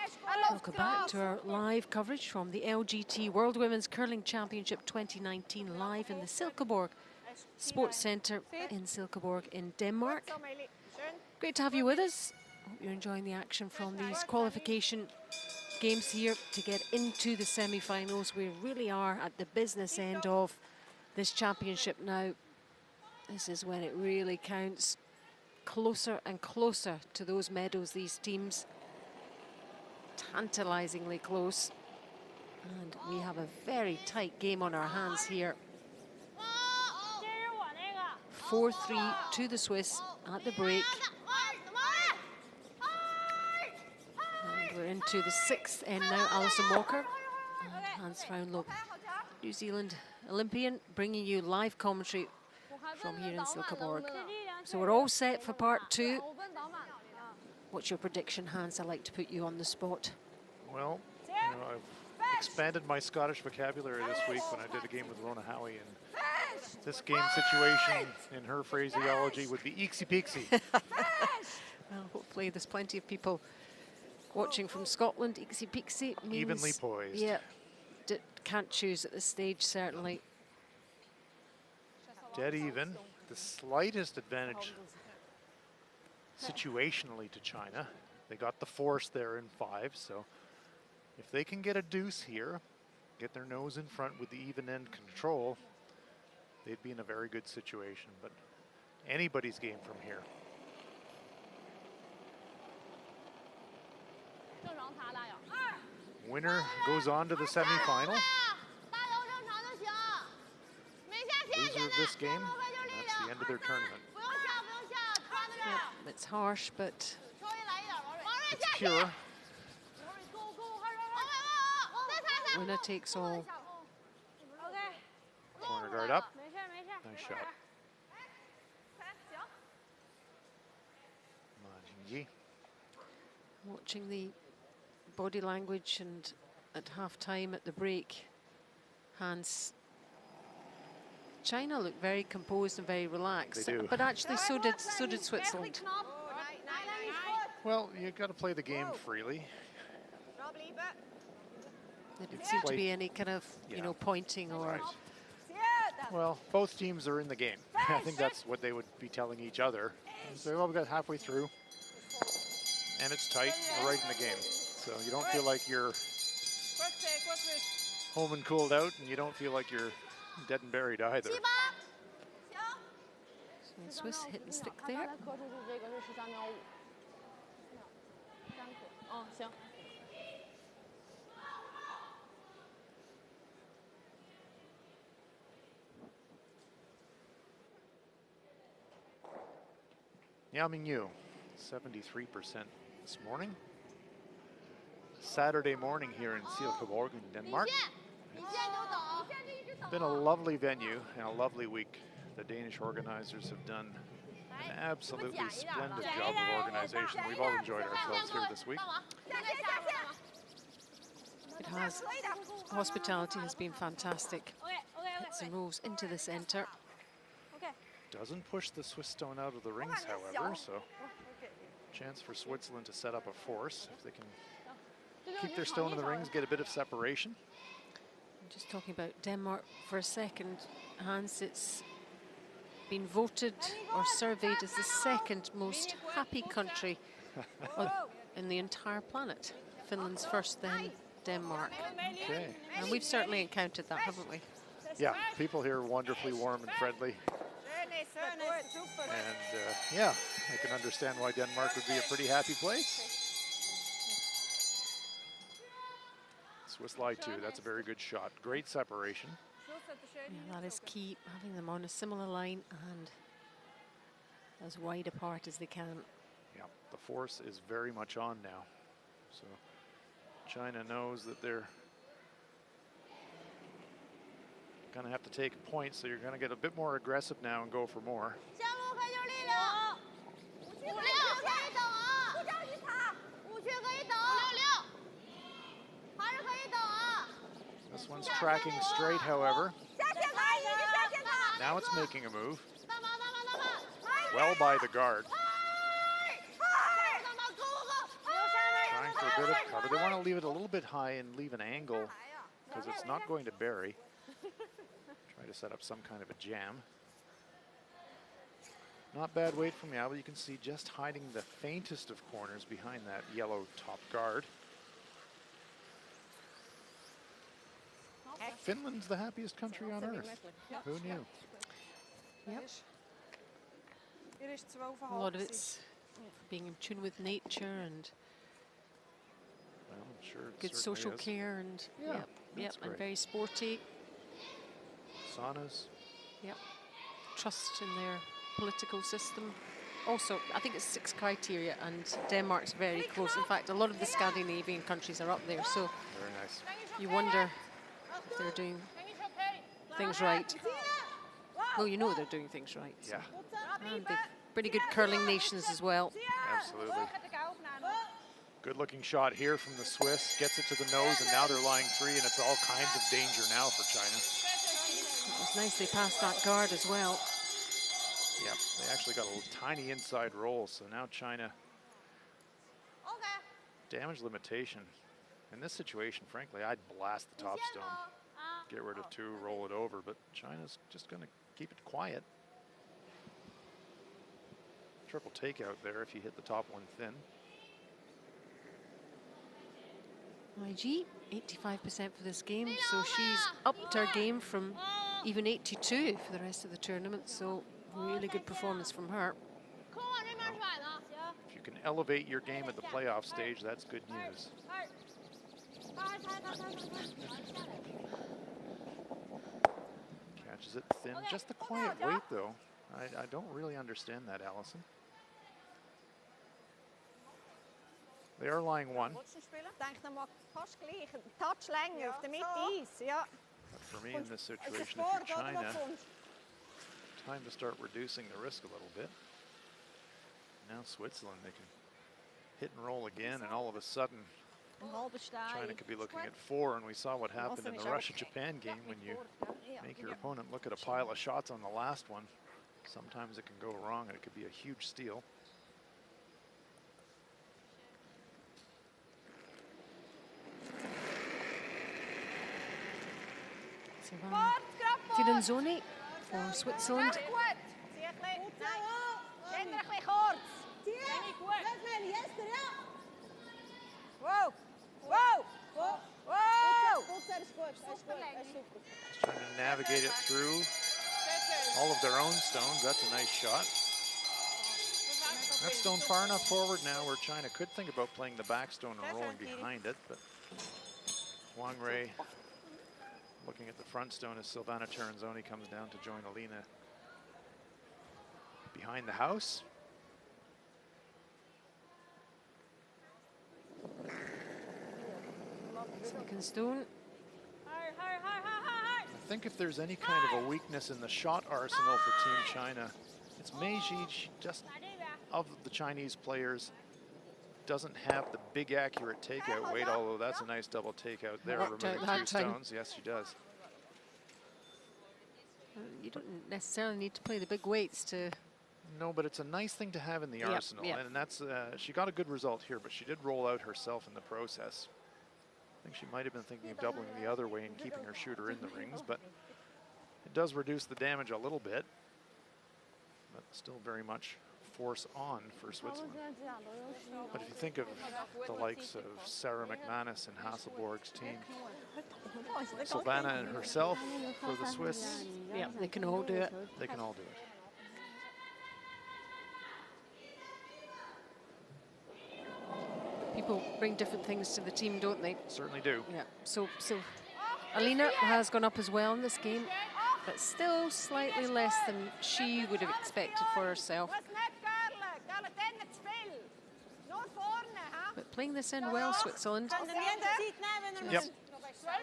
Welcome back to our live coverage from the LGT World Women's Curling Championship 2019 live in the Silkeborg Sports Centre in Silkeborg in Denmark. Great to have you with us. Hope you're enjoying the action from these qualification games here to get into the semi-finals. We really are at the business end of this championship now. This is when it really counts. Closer and closer to those medals, these teams. Tantalizingly close. And we have a very tight game on our hands here. 4-3 to the Swiss at the break. And we're into the 6th end now. Alison Walker and Hans Frauenlob, New Zealand Olympian, bringing you live commentary from here in Silkeborg. So we're all set for part 2. What's your prediction, Hans? I'd like to put you on the spot. Well, I've expanded my Scottish vocabulary this week when I did a game with Rona Howie, and this game situation, in her phraseology, would be eeksy peeksy. Well, hopefully there's plenty of people watching from Scotland. Eeksy peeksy means... Evenly poised. Yeah, can't choose at this stage, certainly. Dead even. The slightest advantage situationally to China. They got the force there in 5, so if they can get a deuce here, get their nose in front with the even end control, they'd be in a very good situation, but anybody's game from here. Winner goes on to the semi-final. Loser of this game, that's the end of their tournament. Yep, it's harsh, but it's pure. winner takes all. Corner guard up. Nice shot. Ma Jingyi. Watching the body language and at half time at the break, Hans. China looked very composed and very relaxed, They do. but actually so did Switzerland. Well, you got to play the game freely. There didn't seem to played- be any kind of, you Yeah. know, pointing or Right. Well, both teams are in the game. I think that's what they would be telling each other. And say, well, we got halfway through, and it's tight. We're right in the game. So you don't feel like you're home and cooled out, and you don't feel like you're dead and buried either. So the Swiss hit and stick 他 there. 刚才磕出去这个是13.5。3颗。哦，行。 Yao Mingyu, 73% this morning. Saturday morning here in Silkeborg in Denmark. It's been a lovely venue and a lovely week. The Danish organizers have done an absolutely splendid job of organization. We've all enjoyed ourselves here this week. It has. Hospitality has been fantastic. Hits and rolls into the centre. Doesn't push the Swiss stone out of the rings, however, so chance for Switzerland to set up a force if they can keep their stone in the rings, get a bit of separation. I'm just talking about Denmark for a second. Hans, it's been voted or surveyed as the second most happy country in the entire planet. Finland's first, then Denmark. Okay. And we've certainly encountered that, haven't we? Yeah, people here are wonderfully warm and friendly. And yeah, I can understand why Denmark would be a pretty happy place. Swiss lie too, that's a very good shot. Great separation. Yeah, that is key, having them on a similar line and as wide apart as they can. Yeah, the force is very much on now. So China knows that they're gonna have to take a point, so you're gonna get a bit more aggressive now and go for more. This one's tracking straight, however. Now it's making a move. Well by the guard. Trying for a bit of cover. They want to leave it a little bit high and leave an angle because it's not going to bury. Try to set up some kind of a jam. Not bad weight from Yao, but you can see just hiding the faintest of corners behind that yellow top guard. Finland's the happiest country on earth. Who knew? Yep. Hier is 12,5. A lot of it's being in tune with nature and Well, I'm sure it good certainly social is. care and Yeah, yep, that's and great. very sporty. Saunas. Yep. Trust in their political system. Also, I think it's 6 criteria and Denmark's very close. In fact, a lot of the Scandinavian countries are up there, so Very nice. you wonder if they're doing things right. Well, you know they're doing things right. So. Yeah, And they've pretty good curling nations as well. absolutely. Good looking shot here from the Swiss. Gets it to the nose, and now they're lying 3, and it's all kinds of danger now for China. It was nice they passed that guard as well. Yep, they actually got a little tiny inside roll, so now China damage limitation. In this situation, frankly, I'd blast the top stone. Get rid of 2, roll it over, but China's just going to keep it quiet. Triple takeout there if you hit the top one thin. IG, 85% for this game, so she's upped her game from even 82 for the rest of the tournament, so really good performance from her. If you can elevate your game at the playoff stage, that's good news. Catches it thin. Just the quiet weight, though. I don't really understand that, Allison. They are lying 1. Touch längre auf der Mitte Eis, ja. But for me in this situation, if you're China, time to start reducing the risk a little bit. Now Switzerland, they can hit and roll again, and all of a sudden Een halve sta China je. could be looking at 4, and we saw what happened in the Russia-Japan game when you make your opponent look at a pile of shots on the last one. Sometimes it can go wrong, and it could be a huge steal. Tiranzoni for Switzerland. Zie je gelijk? Nee. Zender een beetje kort. Niet goed. Wow. Wow. Wow. Just trying to navigate it through all of their own stones. That's a nice shot. That stone far enough forward now where China could think about playing the back stone and rolling behind it, but Wang Rei looking at the front stone as Silvana Tiranzoni comes down to join Alina behind the house. Second stone. I think if there's any kind of a weakness in the shot arsenal for Team China, it's Mei Xi. She just, of the Chinese players, doesn't have the big accurate takeout weight, although that's a nice double takeout there, Worked out removing that 2 time. stones. Yes, she does. You don't necessarily need to play the big weights to. No, but it's a nice thing to have in the Yep, arsenal, yep. and that's she got a good result here, but she did roll out herself in the process. I think she might have been thinking of doubling the other way and keeping her shooter in the rings, but it does reduce the damage a little bit, but still very much force on for Switzerland. But if you think of the likes of Sarah McManus and Hasselborg's team, Silvana and herself for the Swiss, Yeah, they can all do it. they can all do it. People bring different things to the team, don't they? Certainly do. Yeah. So Alina has gone up as well in this game, but still slightly less than she would have expected for herself. Was net Karle. Karle in het spel. Naar vorne, hè? But playing this in well, Switzerland. Kan de wind ziet nemen. Yep.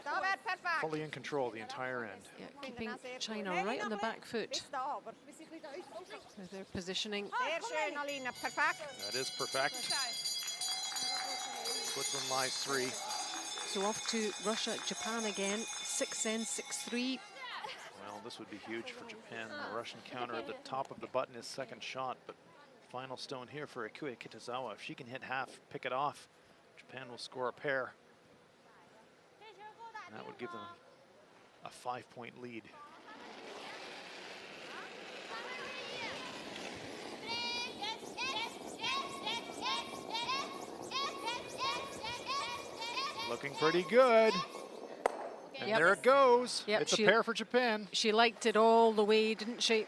Dat werd perfect. Fully in control the entire end. Yeah, keeping China right on the back foot Bis da, aber. with their positioning. Zeer schön, Alina. Perfect. That is perfect. Switzerland lies 3. So off to Russia, Japan again. 6-N, 6-3. Well, this would be huge for Japan. The Russian counter at the top of the button is second shot, but final stone here for Akue Kitazawa. If she can hit half, pick it off, Japan will score a pair. And that would give them a 5-point lead. Looking pretty good. And Yep. there it goes. Yep, It's a she- pair for Japan. She liked it all the way, didn't she?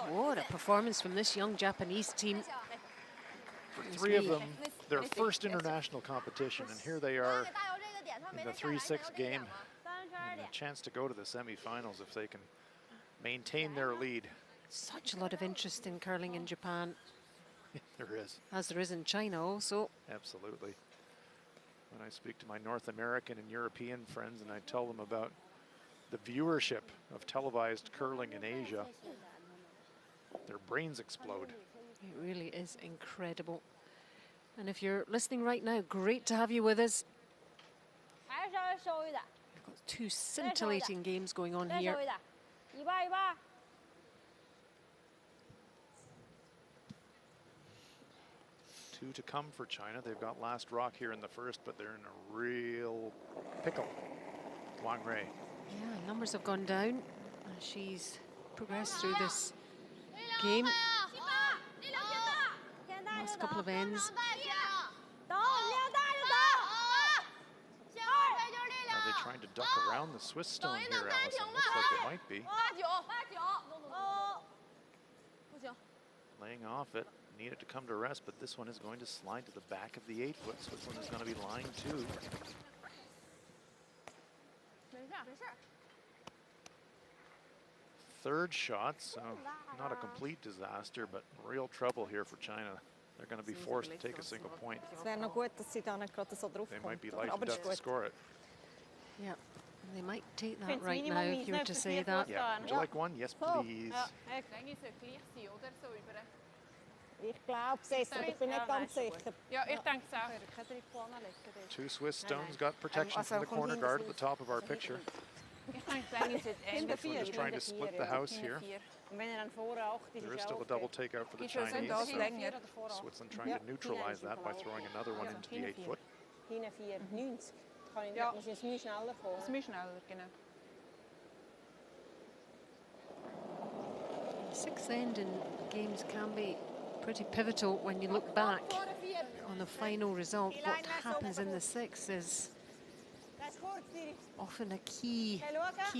What a performance from this young Japanese team. For 3 of them, their first international competition, and here they are in the 3-6 game, and a chance to go to the semifinals if they can maintain their lead. Such a lot of interest in curling in Japan, There is, as there is in China also. absolutely. When I speak to my North American and European friends and I tell them about the viewership of televised curling in Asia, their brains explode. It really is incredible. And if you're listening right now, great to have you with us. Her zal zo wieder. We've got 2 scintillating games going on Her here. zo wieder. Iba, Iba. 2 to come for China. They've got last rock here in the first, but they're in a real pickle. Wang Rei. Yeah, numbers have gone down. She's progressed through this game. Last couple of ends. Are they trying to duck around the Swiss stone here, Allison? Looks like they might be. Laying off it. Need it to come to rest, but this one is going to slide to the back of the 8-foot. Switzerland is going to be lying 2. Third shot, so not a complete disaster, but real trouble here for China. They're going to be forced to take a single point. Het wäre nog goed, dass sie da nicht gerade so drauf They might be kommt. life Aber and das death ist to gut. score it. Yeah, they might take that Find's right now minimum if you were niet to net say verkeerd that. was. Yeah, would you like one? Yes, please. Ja, echt. Ich glaube es, aber ich bin nicht ganz sicher. Ja, ich denke es auch. Two Swiss stones got protection from the corner guard at the top of our picture. Ich denke, dann ist es Switzerland is trying to split the house here. Und wenn dann vorne 8 ist, There is ist still a auch double okay. takeout for the Gibt es Chinese. das So länger? Switzerland trying to neutralize that by throwing another one into the 8 foot. Hinten 4, 90. Kann ich, Ja. muss jetzt nie schneller fahren. Das ist schneller, genau. Sixth end in games can be pretty pivotal when you look back on the final result. What happens in the sixth is Das ist kurz, die often a key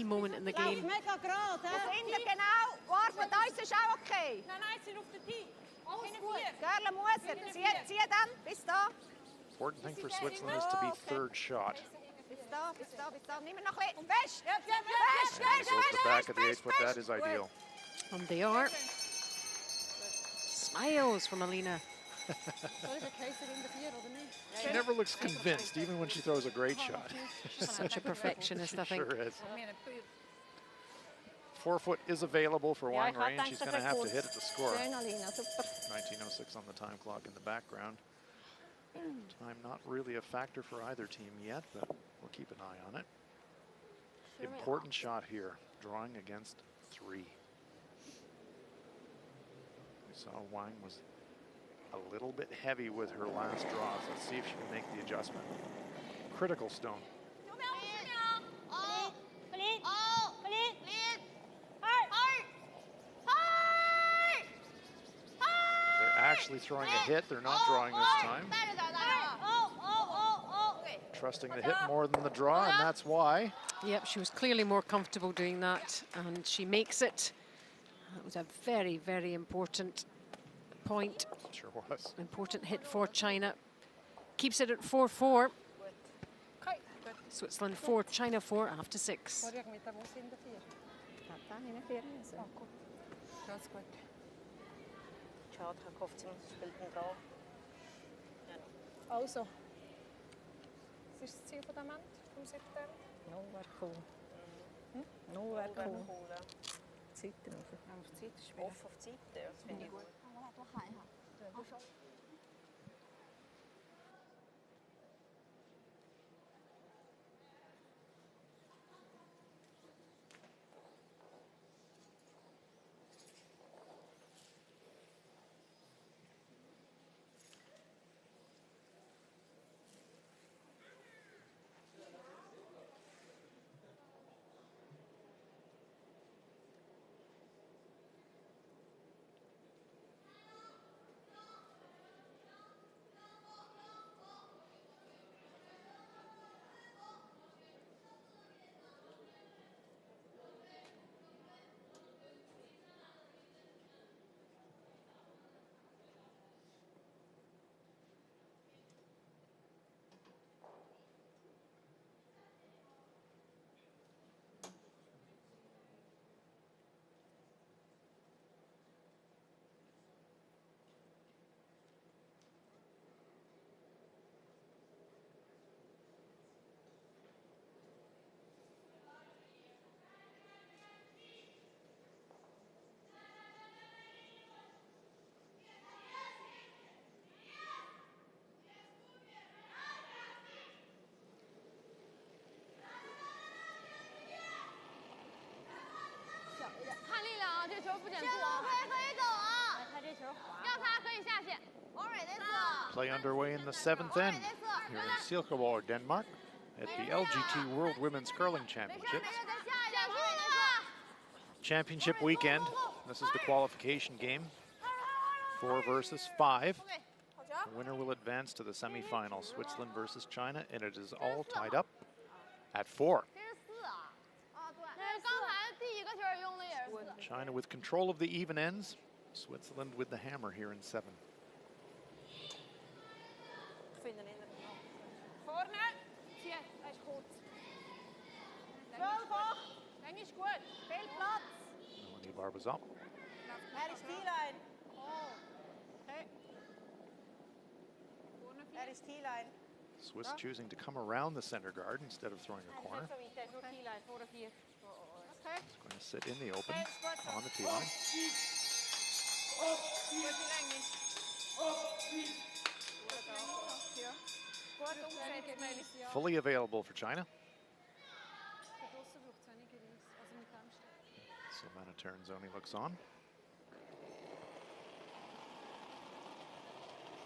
moment in the läuft game. mega gerade. Hinten genau. Warte, da ist es auch okay. Nein, nein, sie sind auf der Tee. Alles Gerle muss er. Zieh dann. Bis da. Important thing for Switzerland is to be third shot. Bis da, bis da, bis da. Nimm ihn noch ein bisschen. Fest. And there goes the back of the 8 foot. That is ideal. And they are. Smiles from Alina. Soll ich den Kaiser in der 4 oder nicht? She never looks convinced, even when she throws a great shot. She's such a perfectionist, I think. Sure is. Ich meine, 4 foot is available for Ja, Wang ich hab Ray, and gedacht, she's das going to wäre have to kurz. hit it to score. Schön, Alina, super. 19:06 on the time clock in the background. Time not really a factor for either team yet, but we'll keep an eye on it. Important shot here, drawing against 3. We saw Wang was a little bit heavy with her last draws. Let's see if she can make the adjustment. Critical stone. They're actually throwing a hit. They're not drawing this time. Trusting the hit more than the draw, and that's why. Yep, she was clearly more comfortable doing that, and she makes it. That was a very, very important point. Sure was. Important hit for China. Keeps it at 4-4. okay, gut. Switzerland 4, China 4 after 6. Vorher mit der Wurst in der 4. Dann hinten 4 müssen. Ah, gut. Das ist gut. Schade, ich hoffe, sie spielt ihn dran. Also. Was ist das Ziel von dem Ende, vom 7. No, wäre cool. No, wäre cool. Zeiten rauf. Auf die Seite spielen. Off auf die Seite, das finde ich gut.看力量啊，这球不减速啊。可以走啊。他这球滑。要他可以下线。王蕊这次。 Play underway in the 7th end here in Silkeborg, Denmark, at the LGT World Women's Curling Championships. Championship weekend. This is the qualification game. 4 versus 5. The winner will advance to the semifinals. Switzerland versus China, and it is all tied up at 4. 这是4啊。啊，对。那是刚才第一个球用的也是4。 China with control of the even ends. Switzerland with the hammer here in 7. Vorne. Zieh. Das ist kurz. Dann ist gut. Viel Platz. Melanie Barbazon. Er ist T-Line. Okay. Vorne 4. Er ist T-Line. Swiss choosing to come around the center guard instead of throwing a corner. So weit, er ist nur T-Line, vorne 4. Okay. Going to sit in the open on the tee line. Gute Länge. Fully available for China. Savannah Terranzoni looks on.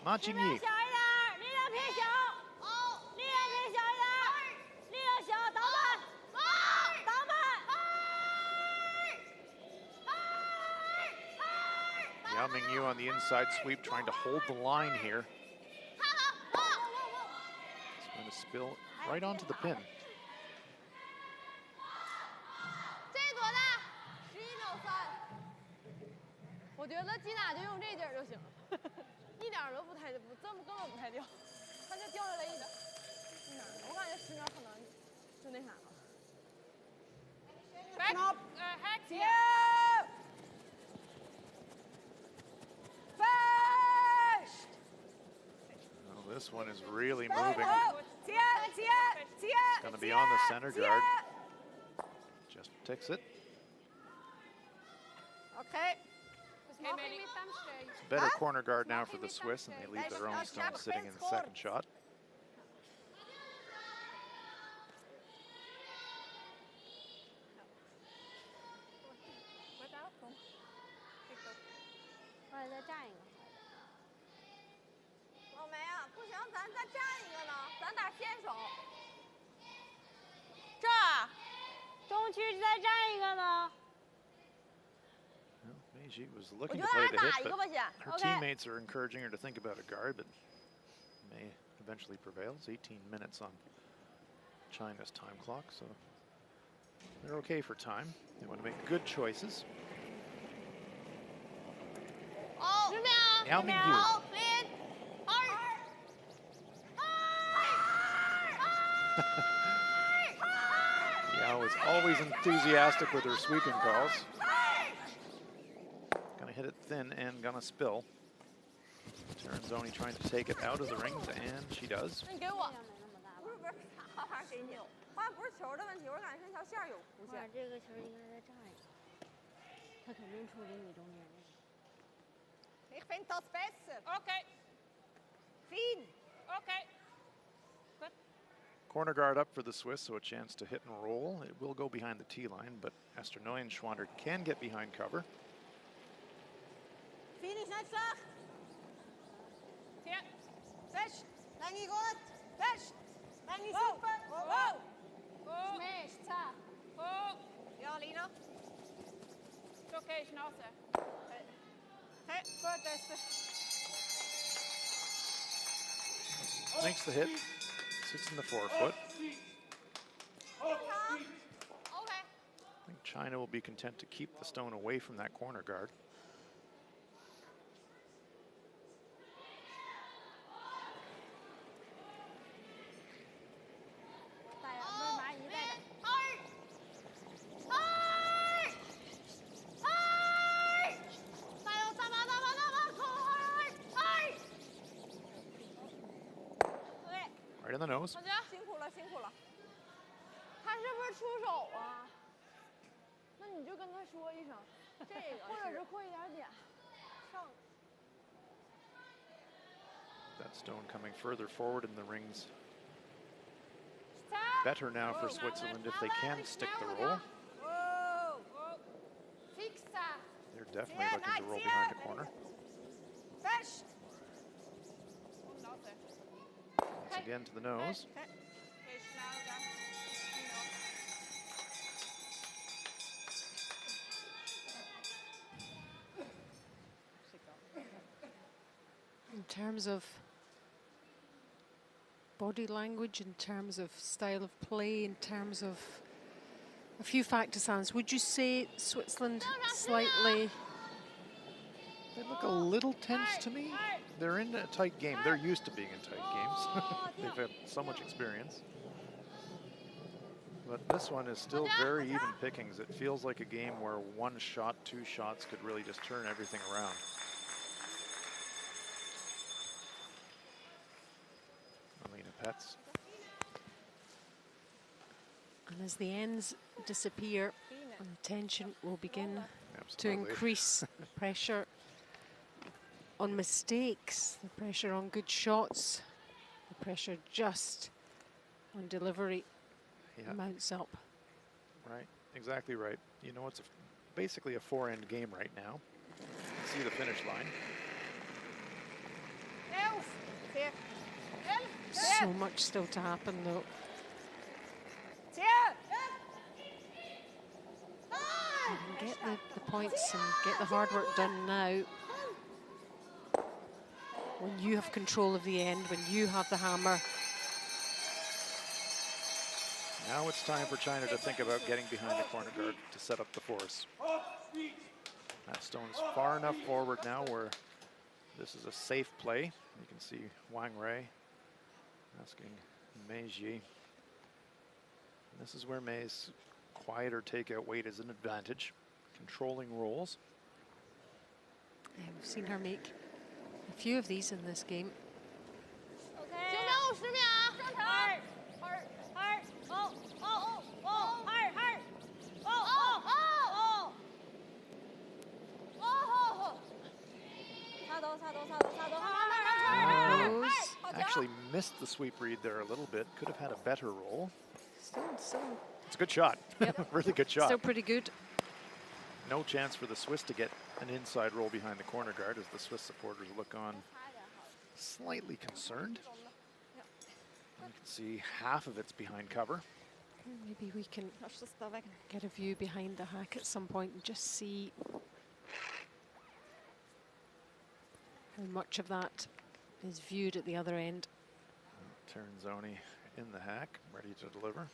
Ma 小 Jingyi. 一点儿，力量偏小。力量偏小一点儿，力量小，挡板。挡板。 Yao Mingyu on the inside sweep, trying to hold the line here. It's going to spill right onto the pin. 这多大？11秒3。我觉得吉娜就用这劲儿就行了，一点都不太根本不太掉，它就掉下来一点。我感觉10秒可能就那啥了。Back, head, yeah. Well, this one is really moving. It's going to be on the center guard. Just ticks it. Okay. It's a better corner guard now for the Swiss, and they leave their own stone sitting in the second shot. She was looking to play the hit, but her teammates are encouraging her to think about a guard, but may eventually prevail. It's 18 minutes on China's time clock, so they're okay for time. They want to make good choices. Yao Mingyu. Yao is always enthusiastic with her sweeping calls. Gonna hit it thin and gonna spill. Terranzoni trying to take it out of the rings, and she does. Ich finde das besser. Okay. Fein. Okay. Good. Corner guard up for the Swiss, so a chance to hit and roll. It will go behind the tee line, but Esther Neuenschwander can get behind cover. Fein ist nicht schlecht. Ja. Fest. Länge gut. Fest. Länge super. Oh. Oh. Smash, tap. Oh. Ja, Lina. Ist okay, Schnauze. Hey, gut, Esther. Makes the hit. Sits in the forefoot. Okay. I think China will be content to keep the stone away from that corner guard. Right in the nose. 辛苦了，辛苦了。他是不是出手啊？那你就跟他说一声，这个或者是快一点点。上。 That stone coming further forward in the rings. Better now for Switzerland if they can stick the roll. They're definitely looking to roll behind the corner. Once again to the nose. In terms of body language, in terms of style of play, in terms of a few factors, Hans, would you say Switzerland slightly? They look a little tense to me. They're in a tight game. They're used to being in tight games. They've had so much experience. But this one is still very even pickings. It feels like a game where one shot, two shots could really just turn everything around. Alina Petz. And as the ends disappear, and the tension will begin to Absolutely. increase pressure. on mistakes, the pressure on good shots, the pressure just on delivery Yeah, mounts up. right. Exactly right. You know, it's basically a four-end game right now. See the finish line. So much still to happen though. You can get the points and get the hard work done now. When you have control of the end, when you have the hammer. Now it's time for China to think about getting behind the corner guard to set up the force. That stone's far enough forward now where this is a safe play. You can see Wang Rei asking Mei Ji. This is where Mei's quieter takeout weight is an advantage. Controlling rolls. Yeah, we've seen her make a few of these in this game. 9秒50秒，上场。Actually missed the sweep read there a little bit. Could have had a better roll. Still, It's a good shot. Yep. Really good shot. still pretty good. No chance for the Swiss to get an inside roll behind the corner guard as the Swiss supporters look on slightly concerned. You can see half of it's behind cover. Maybe we can get a view behind the hack at some point and just see how much of that is viewed at the other end. Terzoni in the hack, ready to deliver.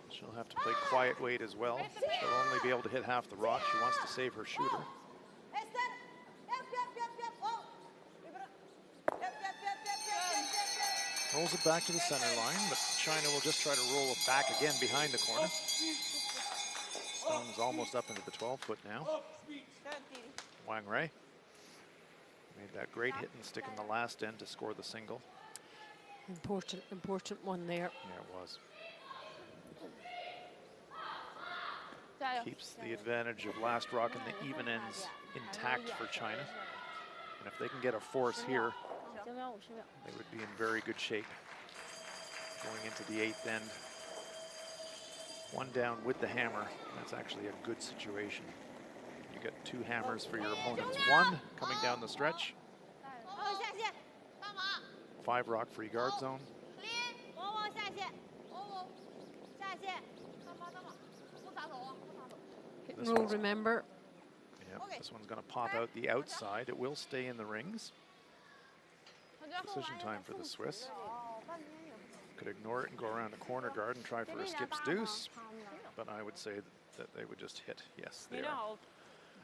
She'll have to play quiet weight as well. She'll only be able to hit half the rock. She wants to save her shooter. Rolls it back to the center line, but China will just try to roll it back again behind the corner. Stone's almost up into the 12-foot now. Wang Rei made that great hit and stick in the last end to score the single. Important one there. Yeah, it was. 加油！ Keeps the advantage of last rock and the even ends intact for China. And if they can get a force here, 9秒50秒。 they would be in very good shape going into the 8th end. One down with the hammer. That's actually a good situation. You get 2 hammers for your opponent's 1 coming down the stretch. 下线， 5 rock free guard zone. 往下线，下线。 Hit This and roll, one's- remember. Yep, this one's going to pop out the outside. It will stay in the rings. Decision time for the Swiss. Could ignore it and go around the corner guard and try for a skips deuce, but I would say that they would just hit. Yes, they are.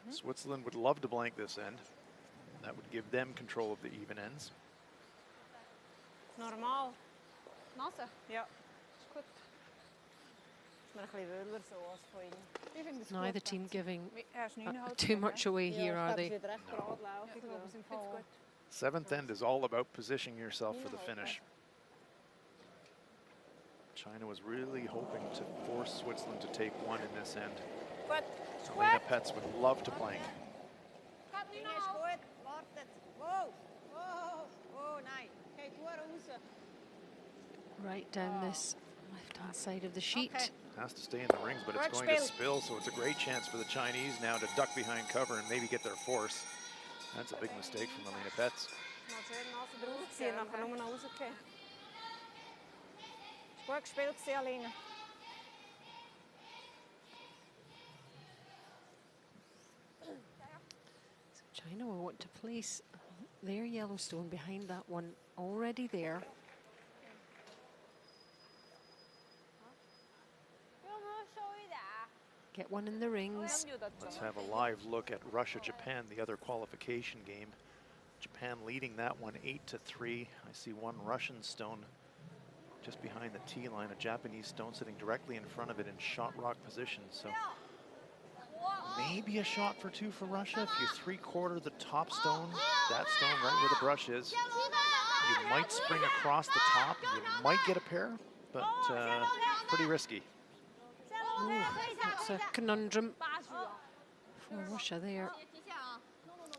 Switzerland would love to blank this end. That would give them control of the even ends. Normaal. Nossa. Ja. Is goed. Maar een beetje wilder zoals voor je. Even de Neither team giving Er is nu een too much away here, are they? No. It's good. 7th end is all about positioning yourself for the finish. China was really hoping to force Switzerland to take 1 in this end. Goed. Elena Petz would love to blank. Gaat nu Ding naar is half. goed. Wordt het. Wow. Wow. Wow, nee. Kijk hoor, Oese. Right down this left-hand side of the sheet. Okay. Has to stay in the rings, but it's going to spill, so it's a great chance for the Chinese now to duck behind cover and maybe get their force. That's a big mistake from Elena Petz. Ik zie je nog genomen naar Oese. Goed gespeeld, zie alleen. So China will want to place their Yellowstone behind that one already there. Get one in the rings. Let's have a live look at Russia-Japan, the other qualification game. Japan leading that one 8-3. I see one Russian stone just behind the tee line, a Japanese stone sitting directly in front of it in shot rock position. So maybe a shot for 2 for Russia. If you 3/4 the top stone, that stone right where the brush is, You might spring across the top. You might get a pair, but pretty risky. That's a conundrum for Russia there.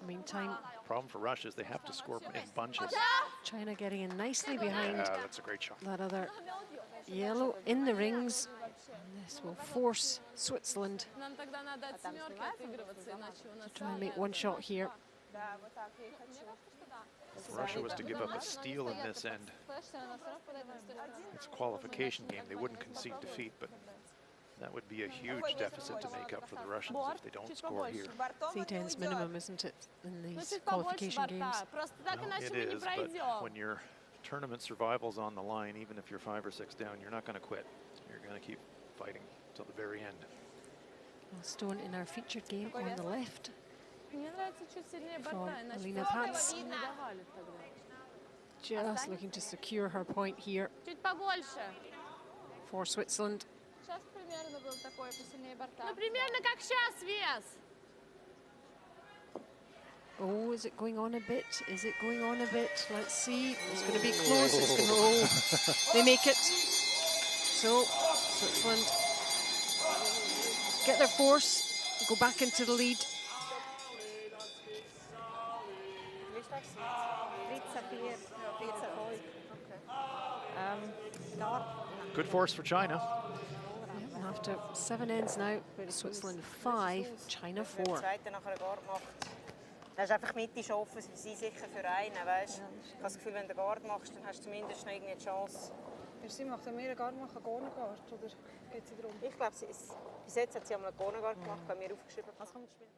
Meantime, Problem for Russia is they have to score in bunches. China getting in nicely behind That's a great shot. that other yellow in the rings. And this will force Switzerland Нам тогда надо от семерки отыгрываться, иначе у нас... to try and make one shot here. If Russia was to give up a steal in this end, it's a qualification game. They wouldn't concede defeat, but that would be a huge deficit to make up for the Russians if they don't score here. C10's minimum, isn't it, in these qualification games? Well, it is, but when your tournament survival's on the line, even if you're 5 or 6 down, you're not going to quit. You're going to keep fighting till the very end. Well, Stone in our featured game on the left Мне нравится чуть сильнее from борта, иначе Alina просто Pats. не давали тогда. Just looking to secure her point here Чуть побольше. for Switzerland. Сейчас примерно был такой посильнее борта. Ну, примерно как сейчас вес. Oh, is it going on a bit? Is it going on a bit? Let's see. It's going to be close. It's going to. Oh, they make it. So, Switzerland get their force, go back into the lead. Good force for China. Yeah, after 7 ends now, Switzerland 5, China 4. Das ist einfach mittig offen, sie sicher für einen, weißt? Ich habe das Gefühl, wenn du Guard machst, dann hast du zumindest noch irgendeine Chance. Sie macht mehr einen Guard machen, Corner Guard, oder geht sie darum? Ich glaube, bis jetzt hat sie einmal einen Corner Guard gemacht, bei mir aufgeschrieben. Was kommt spielen?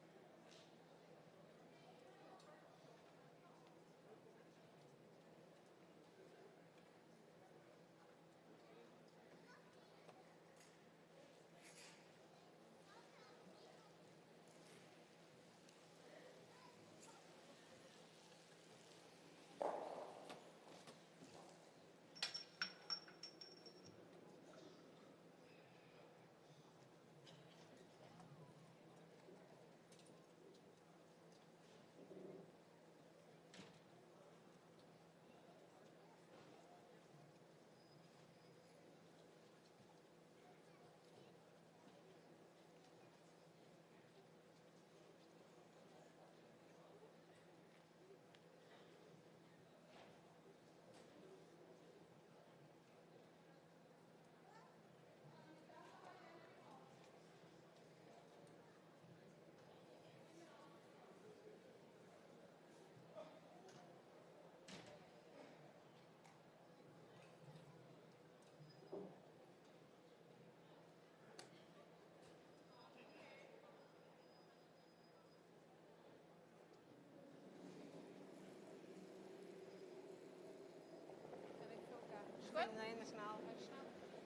Nein, schnell.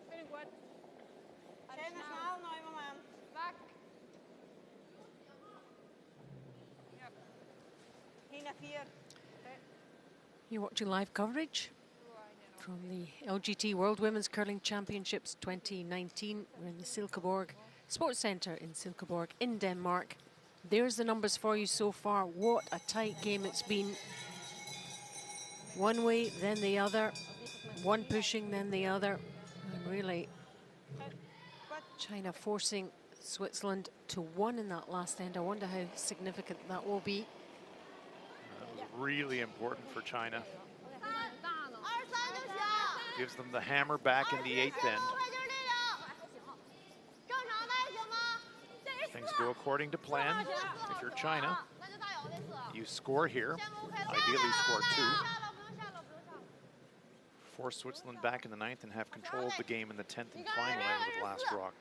Finde ich gut. Schnell noch im Moment. Weg. Hinten 4. You're watching live coverage from the LGT World Women's Curling Championships 2019. We're in the Silkeborg Sports Centre in Silkeborg in Denmark. There's the numbers for you so far. What a tight game it's been. One way, then the other. One pushing, then the other. And really, China forcing Switzerland to 1 in that last end. I wonder how significant that will be. Really important for China. Gives them the hammer back in the 8th end. Things go according to plan. If you're China, you score here, ideally score 2. Force Switzerland back in the 9th and have control of the game in the 10th and final end with last rock.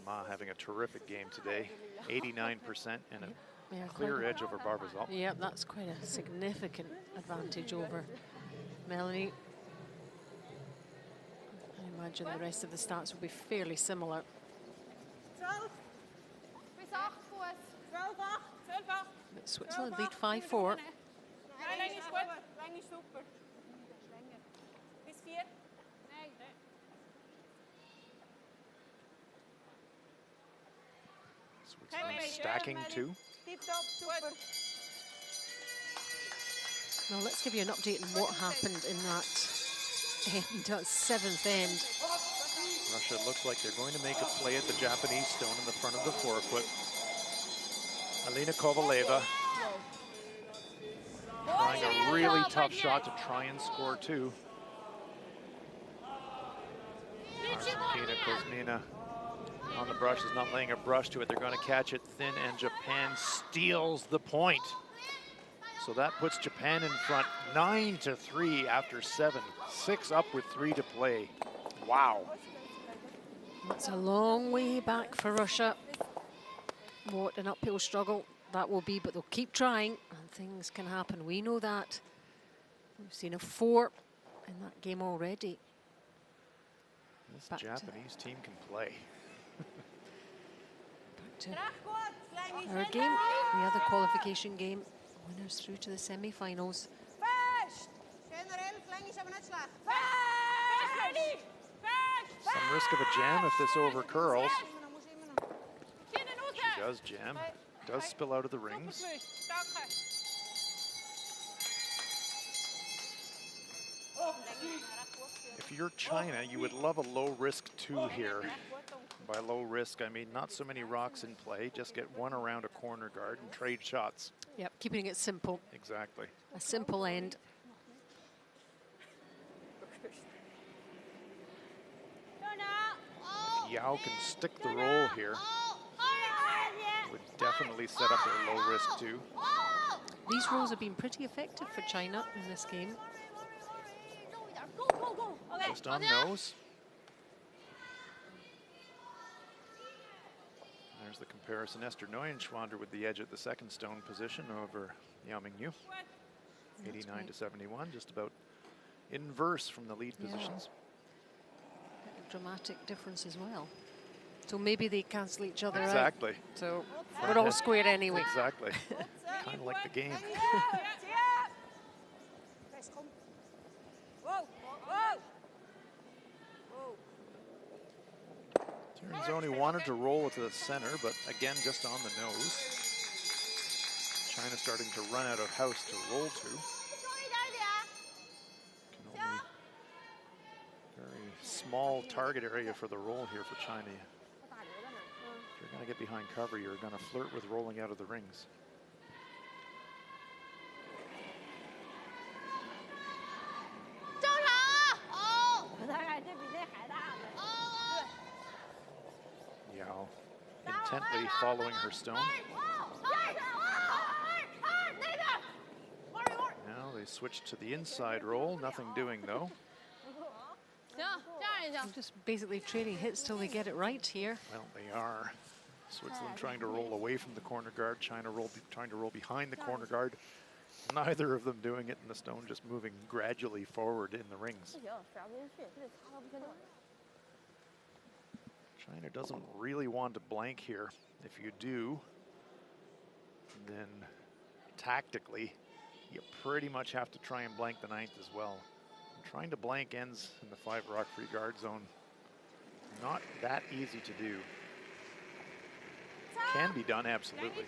Ma having a terrific game today, 89% and a clear edge over Barbazov. Yep, that's quite a significant advantage over Melanie. I imagine the rest of the stats will be fairly similar. 12. Bis 8 Fuß. 12, 8. 12, 8. But Switzerland lead 5-4. Nein, ist gut. Lang ist super. Bis 4. Nein. Switzerland stacking 2. Tip top, super. Now let's give you an update on what happened in that seventh end. Russia looks like they're going to make a play at the Japanese stone in the front of the forefoot. Alina Kovaleva trying a really tough shot to try and score two. Argentina Kuzmina on the brush is not laying a brush to it. They're going to catch it thin, and Japan steals the point. So that puts Japan in front 9-3 after 7. 6 up with 3 to play. Wow. It's a long way back for Russia. What an uphill struggle that will be, but they'll keep trying and things can happen. We know that. We've seen a 4 in that game already. This Japanese team can play. Back to our game, the other qualification game. Winners through to the semi-finals. Some risk of a jam if this over curls. She does jam, does spill out of the rings. If you're China, you would love a low risk 2 here. By low risk, I mean not so many rocks in play, just get one around a corner guard and trade shots. Yep, keeping it simple. Exactly. A simple end. Yao can stick the roll here. Would definitely set up their low risk 2. These rolls have been pretty effective for China in this game. Just on nose. There's the comparison. Esther Neuenschwander with the edge at the second stone position over Yao Mingyu. 89-71, just about inverse from the lead positions. A dramatic difference as well. So maybe they cancel each other out. Exactly. So we're all square anyway. Exactly. Kind of like the game. Tirinzoni wanted to roll it to the center, but again, just on the nose. China starting to run out of house to roll to. Can only very small target area for the roll here for China. If you're going to get behind cover, you're going to flirt with rolling out of the rings. Yao intently following her stone. Now they switch to the inside roll. Nothing doing though. I'm just basically trading hits till they get it right here. Well, they are. Switzerland trying to roll away from the corner guard. China trying to roll behind the corner guard. Neither of them doing it, and the stone just moving gradually forward in the rings. China doesn't really want to blank here. If you do, then tactically, you pretty much have to try and blank the ninth as well. Trying to blank ends in the 5 rock free guard zone, not that easy to do. Can be done, absolutely,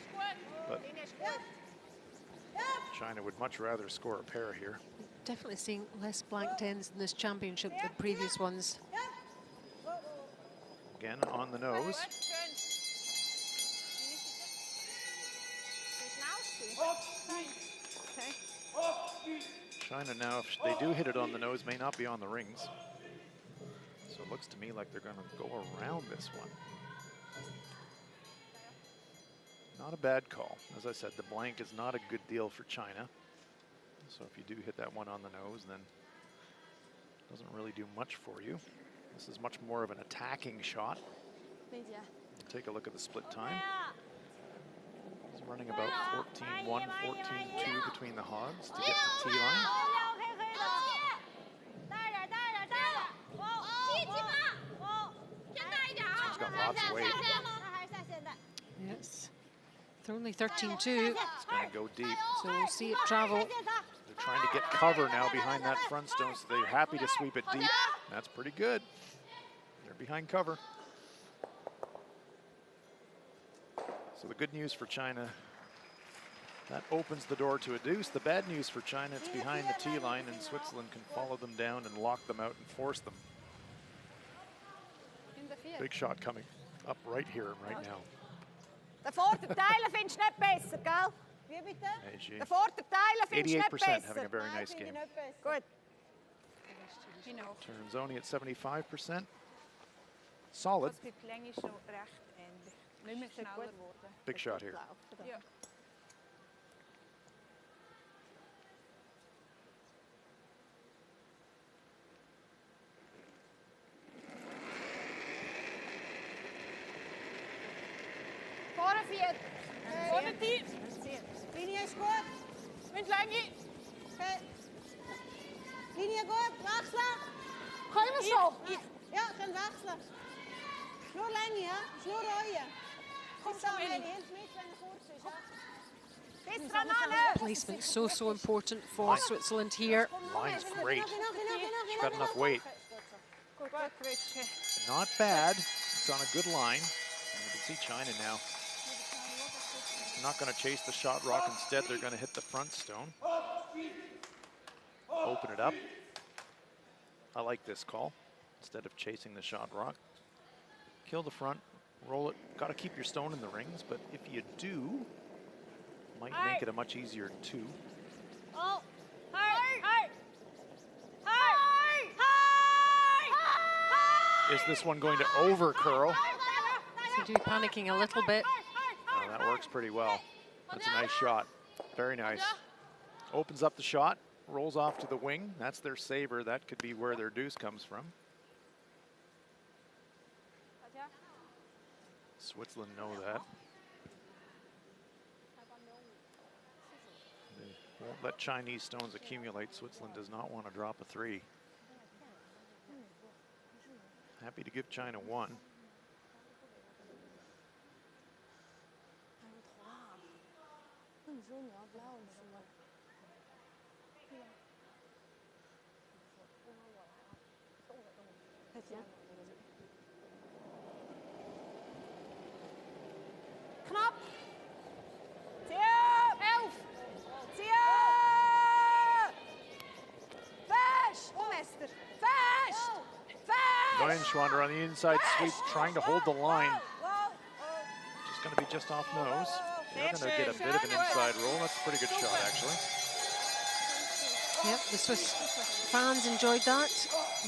but China would much rather score a pair here. Definitely seeing less blanked ends in this championship than previous ones. Again, on the nose. China now, if they do hit it on the nose, may not be on the rings. So it looks to me like they're going to go around this one. Not a bad call. As I said, the blank is not a good deal for China. So if you do hit that one on the nose, then it doesn't really do much for you. This is much more of an attacking shot. Take a look at the split time. He's running about 14-1, 14-2 between the hogs to get to T-line. He's got lots of weight. Yes. They're only 13-2. It's going to go deep. So we'll see it travel. They're trying to get cover now behind that front stone, so they're happy to sweep it deep. That's pretty good. They're behind cover. So the good news for China That opens the door to a deuce. The bad news for China, it's behind the tee line, and Switzerland can follow them down and lock them out and force them. Big shot coming up right here, right now. Den Vorderteilen findest du nicht besser, gell? Wie bitte? Hey, Den Vorderteilen findest du nicht 88% besser. having a very Nein, nice finde ich game. nicht besser. Gut. Terzoni at 75%. Solid. Die Länge ist noch recht ähnlich. Nicht mehr schneller geworden. Big shot here. Ja. Vorne 4. Vorne 10. Linie ist gut. Mit Länge. Okay. Linie gut. Wechseln. Können wir so? Ja, können wechseln. Nur Länge, ja? Ist nur Reue. Komm da, Meli, hilf mit, wenn er kurz ist, ja? Bis dran an! Placement so important for Switzerland here. Line's great. She's got enough weight. Gut, Rücke. Not bad. It's on a good line. And you can see China now. Not going to chase the shot rock. Instead, they're going to hit the front stone. Open it up. I like this call. Instead of chasing the shot rock. Kill the front, roll it. Got to keep your stone in the rings, but if you do, might make it a much easier two. Oh! Hey! Hey! Hey! Hey! Is this one going to over curl? Suju panicking a little bit. Oh, that works pretty well. That's a nice shot. Very nice. Opens up the shot, rolls off to the wing. That's their saber. That could be where their deuce comes from. Switzerland know that. They won't let Chinese stones accumulate. Switzerland does not want to drop a three. Happy to give China one. Knap! Zie up! 11! Zie up! Fast! Mester! Fast! Fast! Neuenschwander on the inside sweep, trying to hold the line. Whoa! Just going to be just off nose. They're going to get a bit of an inside roll. That's a pretty good shot, actually. Yep, the Swiss fans enjoyed that.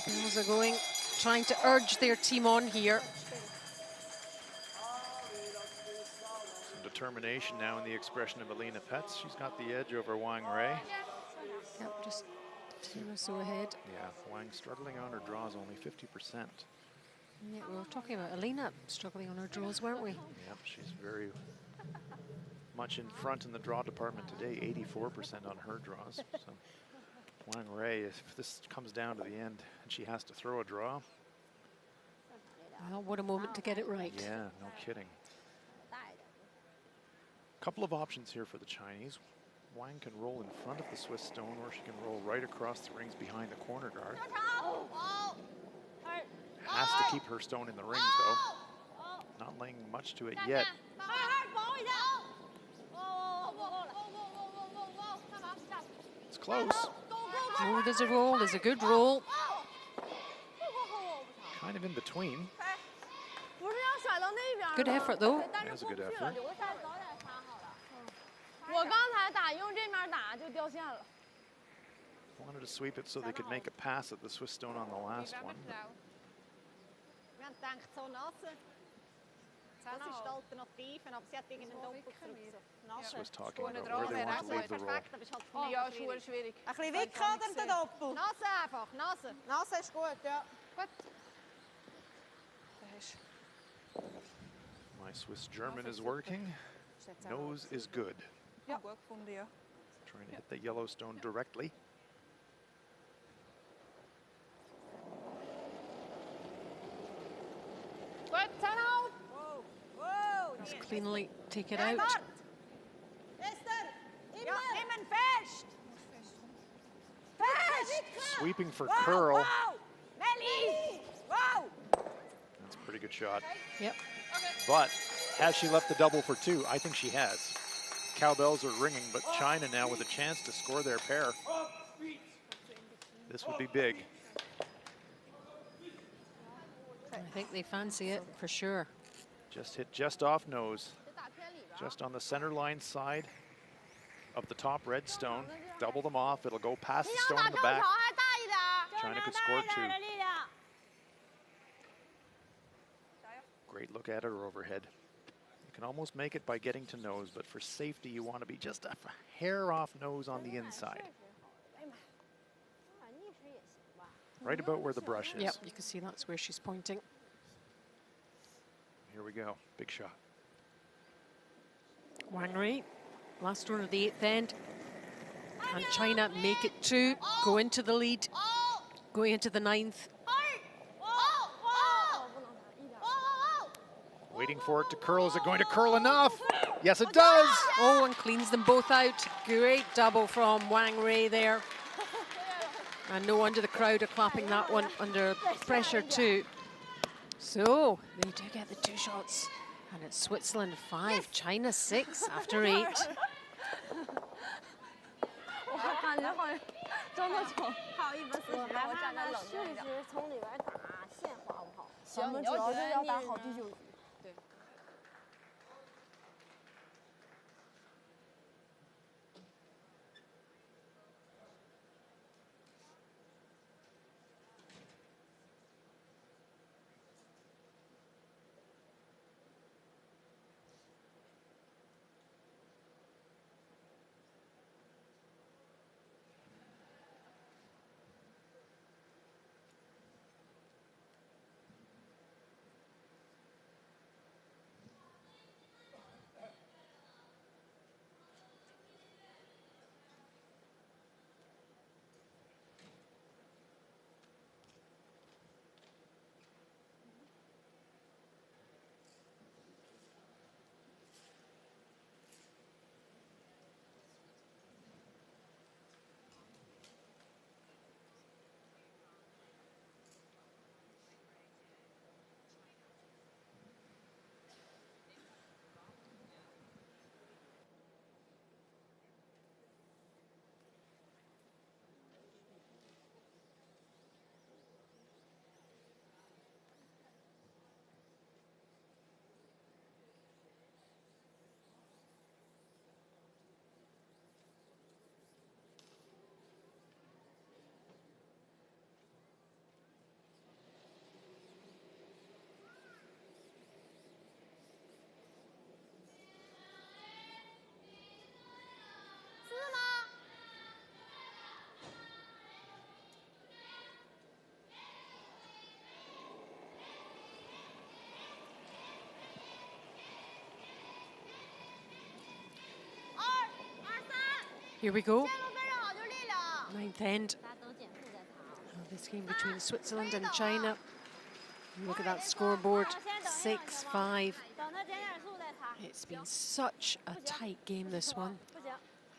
The girls are going, trying to urge their team on here. Some determination now in the expression of Alina Petz. She's got the edge over Wang Rei. Yep, just 2 or so ahead. Yeah, Wang struggling on her draws, only 50%. Yeah, we were talking about Alina struggling on her draws, weren't we? Yep, she's very much in front in the draw department today, 84% on her draws. So Wang Rei, if this comes down to the end and she has to throw a draw. Well, what a moment to get it right. Yeah, no kidding. Couple of options here for the Chinese. Wang can roll in front of the Swiss stone, or she can roll right across the rings behind the corner guard. Has to keep her stone in the rings, though. Not laying much to it yet. It's close. Oh, there's a roll, there's a good roll. Kind of in between. Good effort, though. That's a good effort. 我刚才打用这面打就掉线了。 Wanted to sweep it so they could make a pass at the Swiss stone on the last one. Wir haben gedacht, so nasse. Das ist die Alternative, aber sie hat irgendeinen Doppelkreuz. Nasse. Swiss talking about where they want to leave the roll. Perfekt, aber ist halt Ja, ist schwierig. schwierig. Ein bisschen wicken oder der Doppel? Nase einfach, Nase. Nase ist gut, ja. Gut. My Swiss German is working. Nose is good. Ja. Gut gefunden, ja. Trying to hit the yellow stone directly. Gut, 10 out. Wow, wow. Let's cleanly take it out. Esther, immer. Ja, nehmen fest. Fest. Sweeping for Wow, curl. wow. Melli. Wow. That's a pretty good shot. Yep. But has she left the double for two? I think she has. Cowbells are ringing, but China now with a chance to score their pair. This would be big. I think they fancy it for sure. Just hit just off nose, just on the center line side of the top red stone. Double them off, it'll go past the stone in the back. China could score 2. Great look at her overhead. You can almost make it by getting to nose, but for safety, you want to be just a hair off nose on the inside. Right about where the brush is. Yep, you can see that's where she's pointing. Here we go, big shot. Wang Rui, last one of the 8th end. Can China make it 2, go into the lead, going into the 9th? Waiting for it to curl. Is it going to curl enough? Yes, it does. Oh, and cleans them both out. Great double from Wang Rui there. And no wonder the crowd are clapping that one under pressure too. So they do get the 2 shots. And it's Switzerland 5, China 6 after 8. 我感觉好像真的就还有1分40，我站着冷静一点。从里边打线滑不好。行，你主要是要打好第9局。对。Here we go. 9th end. This game between Switzerland and China. Look at that scoreboard, 6-5. It's been such a tight game, this one.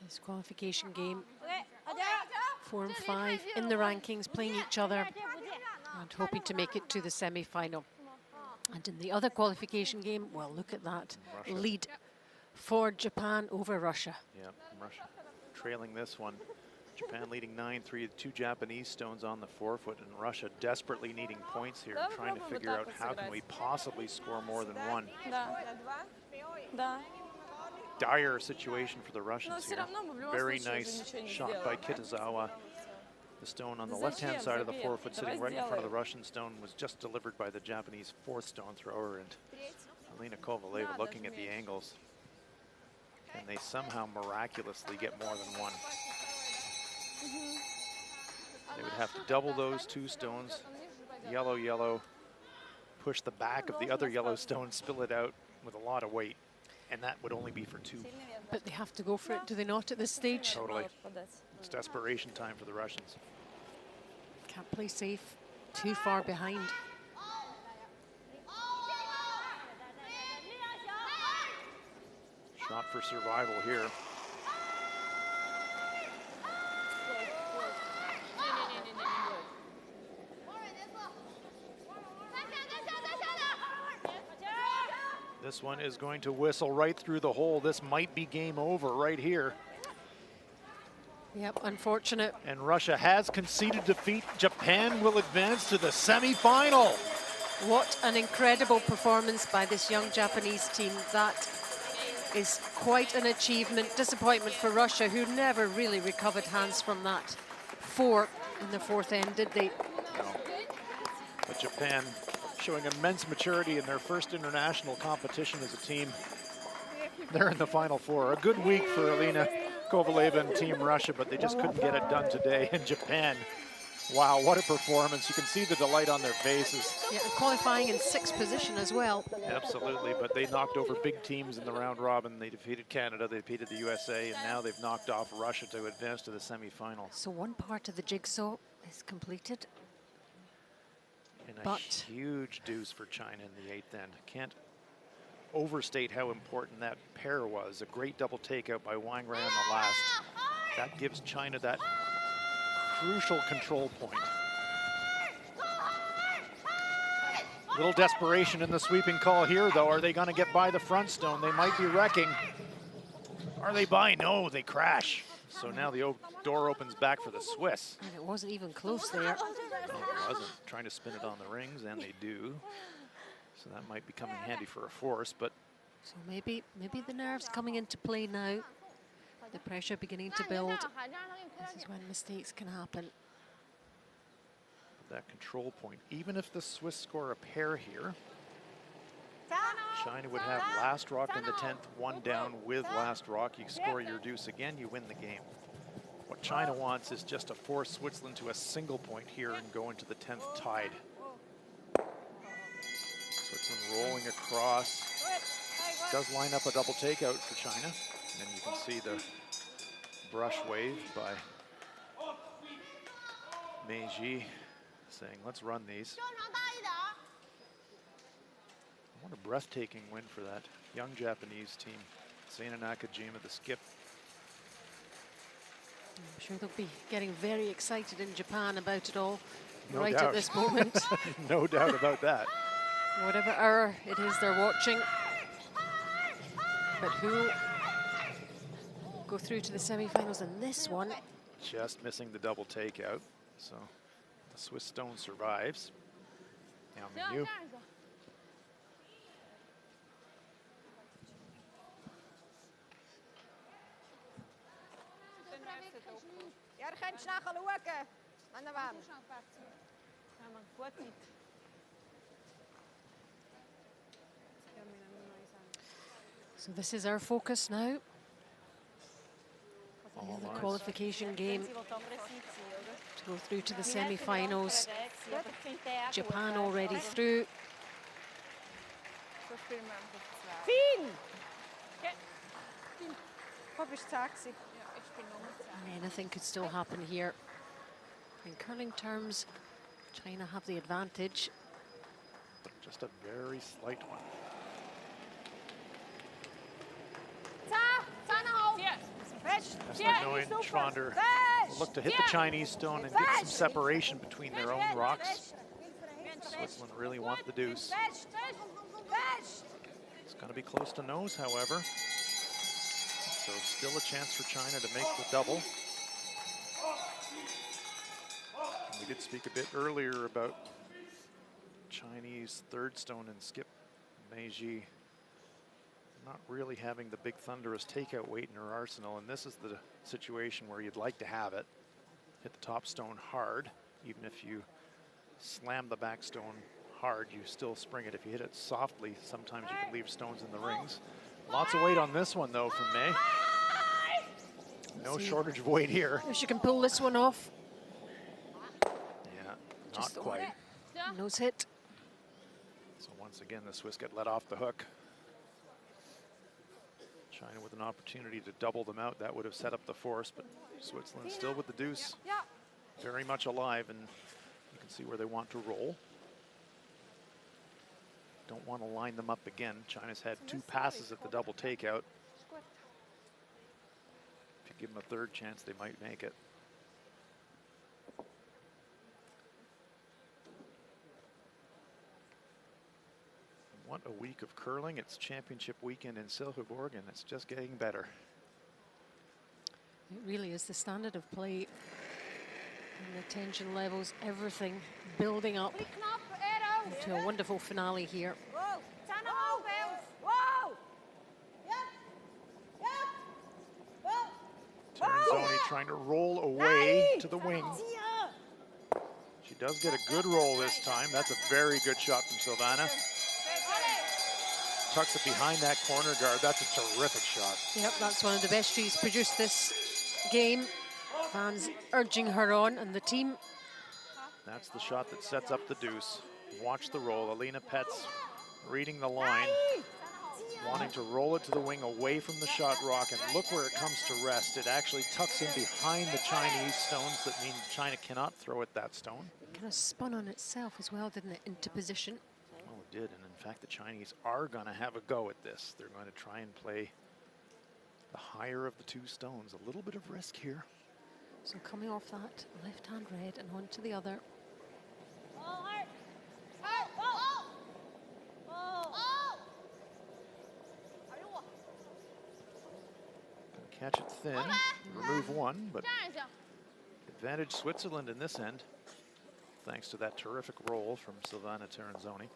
This qualification game. 4 and 5 in the rankings, playing each other and hoping to make it to the semi-final. And in the other qualification game, well, look at that Russia. Lead for Japan over Russia. Yeah, Russia trailing this one. Japan leading 9-3, 2 Japanese stones on the forefoot, and Russia desperately needing points here, trying to figure out how can we possibly score more than 1. Dire situation for the Russians here. Very nice shot by Kitazawa. The stone on the left-hand side of the forefoot sitting right in front of the Russian stone was just delivered by the Japanese 4th stone thrower, and Alina Kovaleva looking at the angles. And they somehow miraculously get more than 1. They would have to double those 2 stones, yellow, yellow, push the back of the other yellow stone, spill it out with a lot of weight, and that would only be for 2. But they have to go for it, do they not, at this stage? Totally. It's desperation time for the Russians. Can't play safe, too far behind. Shot for survival here. This one is going to whistle right through the hole. This might be game over right here. Yep, unfortunate. And Russia has conceded defeat. Japan will advance to the semi-final. What an incredible performance by this young Japanese team. That is quite an achievement. Disappointment for Russia, who never really recovered hands from that four in the fourth end, did they? No. But Japan showing immense maturity in their first international competition as a team. They're in the Final Four. A good week for Alina Kovaleva and Team Russia, but they just couldn't get it done today. And Japan, wow, what a performance. You can see the delight on their faces. Yeah, and qualifying in sixth position as well. Absolutely, but they knocked over big teams in the round robin. They defeated Canada, they defeated the USA, and now they've knocked off Russia to advance to the semifinals. So one part of the jigsaw is completed. And a But huge deuce for China in the eighth end. Can't overstate how important that pair was. A great double takeout by Wang Ran on the last. That gives China that crucial control point. Little desperation in the sweeping call here, though. Are they going to get by the front stone? They might be wrecking. Are they by? No, they crash. So now the door opens back for the Swiss. and it wasn't even close there. No, it wasn't. Trying to spin it on the rings, and they do. So that might be coming handy for a force, but So maybe the nerves coming into play now. The pressure beginning to build. This is when mistakes can happen. that control point, even if the Swiss score a pair here, China would have last rock in the 10th, one down with last rock. You score your deuce again, you win the game. What China wants is just to force Switzerland to a single point here and go into the 10th tied. Switzerland rolling across. Does line up a double takeout for China. And you can see the brush wave by Meiji saying, let's run these. What a breathtaking win for that young Japanese team. Seina Nakajima, the skip. I'm sure they'll be getting very excited in Japan about it all No right doubt. at this moment. No doubt about that. Whatever hour it is they're watching. But who go through to the semi-finals in this one? Just missing the double takeout. So the Swiss stone survives. Now Menu. Ja, dan ga je snel gaan lopen. Aan de wand. So this is our focus now. All The eyes. qualification game to go through to the semi-finals. Japan already through. Fien! Wat is taxi? And anything could still happen here. In curling terms, China have the advantage. Just a very slight one. That's not knowing Schwander will look to hit the Chinese stone and get some separation between their own rocks. Switzerland really want the deuce. It's going to be close to nose, however. So still a chance for China to make the double. And we did speak a bit earlier about Chinese third stone and skip Meiji not really having the big thunderous takeout weight in her arsenal, and this is the situation where you'd like to have it. Hit the top stone hard. Even if you slam the back stone hard, you still spring it. If you hit it softly, sometimes you can leave stones in the rings. Lots of weight on this one, though, from May. No shortage of weight here. If she can pull this one off. Yeah, not Just quite. Nose hit. So once again, the Swiss get let off the hook. China with an opportunity to double them out. That would have set up the force, but Switzerland still with the deuce. Very much alive, and you can see where they want to roll. Don't want to line them up again. China's had two passes at the double takeout. If you give them a third chance, they might make it. What a week of curling. It's championship weekend in Silkeborg, and it's just getting better. It really is the standard of play. And the tension levels, everything building up Bli knapp, Eero. to a wonderful finale here. Wow. Zijn er half Wow. Yep. Yep. Wow. Terzoni trying to roll away to the wing. Zie je. She does get a good roll this time. That's a very good shot from Silvana. Tucks it behind that corner guard. That's a terrific shot. Yep, that's one of the best she's produced this game. Fans urging her on, and the team. That's the shot that sets up the deuce. Watch the roll. Alina Petz reading the line, wanting to roll it to the wing away from the shot rock, and look where it comes to rest. It actually tucks in behind the Chinese stones. That means China cannot throw at that stone. It kind of spun on itself as well, didn't it, into position? Well, it did, and in fact, the Chinese are going to have a go at this. They're going to try and play the higher of the two stones. A little bit of risk here. So coming off that left-hand red and onto the other. Catch it thin, remove one, but advantage Switzerland in this end, thanks to that terrific roll from Silvana Terzoni.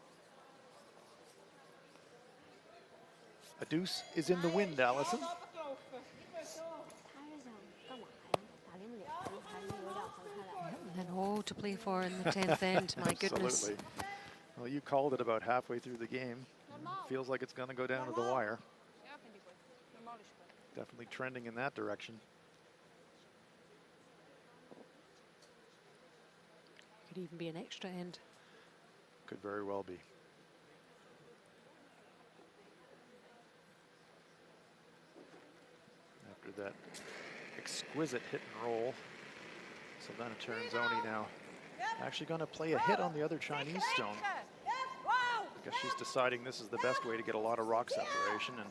A deuce is in the wind, Allison. And then oh, to play for in the 10th end, my goodness. Absolutely. Well, you called it about halfway through the game. Feels like it's going to go down to the wire. Definitely trending in that direction. Could even be an extra end. Could very well be. After that exquisite hit and roll, Silvana Terzoni now actually going to play a hit on the other Chinese stone. I guess she's deciding this is the best way to get a lot of rock separation and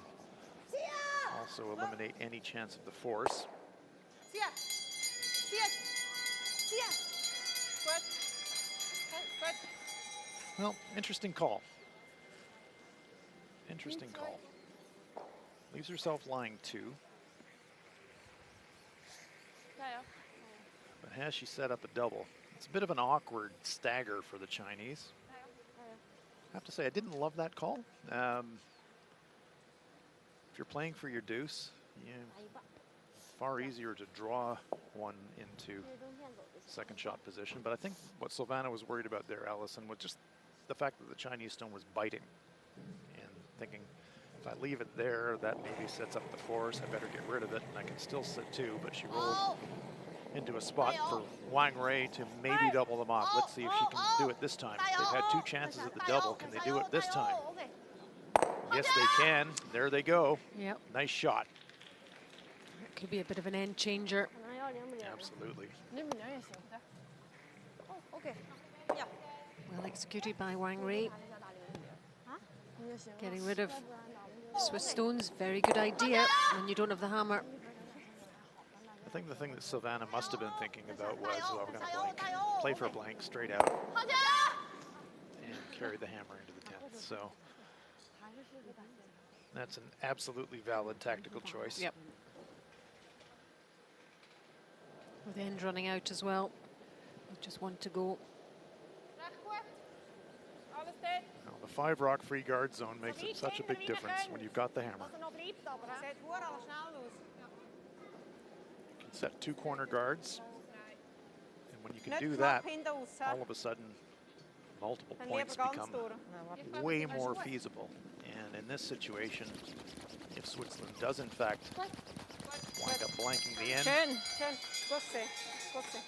also eliminate any chance of the force. Well, interesting call. Interesting call. Leaves herself lying 2. But has she set up a double? It's a bit of an awkward stagger for the Chinese. I have to say, I didn't love that call. If you're playing for your deuce, far easier to draw one into second shot position. But I think what Silvana was worried about there, Allison, was just the fact that the Chinese stone was biting and thinking, if I leave it there, that maybe sets up the force. I better get rid of it, and I can still sit 2. But she rolled into a spot for Wang Rui to maybe double them off. Let's see if she can do it this time. They've had 2 chances at the double. Can they do it this time? Yes, they can. There they go. Yep. Nice shot. It could be a bit of an end changer. Absolutely. Well executed by Wang Rui. Getting rid of Swiss stones, very good idea when you don't have the hammer. I think the thing that Silvana must have been thinking about was, well, we're going to blank, play for a blank straight out, and carry the hammer into the 10th. So that's an absolutely valid tactical choice. Yep. With the end running out as well. Just one to go. Now, the 5 rock free guard zone makes it such a big difference when you've got the hammer. You can set 2 corner guards, and when you can do that, all of a sudden multiple points become way more feasible. And in this situation, if Switzerland does in fact wind up blanking the end, Schön, schön. Gut sehen, gut sehen.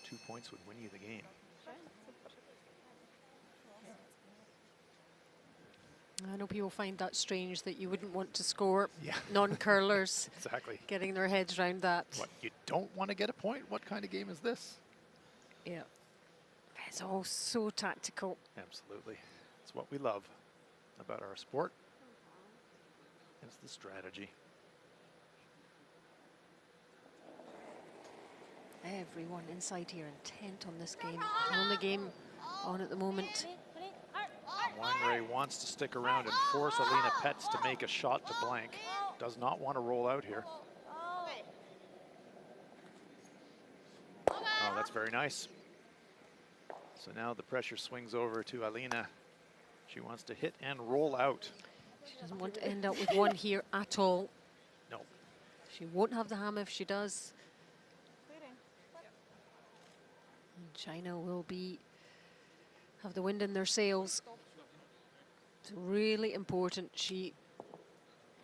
2 points would win you the game. I know people find that strange that you wouldn't want to score Yeah. non-curlers Exactly. getting their heads around that. What, you don't want to get a point? What kind of game is this? Yeah. It's all so tactical. Absolutely. It's what we love about our sport. It's the strategy. Everyone inside here intent on this game. The only game on at the moment. Wang Rui wants to stick around and force Alina Petz to make a shot to blank. Does not want to roll out here. Oh, that's very nice. So now the pressure swings over to Alina. She wants to hit and roll out. She doesn't want to end up with one here at all. No. She won't have the hammer if she does. And China will have the wind in their sails. It's really important she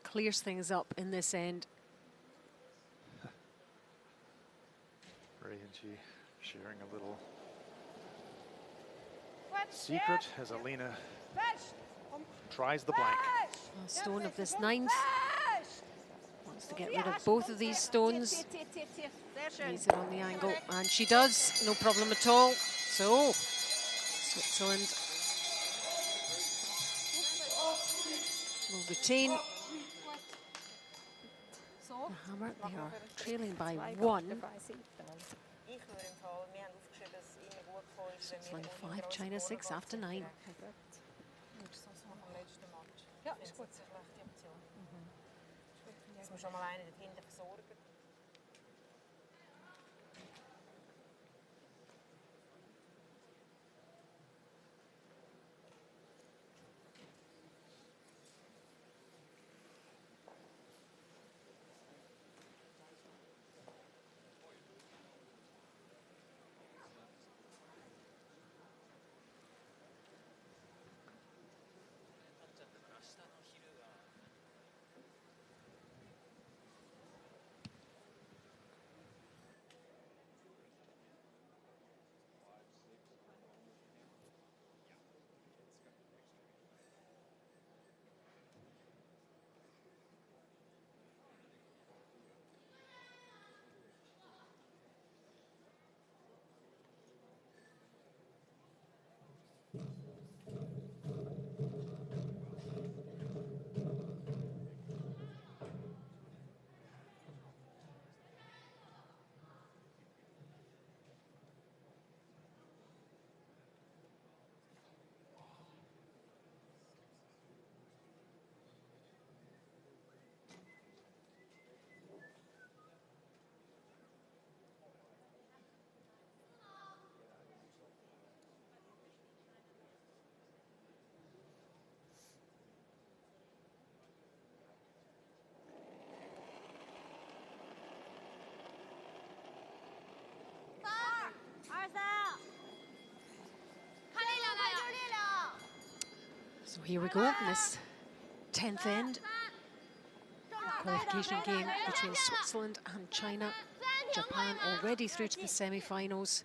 clears things up in this end. Ray and Chi sharing a little secret as Alina tries the blank. Last stone of this ninth. Wants to get rid of both of these stones. Lays it on the angle, and she does, no problem at all. So, Switzerland will retain the hammer. They are trailing by 1. Switzerland 5, China 6 after 9. Ja, is goed. Jetzt muss schon mal einer dahinter versorgen. So here we go in this 10th end. Qualification game between Switzerland and China. Japan already through to the semi-finals.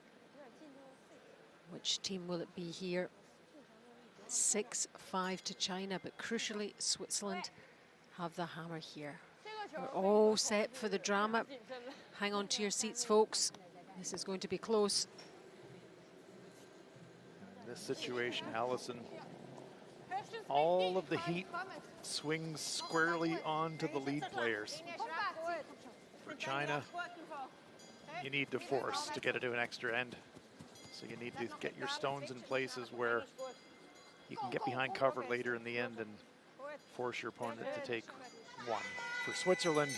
Which team will it be here? 6-5 to China, but crucially Switzerland have the hammer here. We're all set for the drama. Hang on to your seats, folks. This is going to be close. In this situation, Allison, all of the heat swings squarely onto the lead players. For China, you need to force to get it to an extra end. So you need to get your stones in places where you can get behind cover later in the end and force your opponent to take 1. For Switzerland,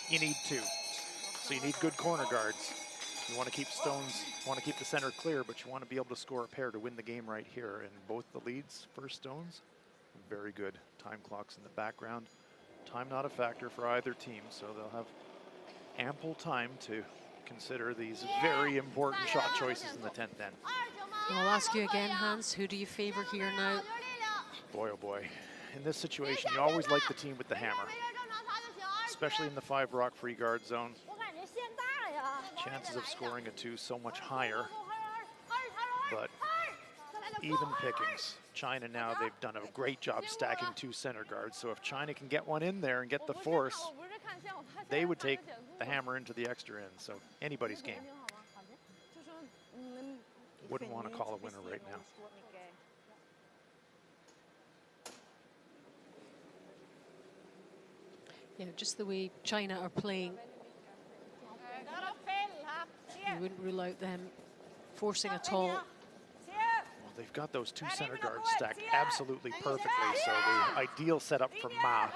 you need 2. So you need good corner guards. You want to keep stones, want to keep the center clear, but you want to be able to score a pair to win the game right here. And both the leads, first stones, very good. Time clocks in the background. Time not a factor for either team, so they'll have ample time to consider these very important shot choices in the 10th end. I'll ask you again, Hans, who do you favor here now? Boy, oh boy. In this situation, you always like the team with the hammer, especially in the 5 rock free guard zone. Chances of scoring a 2 so much higher, but even pickings. China now, they've done a great job stacking 2 center guards, so if China can get one in there and get the force, they would take the hammer into the extra end, so anybody's game. Wouldn't want to call a winner right now. Yeah, just the way China are playing, you wouldn't rule out them forcing at all. they've got those two center guards stacked absolutely perfectly, so the ideal setup for Ma.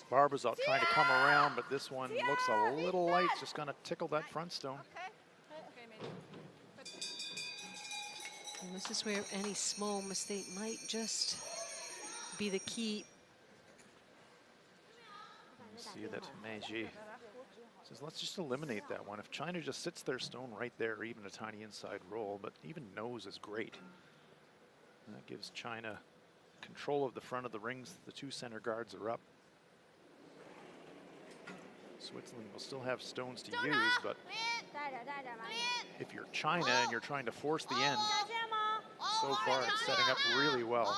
Barbara's out trying to come around, but this one looks a little light. It's just going to tickle that front stone. And this is where any small mistake might just be the key. You see that Meiji says, let's just eliminate that one. If China just sits their stone right there, even a tiny inside roll, but even nose is great. And that gives China control of the front of the rings. The two center guards are up. Switzerland will still have stones to use, but if you're China and you're trying to force the end, so far it's setting up really well.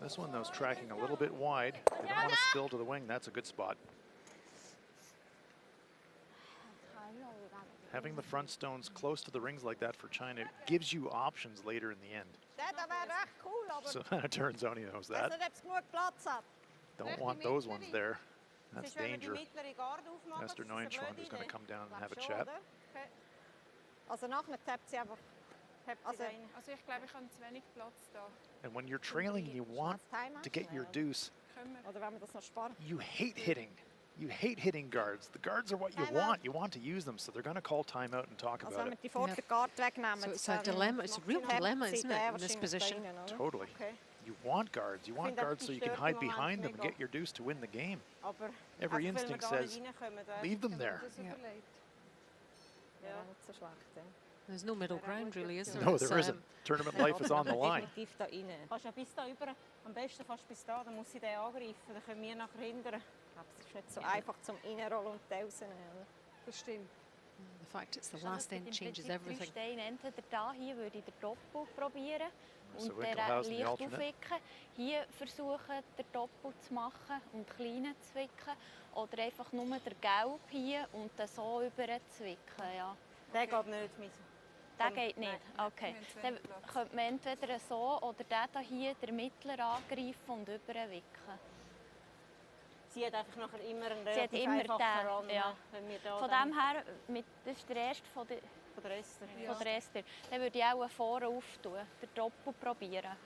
This one, though, is tracking a little bit wide. They don't want to spill to the wing. That's a good spot. Having the front stones close to the rings like that for China gives you options later in the end. Savannah Turns-Oni knows that. Don't want those ones there. That's danger. Esther Neuenschwander is going to come down and have a chat. And when you're trailing, you want to get your deuce. You hate hitting. You hate hitting guards. The guards are what you want. You want to use them, so they're going to call timeout and talk about it. So it's a dilemma. It's a real dilemma, isn't it, in this position? Totally. You want guards. You want guards so you can hide behind them and get your deuce to win the game. Every instinct says, leave them there. There's no middle ground, really, is there? No, there isn't. Tournament life is on the line. The fact it's the last end changes everything. Entweder da, hier würde ich den Doppel probieren und So den Winkelhausen, the leicht alternate. aufwicken. Hier versuchen, den Doppel zu machen und kleinen zu wicken. Oder einfach nur den Gelb hier und den so über zu wicken. Ja. Der geht nicht mit. Der geht nicht? Okay. Dann könnte man entweder so oder den hier, den Mittler, angreifen und überwicken. Sie hat einfach nachher immer einen Sie hat relativ immer einfachen Run, den, ja. wenn wir da Von dem her, das ist der erste von der Esther. Dann würde ich auch vorne auftun, den Doppel probieren.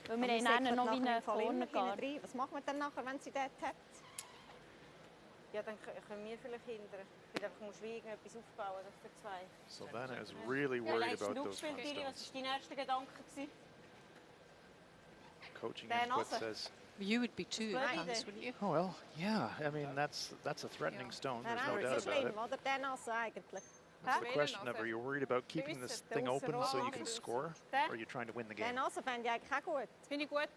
Weil wir haben noch wie einen Cornerguard. Was machen wir dann nachher, wenn sie dort hat? Ja, dann können wir vielleicht hindern. Vielleicht musst du irgendetwas aufbauen für zwei. Savannah is really worried about those front Was stones. war dein erster Gedanke? Coaching Der input Nase. says, You would be too, Hans, wouldn't you? oh, well, yeah. I mean, that's a threatening stone. There's no doubt about it. Oder der Nase eigentlich? That's the question of, are you worried about keeping this thing open so you can score? Or are you trying to win the Der game? Nase fände ich eigentlich auch gut. Finde ich gut.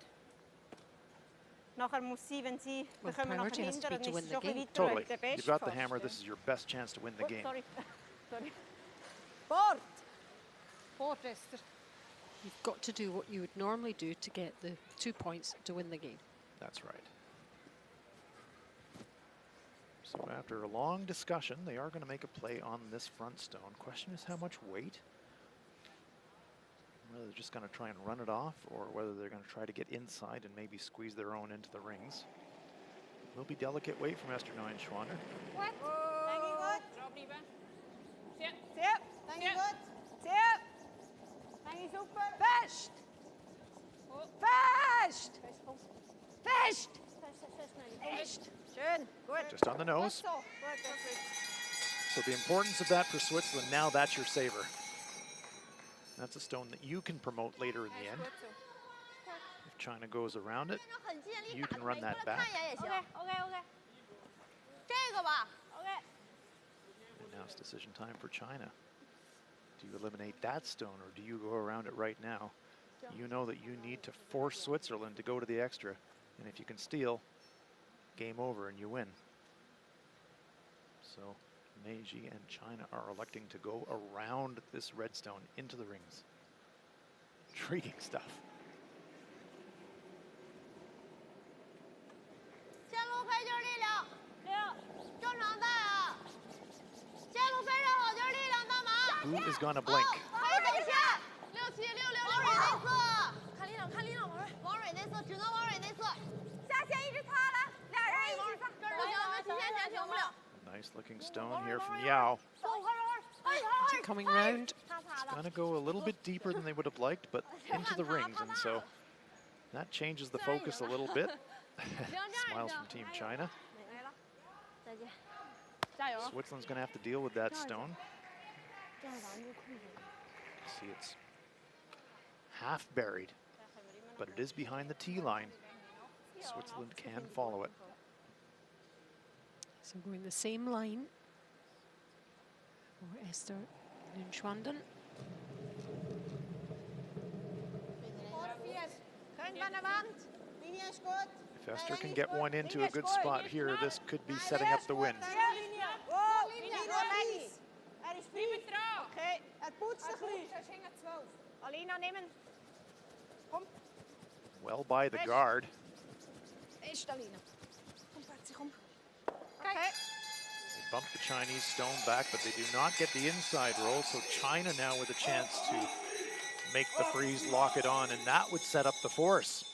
Nachher muss sie, wenn sie, Well, dann können wir nachher priority has to be hindern, to dann win ist the es schon ein game. bisschen weiter Totally. weg. Der Beste You've got the fast, hammer. ja. This is your best chance to win the game. Sorry. Bord! Fort, Esther. You've got to do what you would normally do to get the 2 points to win the game. That's right. So after a long discussion, they are going to make a play on this front stone. Question is how much weight? Whether they're just going to try and run it off, or whether they're going to try to get inside and maybe squeeze their own into the rings. Will be delicate weight from Esther Neuenschwander. Gut. Hanging gut. Dranbleiben. Sehr. Sehr. Hanging gut. Sehr. Hanging super. Fest. Fest. Fest. Fest. Schön. Gut. Just on the nose. So. Gut. So the importance of that for Switzerland, now that's your saver. That's a stone that you can promote later in the end. If China goes around it, you can run that back. Okay. 这个吧。Okay. And now it's decision time for China. Do you eliminate that stone, or do you go around it right now? You know that you need to force Switzerland to go to the extra. And if you can steal, game over and you win. So Meiji and China are electing to go around this red stone into the rings. Intriguing stuff. 线路飞就是力量。正常带啊。线路飞正好就是力量，大马。 Who is going to blink? 王蕊线。王蕊内侧。看力量，王蕊内侧，只能王蕊内侧。下线一直擦来，俩人一起擦。这儿就行，我们提前前停不了。Nice looking stone here from Yao. Coming round. It's going to go a little bit deeper than they would have liked, but into the rings, and so that changes the focus a little bit. Smiles from Team China. 再见，加油！ Switzerland's going to have to deal with that stone. See, it's half buried, but it is behind the tee line. Switzerland can follow it. So going the same line for Esther Schwanden. If Esther can get one into a good spot here, this could be setting up the win. Well by the guard. They bump the Chinese stone back, but they do not get the inside roll, so China now with a chance to make the freeze, lock it on, and that would set up the force.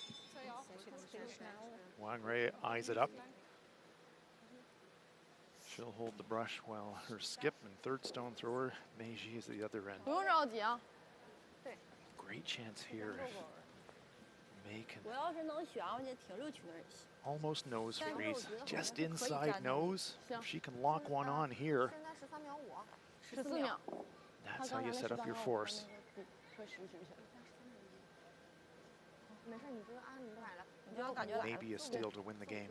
Wang Rui eyes it up. She'll hold the brush while her skip and third stone thrower, Meiji, is at the other end. 不用着急啊。 Great chance here if Mei can 我要是能选，我就停6去那儿就行。 almost nose freeze, just inside nose. If she can lock one on here, 14秒。 that's how you set up your force. 没事，你不用按，你就来了，你就让感觉来了。 Maybe a steal to win the game.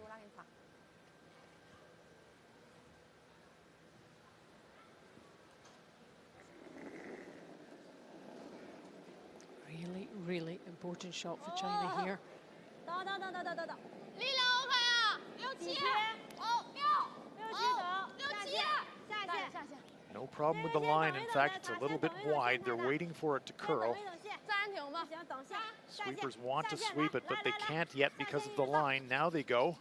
Really, really important shot for China here. 等等等等等等等，力量 OK 啊，67，哦，6，67，下线下线， No problem with the line. In fact, it's a little bit wide. They're waiting for it to curl. 暂停吧。行，等下。 Sweepers want to sweep it, but they can't yet because of the line. Now they go.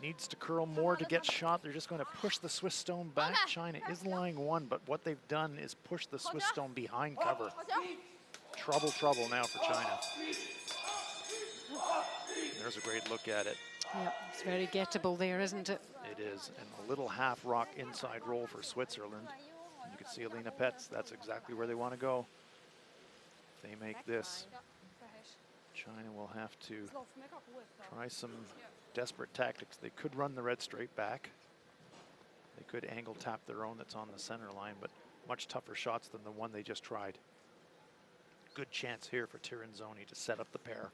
Needs to curl more to get shot. They're just going to push the Swiss stone back. China is lying one, but what they've done is push the Swiss stone behind cover. 好球！ Trouble, trouble now for China. There's a great look at it. Yeah, it's very gettable there, isn't it? It is, and a little half rock inside roll for Switzerland. You can see Alina Petz, that's exactly where they want to go. If they make this, China will have to try some desperate tactics. They could run the red straight back. They could angle tap their own that's on the center line, but much tougher shots than the one they just tried. Good chance here for Tirinzoni to set up the pair.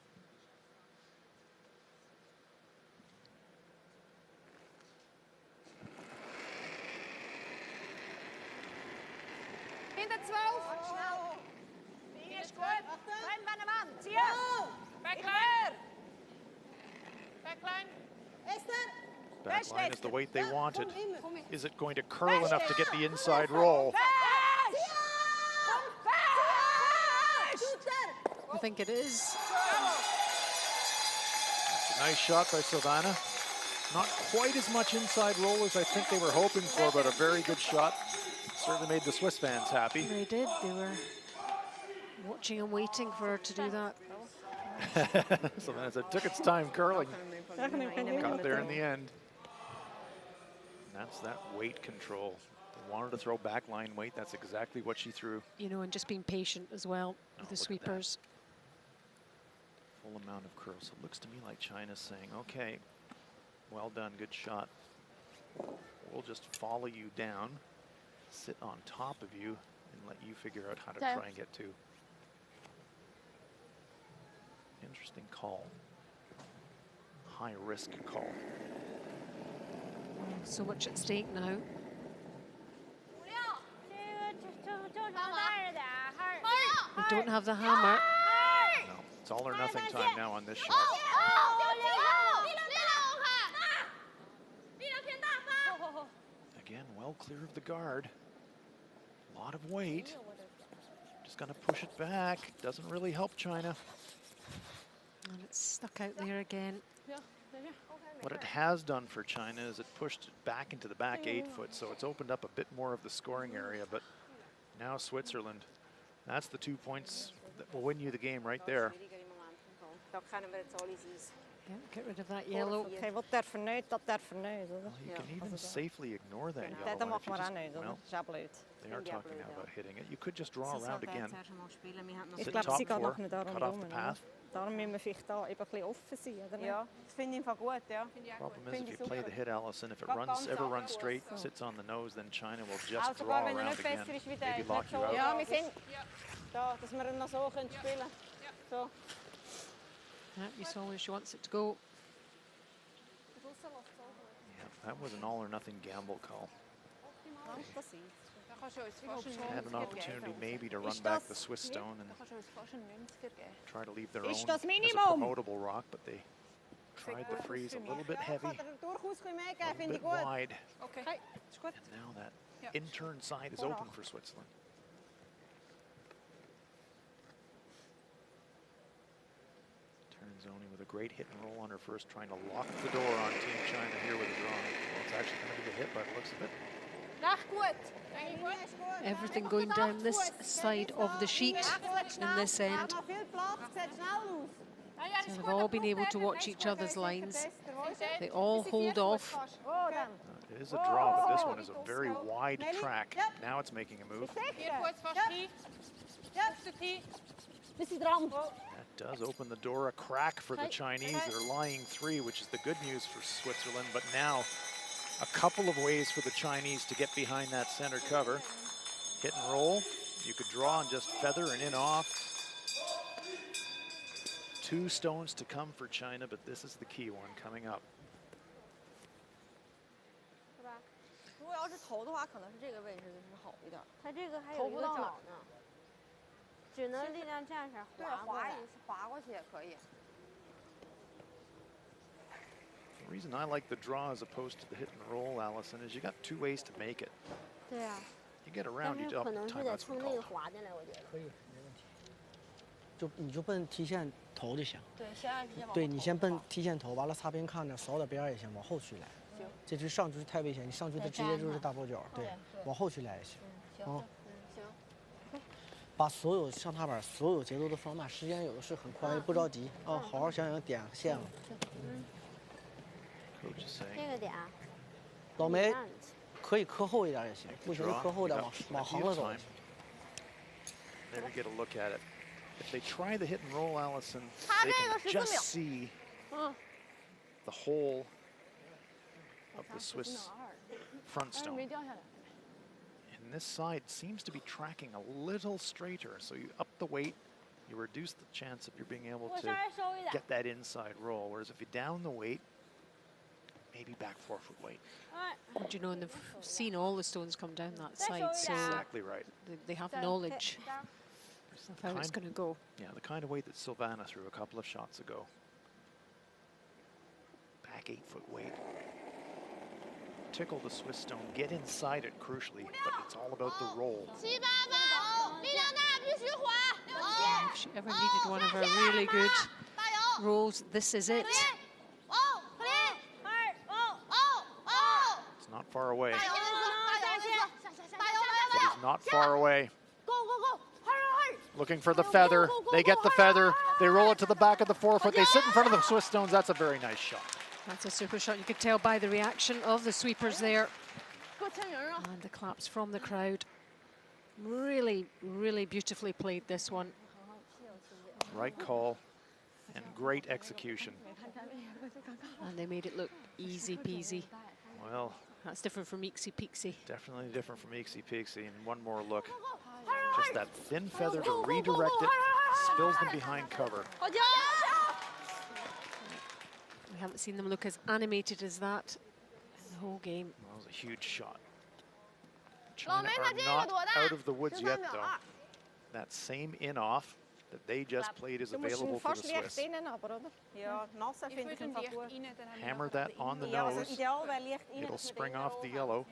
Hinter 12. Finish good. Rein bij de man. Zie je? Backline. Backline. Backline is the weight they wanted. Is it going to curl enough to get the inside roll? I think it is. That's a nice shot by Silvana. Not quite as much inside roll as I think they were hoping for, but a very good shot. Certainly made the Swiss fans happy. They did. They were watching and waiting for her to do that. Silvana said, took its time curling. Got there in the end. And that's that weight control. They wanted to throw backline weight. That's exactly what she threw. You know, and just being patient as well with the look at that. sweepers. Full amount of curl. So it looks to me like China's saying, okay, well done, good shot. We'll just follow you down, sit on top of you, and let you figure out how to try and get to. Interesting call. High risk call. So much at stake now. 正常带着点儿，还是 They don't have the hammer. No, it's all or nothing time now on this shot. Again, well clear of the guard. A lot of weight. Just gonna push it back. Doesn't really help China. And it's stuck out there again. What it has done for China is it pushed it back into the back 8 foot, so it's opened up a bit more of the scoring area, but now Switzerland, that's the 2 points that will win you the game right there. Dan kunnen we het zo eens. Yeah, get rid of that yellow. Oké, wat durven nooit, dat durven nooit. Hoor. Well, you can Als even het- safely ignore that yellow Dat one mag if you maar just, aan nooit. well, Dat is ja blöd. they are talking now about hitting it. You could just draw Sie around soll again. zuerst mal spielen. Wir haben noch Sit Ich glaube, top sie geht four, noch nicht darum cut off the rum. path. Darum müssen wir vielleicht da eben ein bisschen offen sein, oder? Ja, das finde ich einfach gut, ja. Problem is, Finde if ich you play super. the hit, Allison, if it Gaat runs, ganz ever runs anders. straight, So. sits on the nose, then China will just Auch draw sogar wenn er around nicht besser again, ist wie der, maybe ist lock nicht you so. out. Ja, wir sind da, dass wir ihn noch so können spielen können. So. Yeah, you saw where she wants it to go. Yeah, that was an all or nothing gamble call. Das ist. Had an opportunity maybe to run back the Swiss stone and try to leave their own Ist as das a Minimum? promotable rock, but they tried the freeze a little bit heavy, Kann er durchaus ein bisschen mehr a geben, little finde ich bit gut. wide. Okay, ist gut. And now that in-turn side is open for Switzerland. Turns Oni with a great hit and roll on her first, trying to lock the door on Team China here with a draw. Well, it's actually going to be the hit by the looks of it. Everything going down this side of the sheet in this end. Noch viel Platz, sieht schnell aus. So they've all been able to watch each other's lines. They all hold off. Oh, dan. It is a draw, but this one is a very wide track. Now it's making a move. Bis sie dran. That does open the door a crack for the Chinese. They're lying 3, which is the good news for Switzerland. But now a couple of ways for the Chinese to get behind that center cover. Hit and roll. You could draw and just feather and in off. 2 stones to come for China, but this is the key one coming up. 如果要是投的话，可能是这个位置就是好一点。它这个还有投一个角不到哪儿呢？只能力量这样式儿对，滑过来。滑过去也可以。 The reason I like the draw as opposed to the hit and roll, Allison, is you got 2 ways to make it. 对啊， You get 但 around, 是 you 可能是得 timeouts 从 were 那个 called. 滑进来，我觉得。可以，没问题。你就奔提线投就行。对，先按直接往后对你先奔投提线投，完了擦边看着，扫点边儿也行，往后去来。行。这只上去太危险，你上去它直接就是大包角，对，往后去来也行。行，哦行。把所有上踏板所有节奏都放慢，时间有的是很快，不着急哦，好好想想点线了。 Coach is 这 saying, 个点啊，老梅让你可以磕后一点也行，不行就磕后点，往横了走。 There we get a look at it. If they try the hit and roll, Allison, 他 they 这个 can 14 just 秒。 see 嗯。 the whole of the Swiss front 但是 stone. 没掉下来。 And this side seems to be tracking a little straighter, so you up the weight, you reduce the chance of you being able 我稍 to 微收一点。 get that inside roll. Whereas if you down the weight, maybe back 4-foot weight. 哎， And you know, and they've seen all the stones come down that That's side, all so right. Exactly right. they have So, knowledge down. of how it's Kind- going to go. Yeah, the kind of weight that Silvana threw a couple of shots ago. Back 8-foot weight. Tickle the Swiss stone, get inside it crucially, but it's all about the roll. 7、8分，力量大，必须滑。 If she ever needed one of her really good 加油！ rolls, this is it. 哦，可以。2、哦。 It's not far away. 加油，加油，加油， It is not far away. Go go go！ hurry！ Looking for the feather. They get the feather. They roll it to the back of the 4-foot. They sit in front of the Swiss stones. That's a very nice shot. That's a super shot. You could tell by the reaction of the sweepers there 给我签名啊！ and the claps from the crowd. Really, really beautifully played this one. Right call and great execution. And they made it look easy peasy. Well, That's different from Eeksy Peeksy. definitely different from Eeksy Peeksy. And one more look. Just that thin feather to redirect it. Spills them behind cover. 好球！ We haven't seen them look as animated as that in the whole game. That was a huge shot. Well, China maybe are that's not it, out of the woods yet, 13秒 though. 2。 That same in-off that they just played is Du musst ihn available for the fast leicht Swiss. innen aber, oder? Ja, nasse finde ich einfach gut. Hammer that on the Ja, also nose. ideal wäre leicht innen. It'll dass wir spring den off the innen yellow.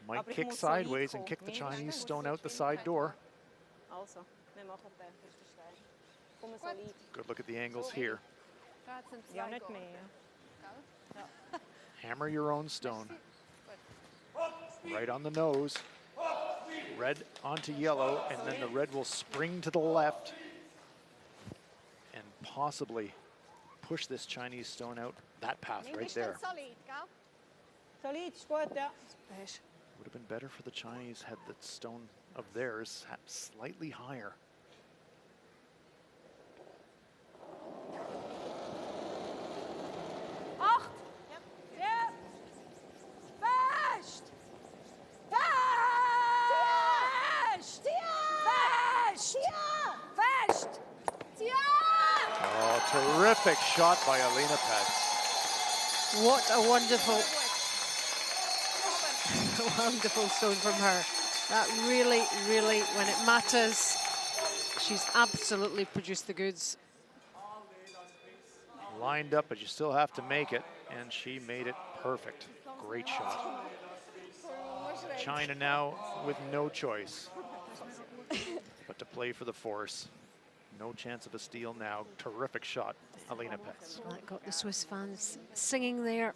Might Aber ich kick muss so sideways and reinkommen. kick the Nee, Chinese muss stone so out the side door. haben. Also, wir machen den. Das ist der Stein. Komm so weit. Good look at the angles here. Ja, nicht mehr. Hammer your own stone. Right on the nose. Red onto yellow, and then the red will spring to the left and possibly push this Chinese stone out that path right there. Solid, gell? Solid, ist gut, ja. Would have been better for the Chinese had the stone of theirs had slightly higher. Acht. Ja. Fest. Fest. Fest. Fest. Oh, terrific shot by Alina Pets. What a wonderful, wonderful stone from her. That really, really, when it matters, she's absolutely produced the goods. Lined up, but you still have to make it, and she made it perfect. Great shot. China now with no choice but to play for the force. No chance of a steal now. Terrific shot, Alina Pets. That got the Swiss fans singing there.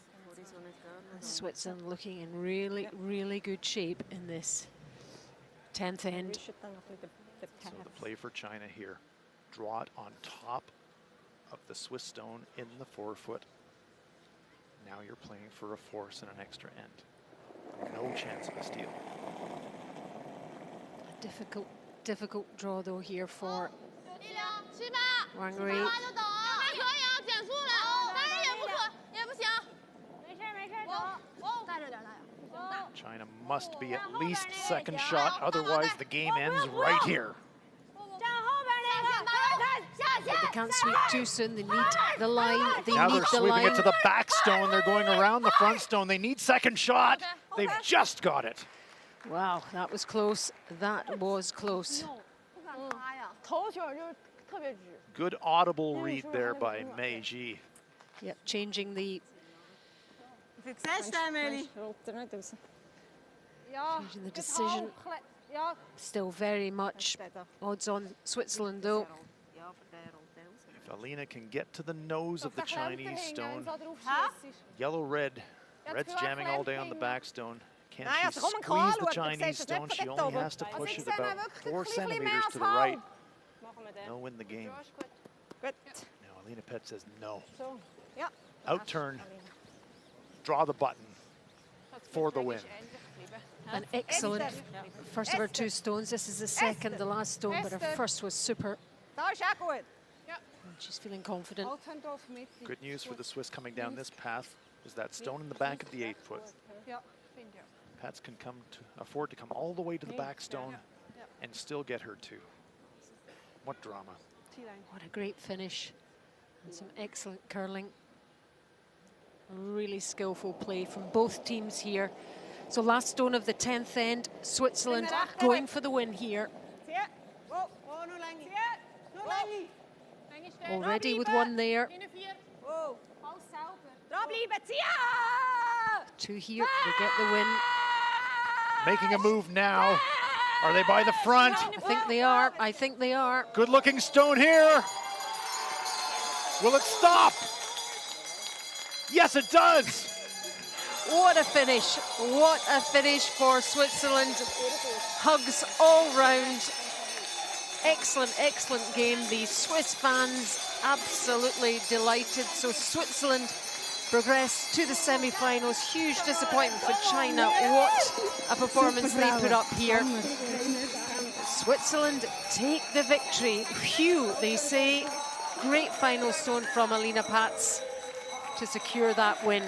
And Switzerland looking in really, really good shape in this 10th end. So the play for China here. Draw it on top of the Swiss stone in the forefoot. Now you're playing for a force and an extra end. No chance of a steal. A difficult draw though here for 7、Wang Rui. 还可以啊，减速了，但是也不行。没事没事，走。带着点，带着。 China must be at least second shot, otherwise the game ends right here. 站后边那个，下线。 They can't sweep too soon. They need the line. They Now need they're the sweeping line. it to the back stone. They're going around the front stone. They need second shot. They've just got it. Wow, that was close. That was close. 不敢塌呀，头球就是特别直。 Good audible read there by Mei Ji. Yep, changing the Success, Emily. changing the decision. 要 Still very much odds on Switzerland though. If Alina can get to the nose of the Chinese stone, Huh? yellow-red, red's jamming all day on the back stone. Can Nou ja, she ze komen squeeze the gewoon, Chinese ze stone? zegt She het only over. has to Als push ik it zei, about maar we 4 vliegen centimeters to the mee right. Mogen we No win the game. Good. Now Alina Pet says no. Zo. Ja. Outturn. Draw the button for the win. An excellent first of her 2 stones. This is the second, the last stone, but her first was super. Dat is ja goed. And she's feeling confident. Good news for the Swiss coming down this path is that stone in the back of the 8-foot. Pats can afford to come all the way to the back stone and still get her 2. What drama. What a great finish. And some excellent curling. Really skillful play from both teams here. So last stone of the 10th end, Switzerland going for the win here. Zie je? Oh, oh, nog lang niet. Zie je? Nog lang niet. Already with one there. Oh. Drop liever. Zie je? 2 here, they get the win. Making a move now. Are they by the front? I think they are, I think they are. Good looking stone here. Will it stop? Yes, it does. What a finish. What a finish for Switzerland. Hugs all round. Excellent, excellent game. The Swiss fans absolutely delighted. So Switzerland progress to the semi-finals. Huge disappointment for China. What a performance they put up here. Switzerland take the victory. Phew, they say. Great final stone from Alina Pats to secure that win.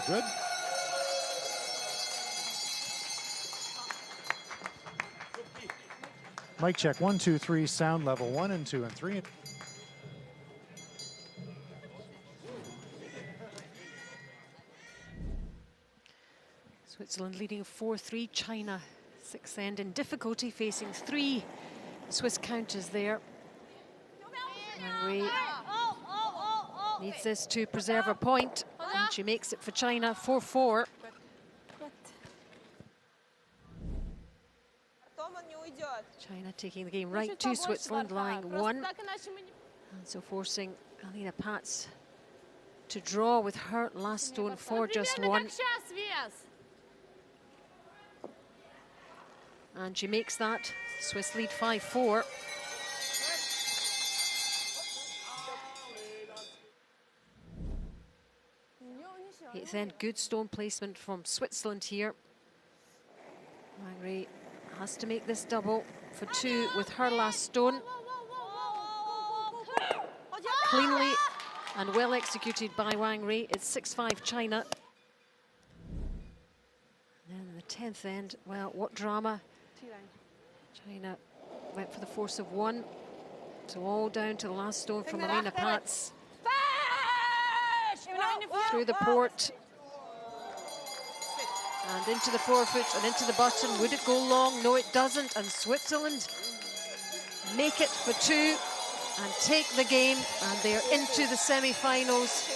good. Mic check, 1, 2, 3, sound level 1 and 2 and 3. Switzerland leading 4-3. China, sixth end in difficulty, facing 3 Swiss counters there. Wang Wei needs this to preserve her point, and she makes it for China, 4-4. China taking the game right to Switzerland, lying 1. And so forcing Alina Pats to draw with her last stone for just 1. And she makes that. Swiss lead 5-4. Eighth end, good stone placement from Switzerland here. Wang Wei has to make this double for 2 with her last stone. Cleanly and well executed by Wang Wei. It's 6-5 China. And then the 10th end, well, what drama. China went for the force of 1. So all down to the last stone from Alina Pats. Through the port. And into the forefoot and into the button. Would it go long? No, it doesn't. And Switzerland make it for 2 and take the game. And they're into the semi-finals.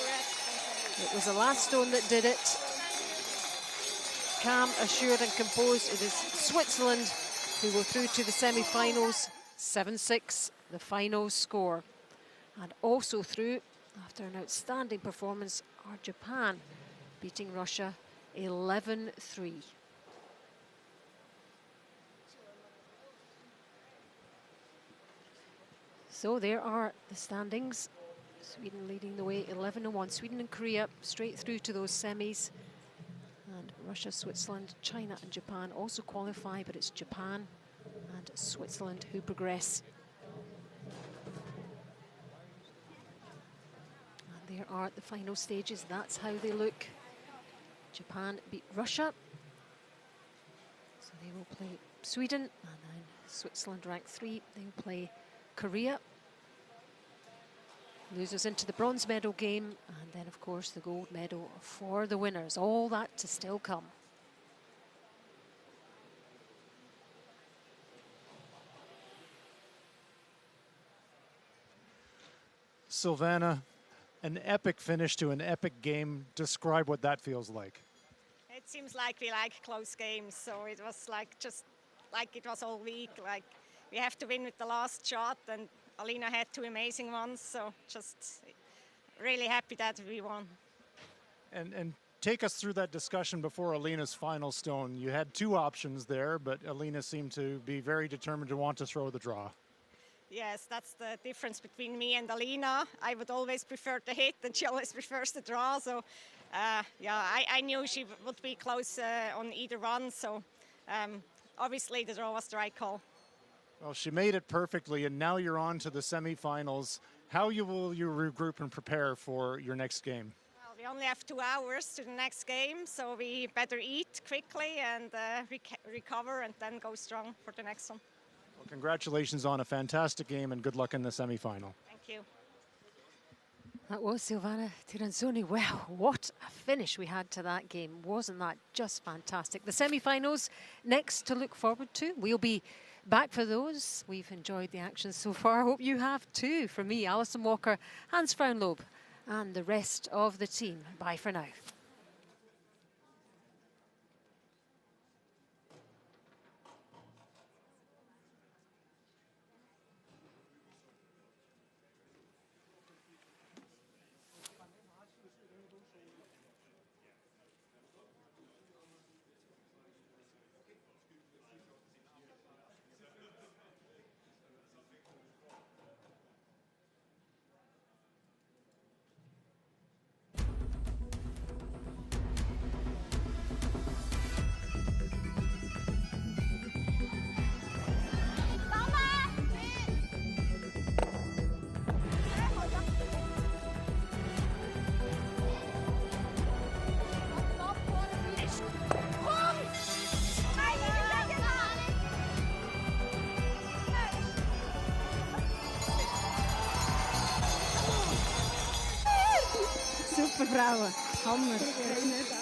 It was the last stone that did it. Calm, assured and composed. It is Switzerland who go through to the semi-finals. 7-6, the final score. And also through, after an outstanding performance, are Japan, beating Russia 11-3. So there are the standings. Sweden leading the way 11-1. Sweden and Korea straight through to those semis. And Russia, Switzerland, China and Japan also qualify, but it's Japan and Switzerland who progress. And there are the final stages. That's how they look. Japan beat Russia. So they will play Sweden, and then Switzerland ranked 3. They will play Korea. Losers into the bronze medal game, and then of course the gold medal for the winners. All that to still come. Silvana, an epic finish to an epic game. Describe what that feels like. It seems like we like close games, so it was like just like it was all week. Like we have to win with the last shot, and Alina had 2 amazing ones, so just really happy that we won. And take us through that discussion before Alina's final stone. You had 2 options there, but Alina seemed to be very determined to want to throw the draw. Yes, that's the difference between me and Alina. I would always prefer to hit, and she always prefers the draw. So, yeah, I knew she would be close on either one. So, obviously, the draw was the right call. Well, she made it perfectly, and now you're on to the semifinals. How will you regroup and prepare for your next game? Well, we only have 2 hours to the next game, so we better eat quickly and recover, and then go strong for the next one. Well, congratulations on a fantastic game, and good luck in the semifinal. Thank you. That was Silvana Tiranzoni. Well, what a finish we had to that game. Wasn't that just fantastic? The semi-finals next to look forward to. We'll be back for those. We've enjoyed the action so far. Hope you have too. From me, Alison Walker, Hans Fraunlob, and the rest of the team. Bye for now. Super Frauen. Hammer.